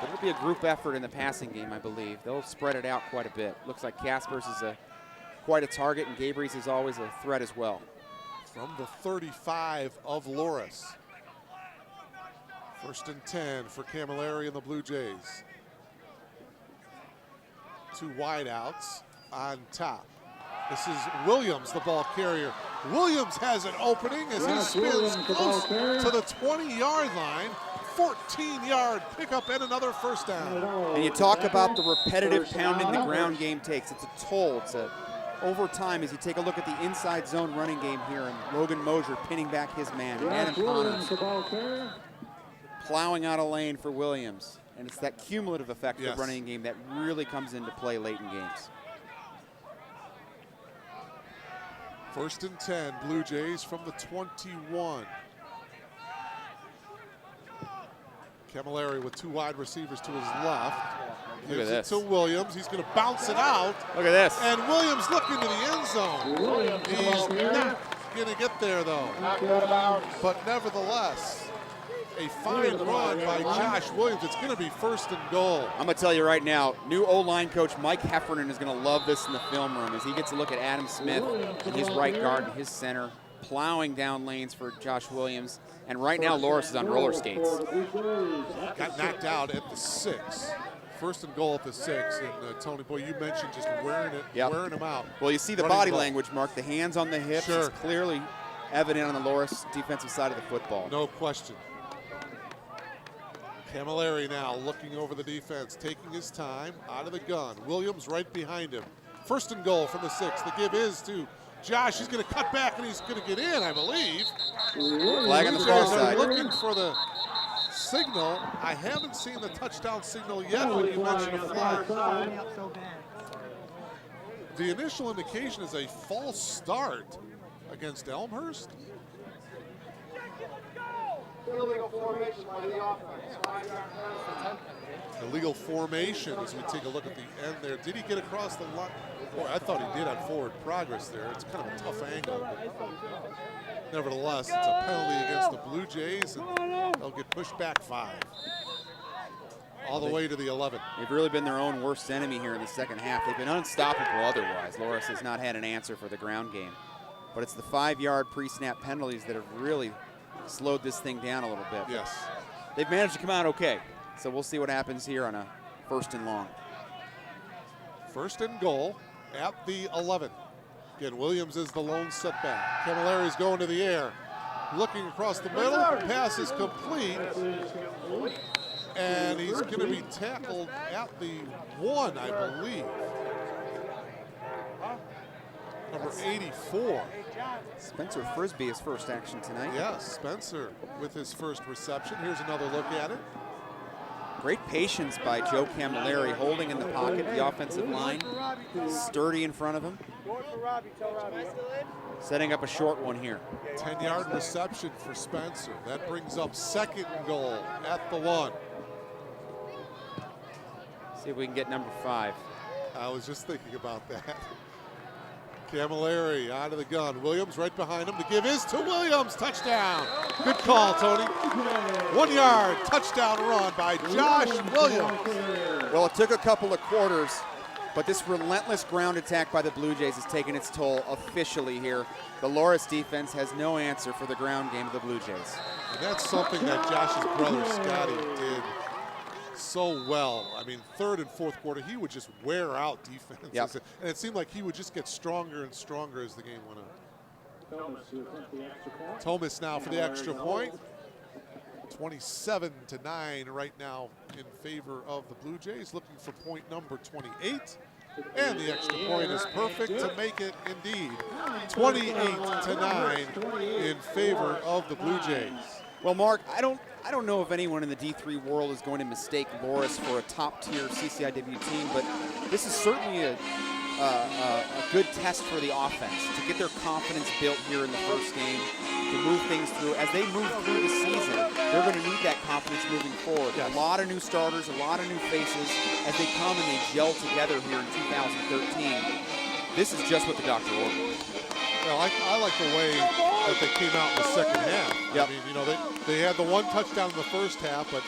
But it'll be a group effort in the passing game, I believe. They'll spread it out quite a bit. Looks like Kaspers is quite a target, and Gabriels is always a threat as well. From the 35 of Loras. First and 10 for Camilleri and the Blue Jays. 2 wideouts on top. This is Williams, the ball carrier. Williams has an opening as he spins close to the 20-yard line. 14-yard pickup and another first down. And you talk about the repetitive pounding the ground game takes. It's a toll. It's over time as you take a look at the inside zone running game here, and Logan Mosier pinning back his man. Adam Connors plowing out a lane for Williams. And it's that cumulative effect of the running game that really comes into play late in games. First and 10, Blue Jays from the 21. Camilleri with 2 wide receivers to his left. Gives it to Williams. He's going to bounce it out. Look at this. And Williams looking to the end zone. He's not going to get there, though. But nevertheless, a fine run by Josh Williams. It's going to be first and goal. I'm going to tell you right now, new O-line coach Mike Heffernan is going to love this in the film room as he gets a look at Adam Smith and his right guard and his center. plowing down lanes for Josh Williams. And right now, Loras is on roller skates. Got knocked out at the 6. First and goal at the 6. And Tony, boy, you mentioned just wearing him out. Well, you see the body language, Mark. The hands on the hips is clearly evident on the Loras defensive side of the football. No question. Camilleri now looking over the defense, taking his time, out of the gun. Williams right behind him. First and goal from the 6. The give is to Josh. He's going to cut back and he's going to get in, I believe. Flag on the far side. Looking for the signal. I haven't seen the touchdown signal yet when you mentioned a flag. The initial indication is a false start against Elmhurst. Illegal formation as we take a look at the end there. Did he get across the line? Boy, I thought he did on forward progress there. It's kind of a tough angle. But nevertheless, it's a penalty against the Blue Jays, and they'll get pushed back 5. All the way to the 11. They've really been their own worst enemy here in the second half. They've been unstoppable otherwise. Loras has not had an answer for the ground game. But it's the 5-yard pre-snap penalties that have really slowed this thing down a little bit. Yes. They've managed to come out okay. So we'll see what happens here on a first and long. First and goal at the 11. Again, Williams is the lone setback. Camilleri's going to the air. Looking across the middle. Pass is complete. And he's going to be tackled at the 1, I believe. Number 84. Spencer Frisbee, his first action tonight. Yes, Spencer with his first reception. Here's another look at it. Great patience by Joe Camilleri, holding in the pocket, the offensive line, sturdy in front of him. Setting up a short one here. 10-yard reception for Spencer. That brings up second and goal at the 1. See if we can get number 5. I was just thinking about that. Camilleri out of the gun. Williams right behind him. The give is to Williams. Touchdown. Good call, Tony. 1 yard touchdown run by Josh Williams. Well, it took a couple of quarters, but this relentless ground attack by the Blue Jays has taken its toll officially here. The Loras defense has no answer for the ground game of the Blue Jays. And that's something that Josh's brother Scotty did so well. I mean, third and fourth quarter, he would just wear out defenses. Yep. And it seemed like he would just get stronger and stronger as the game went on. Thomas now for the extra point. 27-9 right now in favor of the Blue Jays, looking for point number 28. And the extra point is perfect to make it indeed 28-9 in favor of the Blue Jays. Well, Mark, I don't know if anyone in the D3 world is going to mistake Loras for a top-tier CCIW team, but this is certainly a good test for the offense to get their confidence built here in the first game, to move things through. As they move through the season, they're going to need that confidence moving forward. Yes. A lot of new starters, a lot of new faces as they come and they gel together here in 2013. This is just what the doctor ordered. Well, I like the way that they came out in the second half. Yep. I mean, you know, they had the 1 touchdown in the first half, but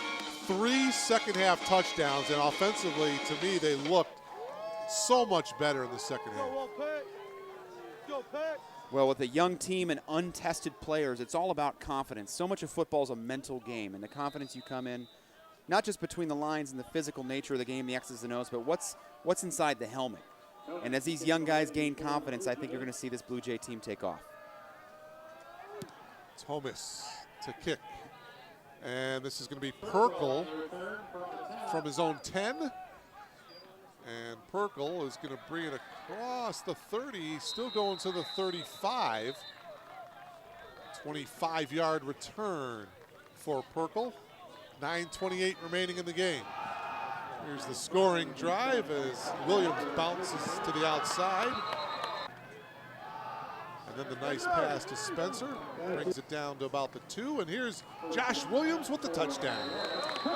3 second half touchdowns, and offensively, to me, they looked so much better in the second half. Well, with a young team and untested players, it's all about confidence. So much of football is a mental game, and the confidence you come in, not just between the lines and the physical nature of the game, the X's and O's, but what's inside the helmet. And as these young guys gain confidence, I think you're going to see this Blue Jay team take off. Thomas to kick. And this is going to be Perkle from his own 10. And Perkle is going to bring it across the 30. He's still going to the 35. 25-yard return for Perkle. 9:28 remaining in the game. Here's the scoring drive as Williams bounces to the outside. And then the nice pass to Spencer brings it down to about the 2. And here's Josh Williams with the touchdown.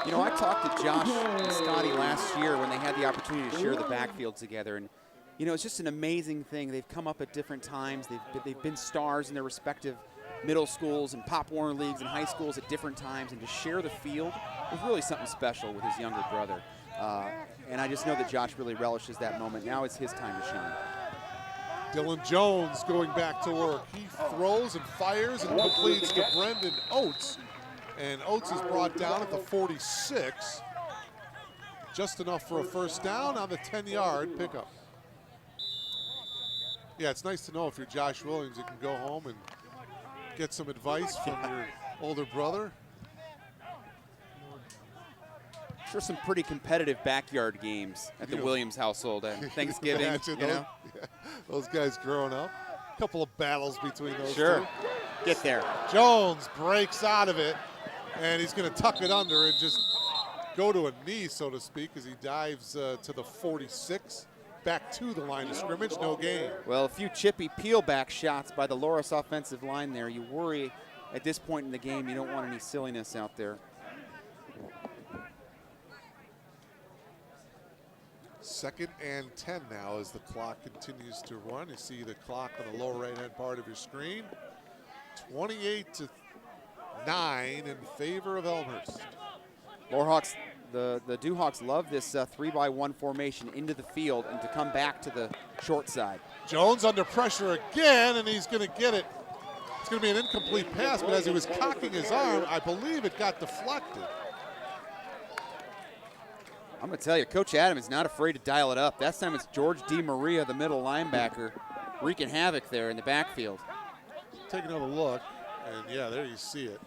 You know, I talked to Josh and Scotty last year when they had the opportunity to share the backfield together. And, you know, it's just an amazing thing. They've come up at different times. They've been stars in their respective middle schools and Pop Warner leagues and high schools at different times. And to share the field was really something special with his younger brother. And I just know that Josh really relishes that moment. Now it's his time to shine. Dylan Jones going back to work. He throws and fires and completes to Brendan Oates. And Oates is brought down at the 46. Just enough for a first down on the 10-yard pickup. Yeah, it's nice to know if you're Josh Williams, you can go home and get some advice from your older brother. Sure, some pretty competitive backyard games at the Williams household at Thanksgiving. Imagine those guys growing up. A couple of battles between those Sure. two. Get there. Jones breaks out of it, and he's going to tuck it under and just go to a knee, so to speak, as he dives to the 46, back to the line of scrimmage, no gain. Well, a few chippy peel-back shots by the Loras offensive line there. You worry at this point in the game, you don't want any silliness out there. Second and 10 now as the clock continues to run. You see the clock on the lower right-hand part of your screen. 28-9 in favor of Elmhurst. Lorehogs, the Dewhawks love this 3-by-1 formation into the field and to come back to the short side. Jones under pressure again, and he's going to get it. It's going to be an incomplete pass, but as he was cocking his arm, I believe it got deflected. I'm going to tell you, Coach Adam is not afraid to dial it up. That time it's George DiMaria, the middle linebacker, wreaking havoc there in the backfield. Take another look, and yeah, there you see it.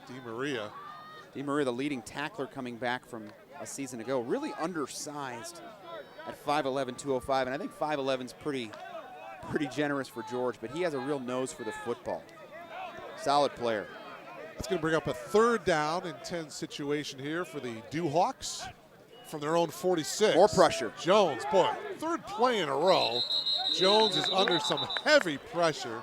DiMaria. DiMaria, the leading tackler coming back from a season ago, really undersized at 5'11", 205, and I think 5'11" is pretty generous for George, but he has a real nose for the football. Solid player. It's going to bring up a 3rd down and 10 situation here for the Dewhawks from their own 46. More pressure. Jones, boy, 3rd play in a row. Jones is under some heavy pressure,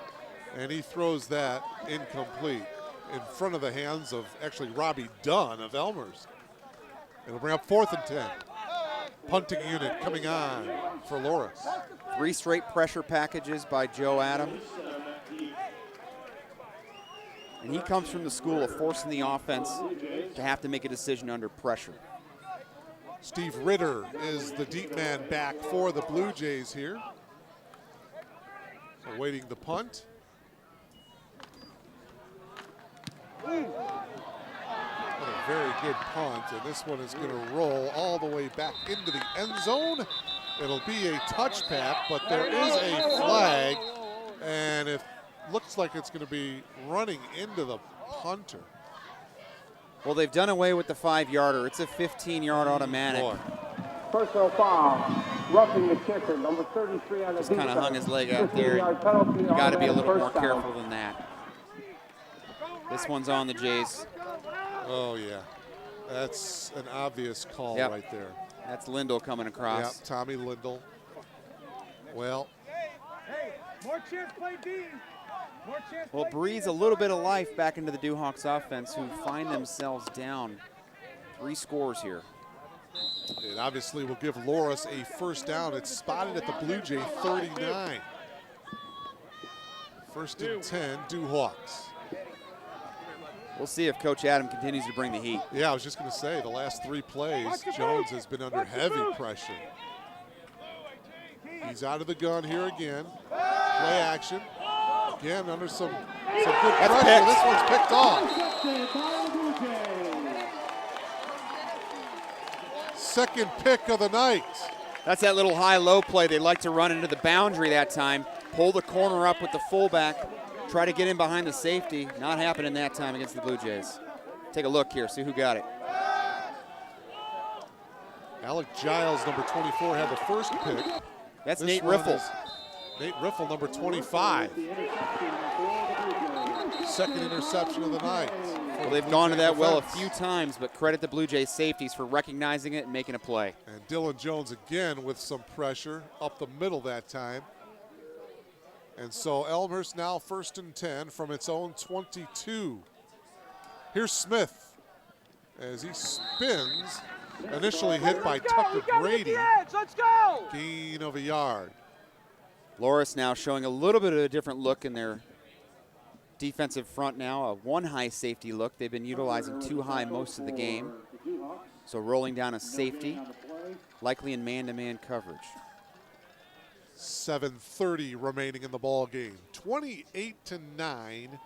and he throws that incomplete in front of the hands of actually Robbie Dunn of Elmhurst. It'll bring up 4th and 10. Punting unit coming on for Loras. 3 straight pressure packages by Joe Adam. And he comes from the school of forcing the offense to have to make a decision under pressure. Steve Ritter is the deep man back for the Blue Jays here. Awaiting the punt. What a very good punt, and this one is going to roll all the way back into the end zone. It'll be a touchback, but there is a flag, and it looks like it's going to be running into the punter. Well, they've done away with the 5-yarder. It's a 15-yard automatic. Boy. Personal foul, roughing the kicker, number 33 on the Just kind of hung his leg out there. You got to be a little more careful than that. This one's on the Jays. Oh, yeah. That's an obvious call right there. That's Lindell coming across. Yeah, Tommy Lindell. Well. Hey, more chance play B. More chance Well, breathes a little bit of life back into the Dewhawks offense, who find themselves down 3 scores here. It obviously will give Loras a first down. It's spotted at the Blue Jay 39. 1st and 10, Dewhawks. We'll see if Coach Adam continues to bring the heat. Yeah, I was just going to say, the last 3 plays, Jones has been under heavy pressure. He's out of the gun here again. Play action. Again, under some good pressure. Picked. This one's picked off. 2nd pick of the night. That's that little high-low play. They like to run into the boundary that time, pull the corner up with the fullback, try to get in behind the safety. Not happening that time against the Blue Jays. Take a look here, see who got it. Alec Giles, number 24, had the first pick. That's This Nate one Riffle. is Nate Riffle, number 25. 2nd interception of the night. Well, they've gone to that well a few times, but credit the Blue Jays safeties for recognizing it and making a play. And Dylan Jones again with some pressure up the middle that time. And so Elmhurst now 1st and 10 from its own 22. Here's Smith as he spins. Initially hit by Tucker Brady. Let's go! Gain of a yard. Loras now showing a little bit of a different look in their defensive front now, a 1 high safety look. They've been utilizing 2 high most of the game. So rolling down a safety, likely in man-to-man coverage. 7:30 remaining in the ball game. 28-9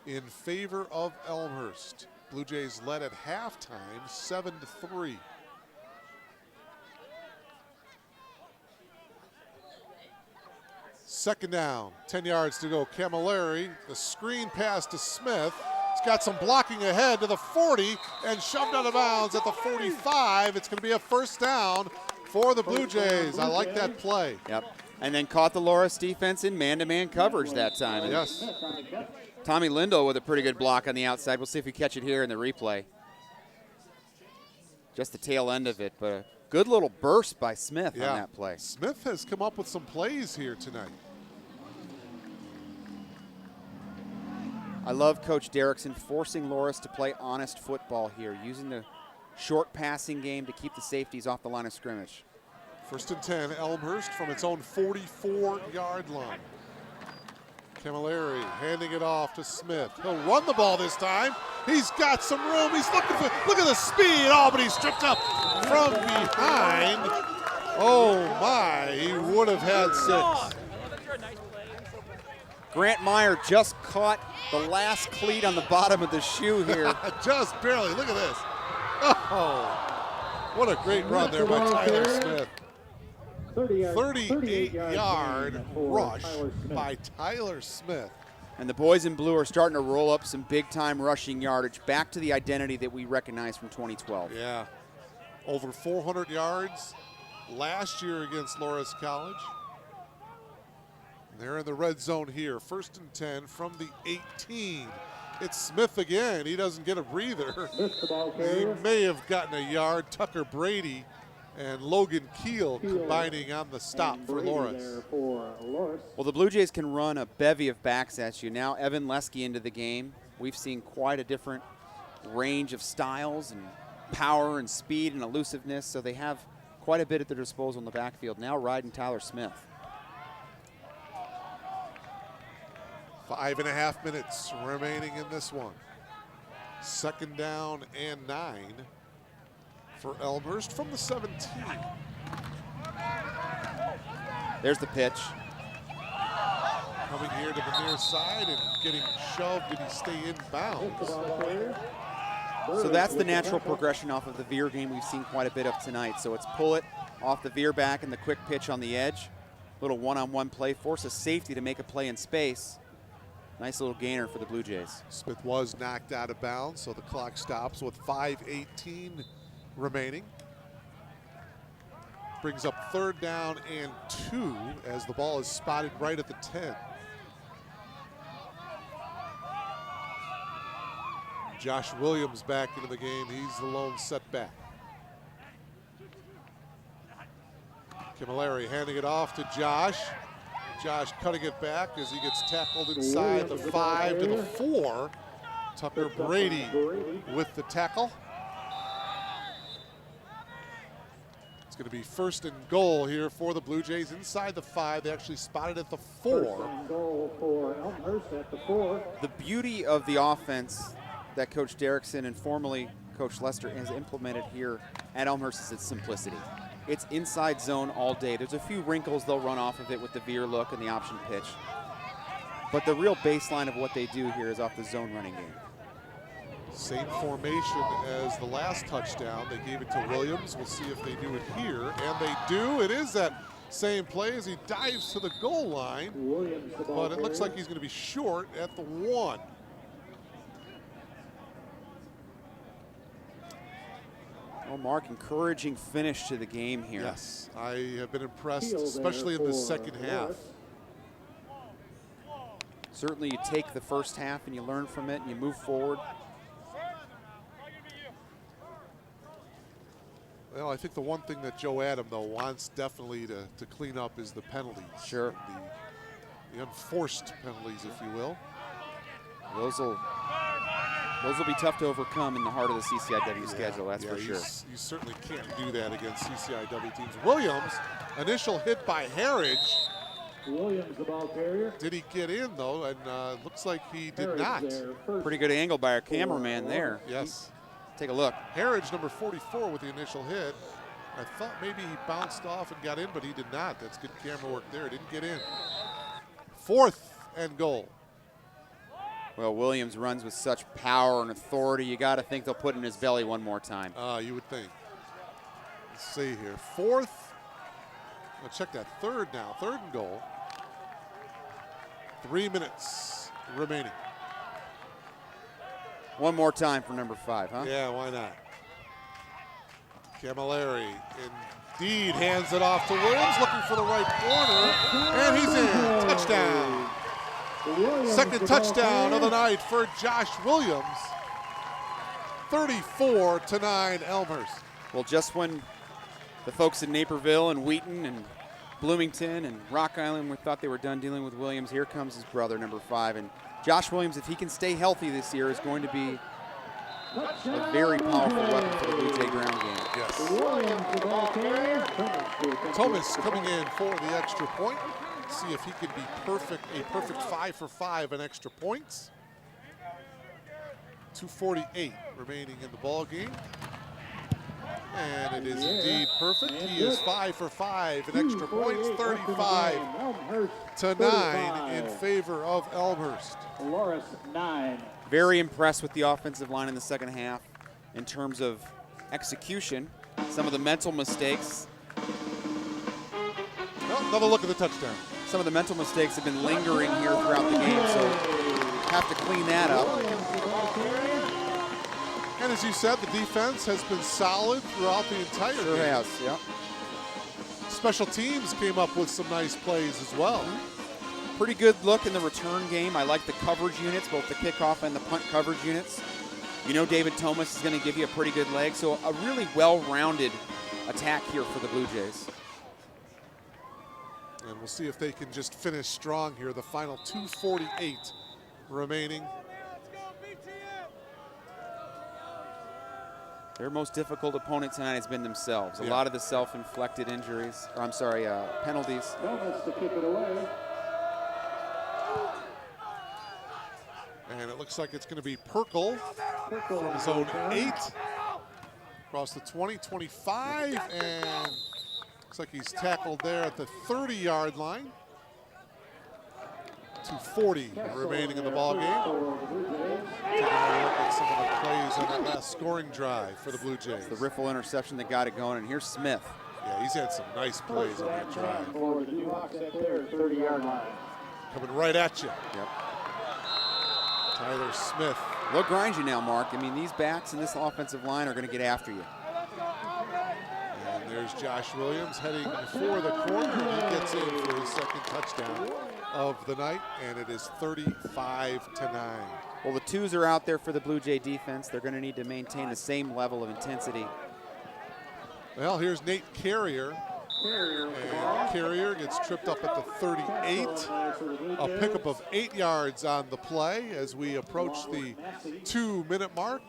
in favor of Elmhurst. Blue Jays led at halftime, 7-3. Second down, 10 yards to go. Camilleri, the screen pass to Smith. He's got some blocking ahead to the 40 and shoved out of bounds at the 45. It's going to be a first down for the Blue Jays. I like that play. Yep. And then caught the Loras defense in man-to-man coverage that time. Yes. Tommy Lindell with a pretty good block on the outside. We'll see if we catch it here in the replay. Just the tail end of it, but a good little burst by Smith on that play. Smith has come up with some plays here tonight. I love Coach Derrickson forcing Loras to play honest football here, using the short passing game to keep the safeties off the line of scrimmage. First and 10, Elmhurst from its own 44-yard line. Camilleri handing it off to Smith. He'll run the ball this time. He's got some room. He's looking for, look at the speed. Oh, but he's stripped up from behind. Oh my, he would have had 6. Grant Meyer just caught the last cleat on the bottom of the shoe here. Just barely, look at this. Oh, what a great run there by Tyler Smith. 38-yard rush by Tyler Smith. And the boys in blue are starting to roll up some big-time rushing yardage, back to the identity that we recognize from 2012. Yeah, over 400 yards last year against Loras College. They're in the red zone here. First and 10 from the 18. It's Smith again. He doesn't get a breather. He may have gotten a yard. Tucker Brady and Logan Keel combining on the stop for Loras. Well, the Blue Jays can run a bevy of backs at you. Now Evan Lesky into the game. We've seen quite a different range of styles and power and speed and elusiveness, so they have quite a bit at their disposal in the backfield. Now riding Tyler Smith. 5.5 minutes remaining in this one. Second down and 9 for Elmhurst from the 17. There's the pitch. Coming here to the near side and getting shoved. Did he stay in bounds? So that's the natural progression off of the veer game we've seen quite a bit of tonight. So it's pull it off the veer back and the quick pitch on the edge. Little one-on-one play, force a safety to make a play in space. Nice little gainer for the Blue Jays. Smith was knocked out of bounds, so the clock stops with 5:18 remaining. Brings up third down and 2 as the ball is spotted right at the 10. Josh Williams back into the game. He's the lone setback. Camilleri handing it off to Josh. Josh cutting it back as he gets tackled inside the 5 to the 4. Tucker Brady with the tackle. It's going to be first and goal here for the Blue Jays inside the 5. They actually spotted at the 4. First and goal for Elmhurst at the 4. The beauty of the offense that Coach Derrickson and formerly Coach Lester has implemented here at Elmhurst is its simplicity. It's inside zone all day. There's a few wrinkles they'll run off of it with the veer look and the option pitch. But the real baseline of what they do here is off the zone running game. Same formation as the last touchdown. They gave it to Williams. We'll see if they do it here. And they do. It is that same play as he dives to the goal line. But it looks like he's going to be short at the 1. Well, Mark, encouraging finish to the game here. Yes, I have been impressed, especially in the second half. Certainly you take the first half and you learn from it and you move forward. Well, I think the one thing that Joe Adam, though, wants definitely to clean up is the penalties. Sure. The unforced penalties, if you will. Those will be tough to overcome in the heart of the CCIW schedule, that's for sure. You certainly can't do that against CCIW teams. Williams, initial hit by Harridge. Williams, the ball carrier. Did he get in, though? And looks like he did not. Pretty good angle by our cameraman there. Yes. Take a look. Harridge, number 44, with the initial hit. I thought maybe he bounced off and got in, but he did not. That's good camera work there. Didn't get in. 4th and goal. Well, Williams runs with such power and authority. You got to think they'll put it in his belly one more time. You would think. Let's see here. 4th. I'll check that. 3rd now. 3rd and goal. 3 minutes remaining. One more time for number 5, huh? Yeah, why not? Camilleri indeed hands it off to Williams, looking for the right corner, and he's in. Touchdown. Second touchdown of the night for Josh Williams. 34-9 Elmhurst. Well, just when the folks in Naperville and Wheaton and Bloomington and Rock Island thought they were done dealing with Williams, here comes his brother, number 5. And Josh Williams, if he can stay healthy this year, is going to be a very powerful weapon for the Blue Jay ground game. Yes. Thomas coming in for the extra point. See if he can be perfect, a perfect 5 for 5 in extra points. 2:48 remaining in the ball game. And it is indeed perfect. He is 5 for 5 in extra points, 35-9 in favor of Elmhurst. Loras 9. Very impressed with the offensive line in the second half in terms of execution. Some of the mental mistakes. Well, another look at the touchdown. Some of the mental mistakes have been lingering here throughout the game, so have to clean that up. And as you said, the defense has been solid throughout the entire game. Sure has, yeah. Special teams came up with some nice plays as well. Pretty good look in the return game. I like the coverage units, both the kickoff and the punt coverage units. You know David Thomas is going to give you a pretty good leg, so a really well-rounded attack here for the Blue Jays. And we'll see if they can just finish strong here. The final 2:48 remaining. Their most difficult opponent tonight has been themselves. A lot of the self-inflicted injuries, or penalties. Thomas to kick it away. And it looks like it's going to be Perkle from zone 8. Across the 20, 25, and looks like he's tackled there at the 30-yard line. 2:40 remaining in the ball game. Taking a look at some of the plays on that last scoring drive for the Blue Jays. The riffle interception that got it going, and here's Smith. Yeah, he's had some nice plays on that drive. For the Duhawks at their 30-yard line. Coming right at you. Yep. Tyler Smith. They'll grind you now, Mark. I mean, these backs and this offensive line are going to get after you. And there's Josh Williams heading for the corner. He gets in for his second touchdown of the night, and it is 35-9. Well, the twos are out there for the Blue Jay defense. They're going to need to maintain the same level of intensity. Well, here's Nate Carrier. And Carrier gets tripped up at the 38. A pickup of 8 yards on the play as we approach the 2-minute mark.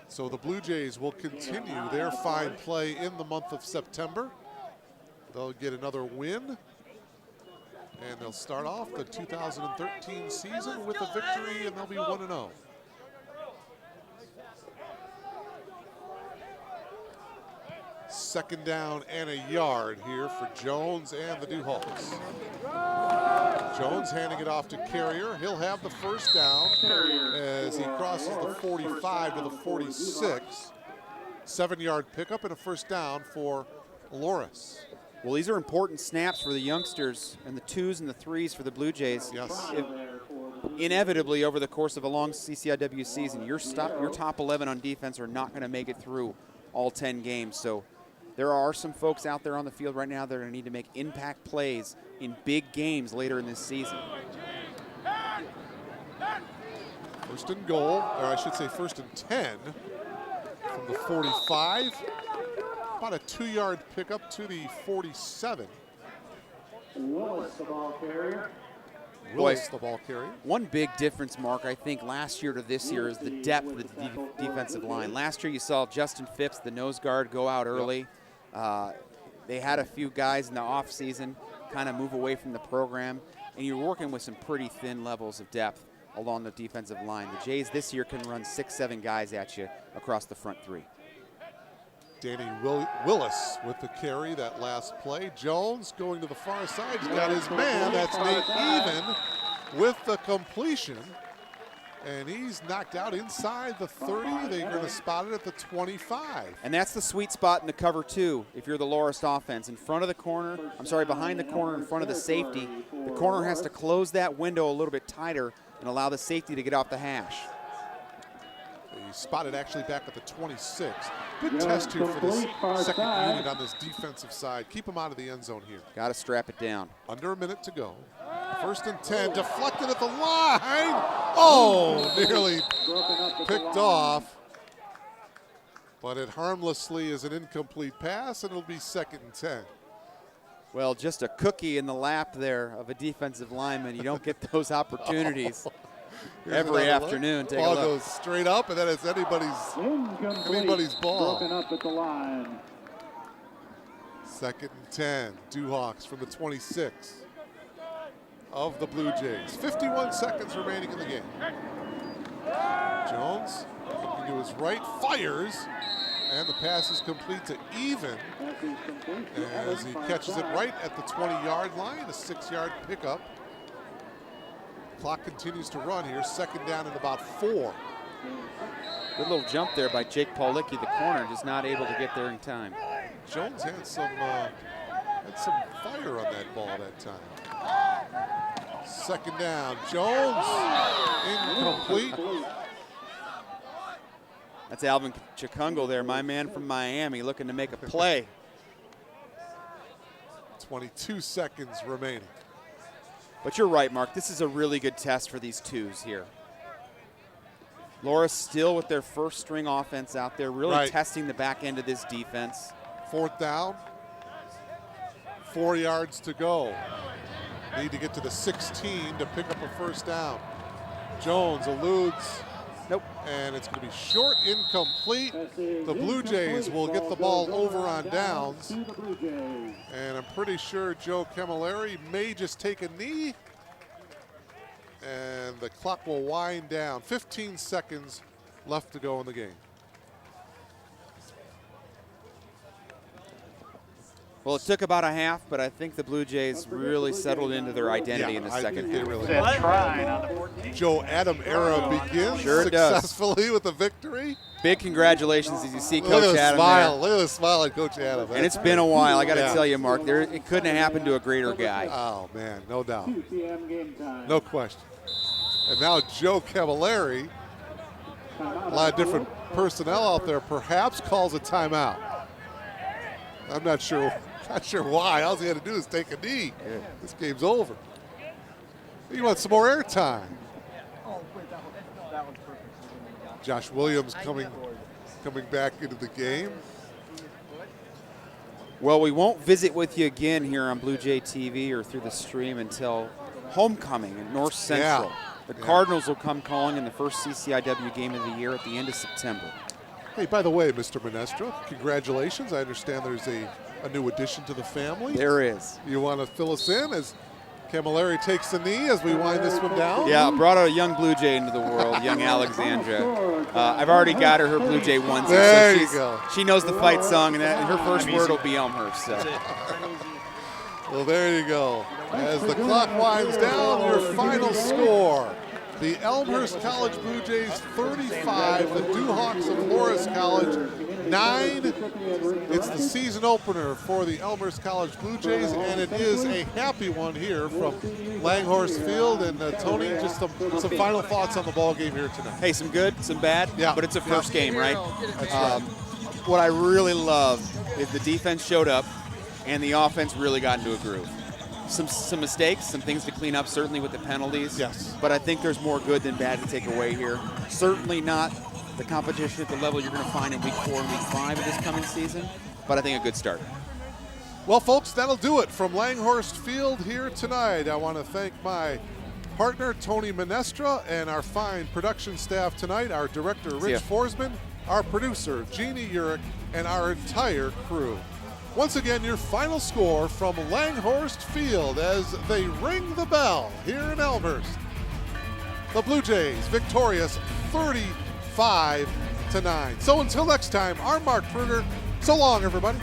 So the Blue Jays will continue their fine play in the month of September. They'll get another win. And they'll start off the 2013 season with a victory, and they'll be 1-0. Second down and a yard here for Jones and the Duhawks. Jones handing it off to Carrier. He'll have the first down as he crosses the 45 to the 46. 7-yard pickup and a first down for Loras. Well, these are important snaps for the youngsters and the 2s and the 3s for the Blue Jays. Yes. Inevitably, over the course of a long CCIW season, your top 11 on defense are not going to make it through all 10 games. So there are some folks out there on the field right now that are going to need to make impact plays in big games later in this season. First and goal, or I should say first and 10 from the 45. About a 2-yard pickup to the 47. Willis, the ball carrier. Willis, the ball carrier. One big difference, Mark, I think last year to this year is the depth of the defensive line. Last year you saw Justin Phipps, the nose guard, go out early. They had a few guys in the offseason kind of move away from the program, and you're working with some pretty thin levels of depth along the defensive line. The Jays this year can run 6-7 guys at you across the front 3. Danny Willis with the carry that last play. Jones going to the far side. He's got his man. That's Nate Even with the completion. And he's knocked out inside the 30. They're going to spot it at the 25. And that's the sweet spot in the cover two if you're the Loras offense. In front of the corner, behind the corner in front of the safety. The corner has to close that window a little bit tighter and allow the safety to get off the hash. He spotted actually back at the 26. Good test here for this second unit on this defensive side. Keep him out of the end zone here. Got to strap it down. Under a minute to go. 1st and 10, deflected at the line. Oh, nearly picked off. But it harmlessly is an incomplete pass, and it'll be 2nd and 10. Well, just a cookie in the lap there of a defensive lineman. You don't get those opportunities. Every afternoon, take a ball look. Goes straight up, and then it's anybody's ball. Broken up at the line. 2nd and 10. Duhawks from the 26 of the Blue Jays. 51 seconds remaining in the game. Jones looking to his right, fires, and the pass is complete to Even as he catches it right at the 20-yard line. A 6-yard pickup. Clock continues to run here. 2nd down and about 4. Good little jump there by Jake Paulicki, the corner, just not able to get there in time. Jones had some fire on that ball that time. 2nd down. Jones incomplete. That's Alvin Chikungo there, my man from Miami, looking to make a play. 22 seconds remaining. But you're right, Mark. This is a really good test for these twos here. Loras still with their first string offense out there, really testing the back end of this defense. 4th down. 4 yards to go. Need to get to the 16 to pick up a 1st down. Jones eludes. Nope. And it's going to be short, incomplete. The Blue Jays will get the ball over on downs. And I'm pretty sure Joe Camilleri may just take a knee. And the clock will wind down. 15 seconds left to go in the game. Well, it took about a half, but I think the Blue Jays really settled into their identity in the second half. Really Joe Adam era begins successfully with a victory. Big congratulations as you see Coach Adam smile. there. Look at the smile on Coach Adam. And it's been a while. I got to tell you, Mark, it couldn't have happened to a greater guy. Oh, man, no doubt. No question. And now Joe Camilleri, a lot of different personnel out there, perhaps calls a timeout. I'm not sure why. All he had to do is take a knee. This game's over. You want some more airtime. Josh Williams coming back into the game. Well, we won't visit with you again here on Blue Jay TV or through the stream until homecoming in North Central. The Cardinals will come calling in the first CCIW game of the year at the end of September. Hey, by the way, Mr. Minestra, congratulations. I understand there's a new addition to the family. There is. You want to fill us in as Camilleri takes the knee as we wind this one down? Yeah, brought a young Blue Jay into the world, young Alexandra. I've already got her Blue Jay onesie. There so you go. She knows the fight song, and her first word will be Elmhurst. So. Well, there you go. As the clock winds down, your final score. The Elmhurst College Blue Jays 35, the Duhawks of Loras College 9. It's the season opener for the Elmhurst College Blue Jays, and it is a happy one here from Langhorse Field. And Tony, just some final thoughts on the ball game here tonight. Hey, some good, some bad, but it's a first game, right? That's right. What I really love is the defense showed up, and the offense really got into a groove. Some mistakes, some things to clean up, certainly with the penalties. Yes. But I think there's more good than bad to take away here. Certainly not the competition at the level you're going to find in week 4 and week 5 of this coming season, but I think a good start. Well, folks, that'll do it from Langhorst Field here tonight. I want to thank my partner, Tony Minestra, and our fine production staff tonight, our director, Rich Forsman, our producer, Jeannie Urich, and our entire crew. Once again, your final score from Langhorst Field as they ring the bell here in Elmhurst. The Blue Jays victorious 35-9. So until next time, I'm Mark Kruger. So long, everybody.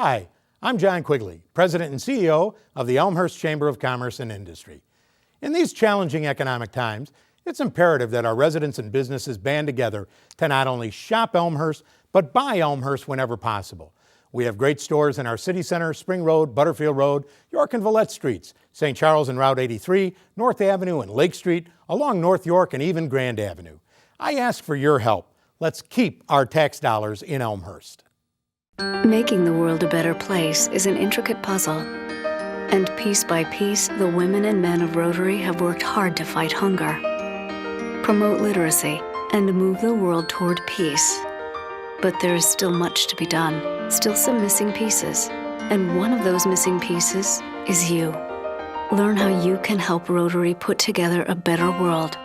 Hi, I'm John Quigley, President and CEO of the Elmhurst Chamber of Commerce and Industry. In these challenging economic times, it's imperative that our residents and businesses band together to not only shop Elmhurst, but buy Elmhurst whenever possible. We have great stores in our city center, Spring Road, Butterfield Road, York and Villette Streets, St. Charles and Route 83, North Avenue and Lake Street, along North York and even Grand Avenue. I ask for your help. Let's keep our tax dollars in Elmhurst. Making the world a better place is an intricate puzzle. And piece by piece, the women and men of Rotary have worked hard to fight hunger, promote literacy, and move the world toward peace. But there is still much to be done, still some missing pieces. And one of those missing pieces is you. Learn how you can help Rotary put together a better world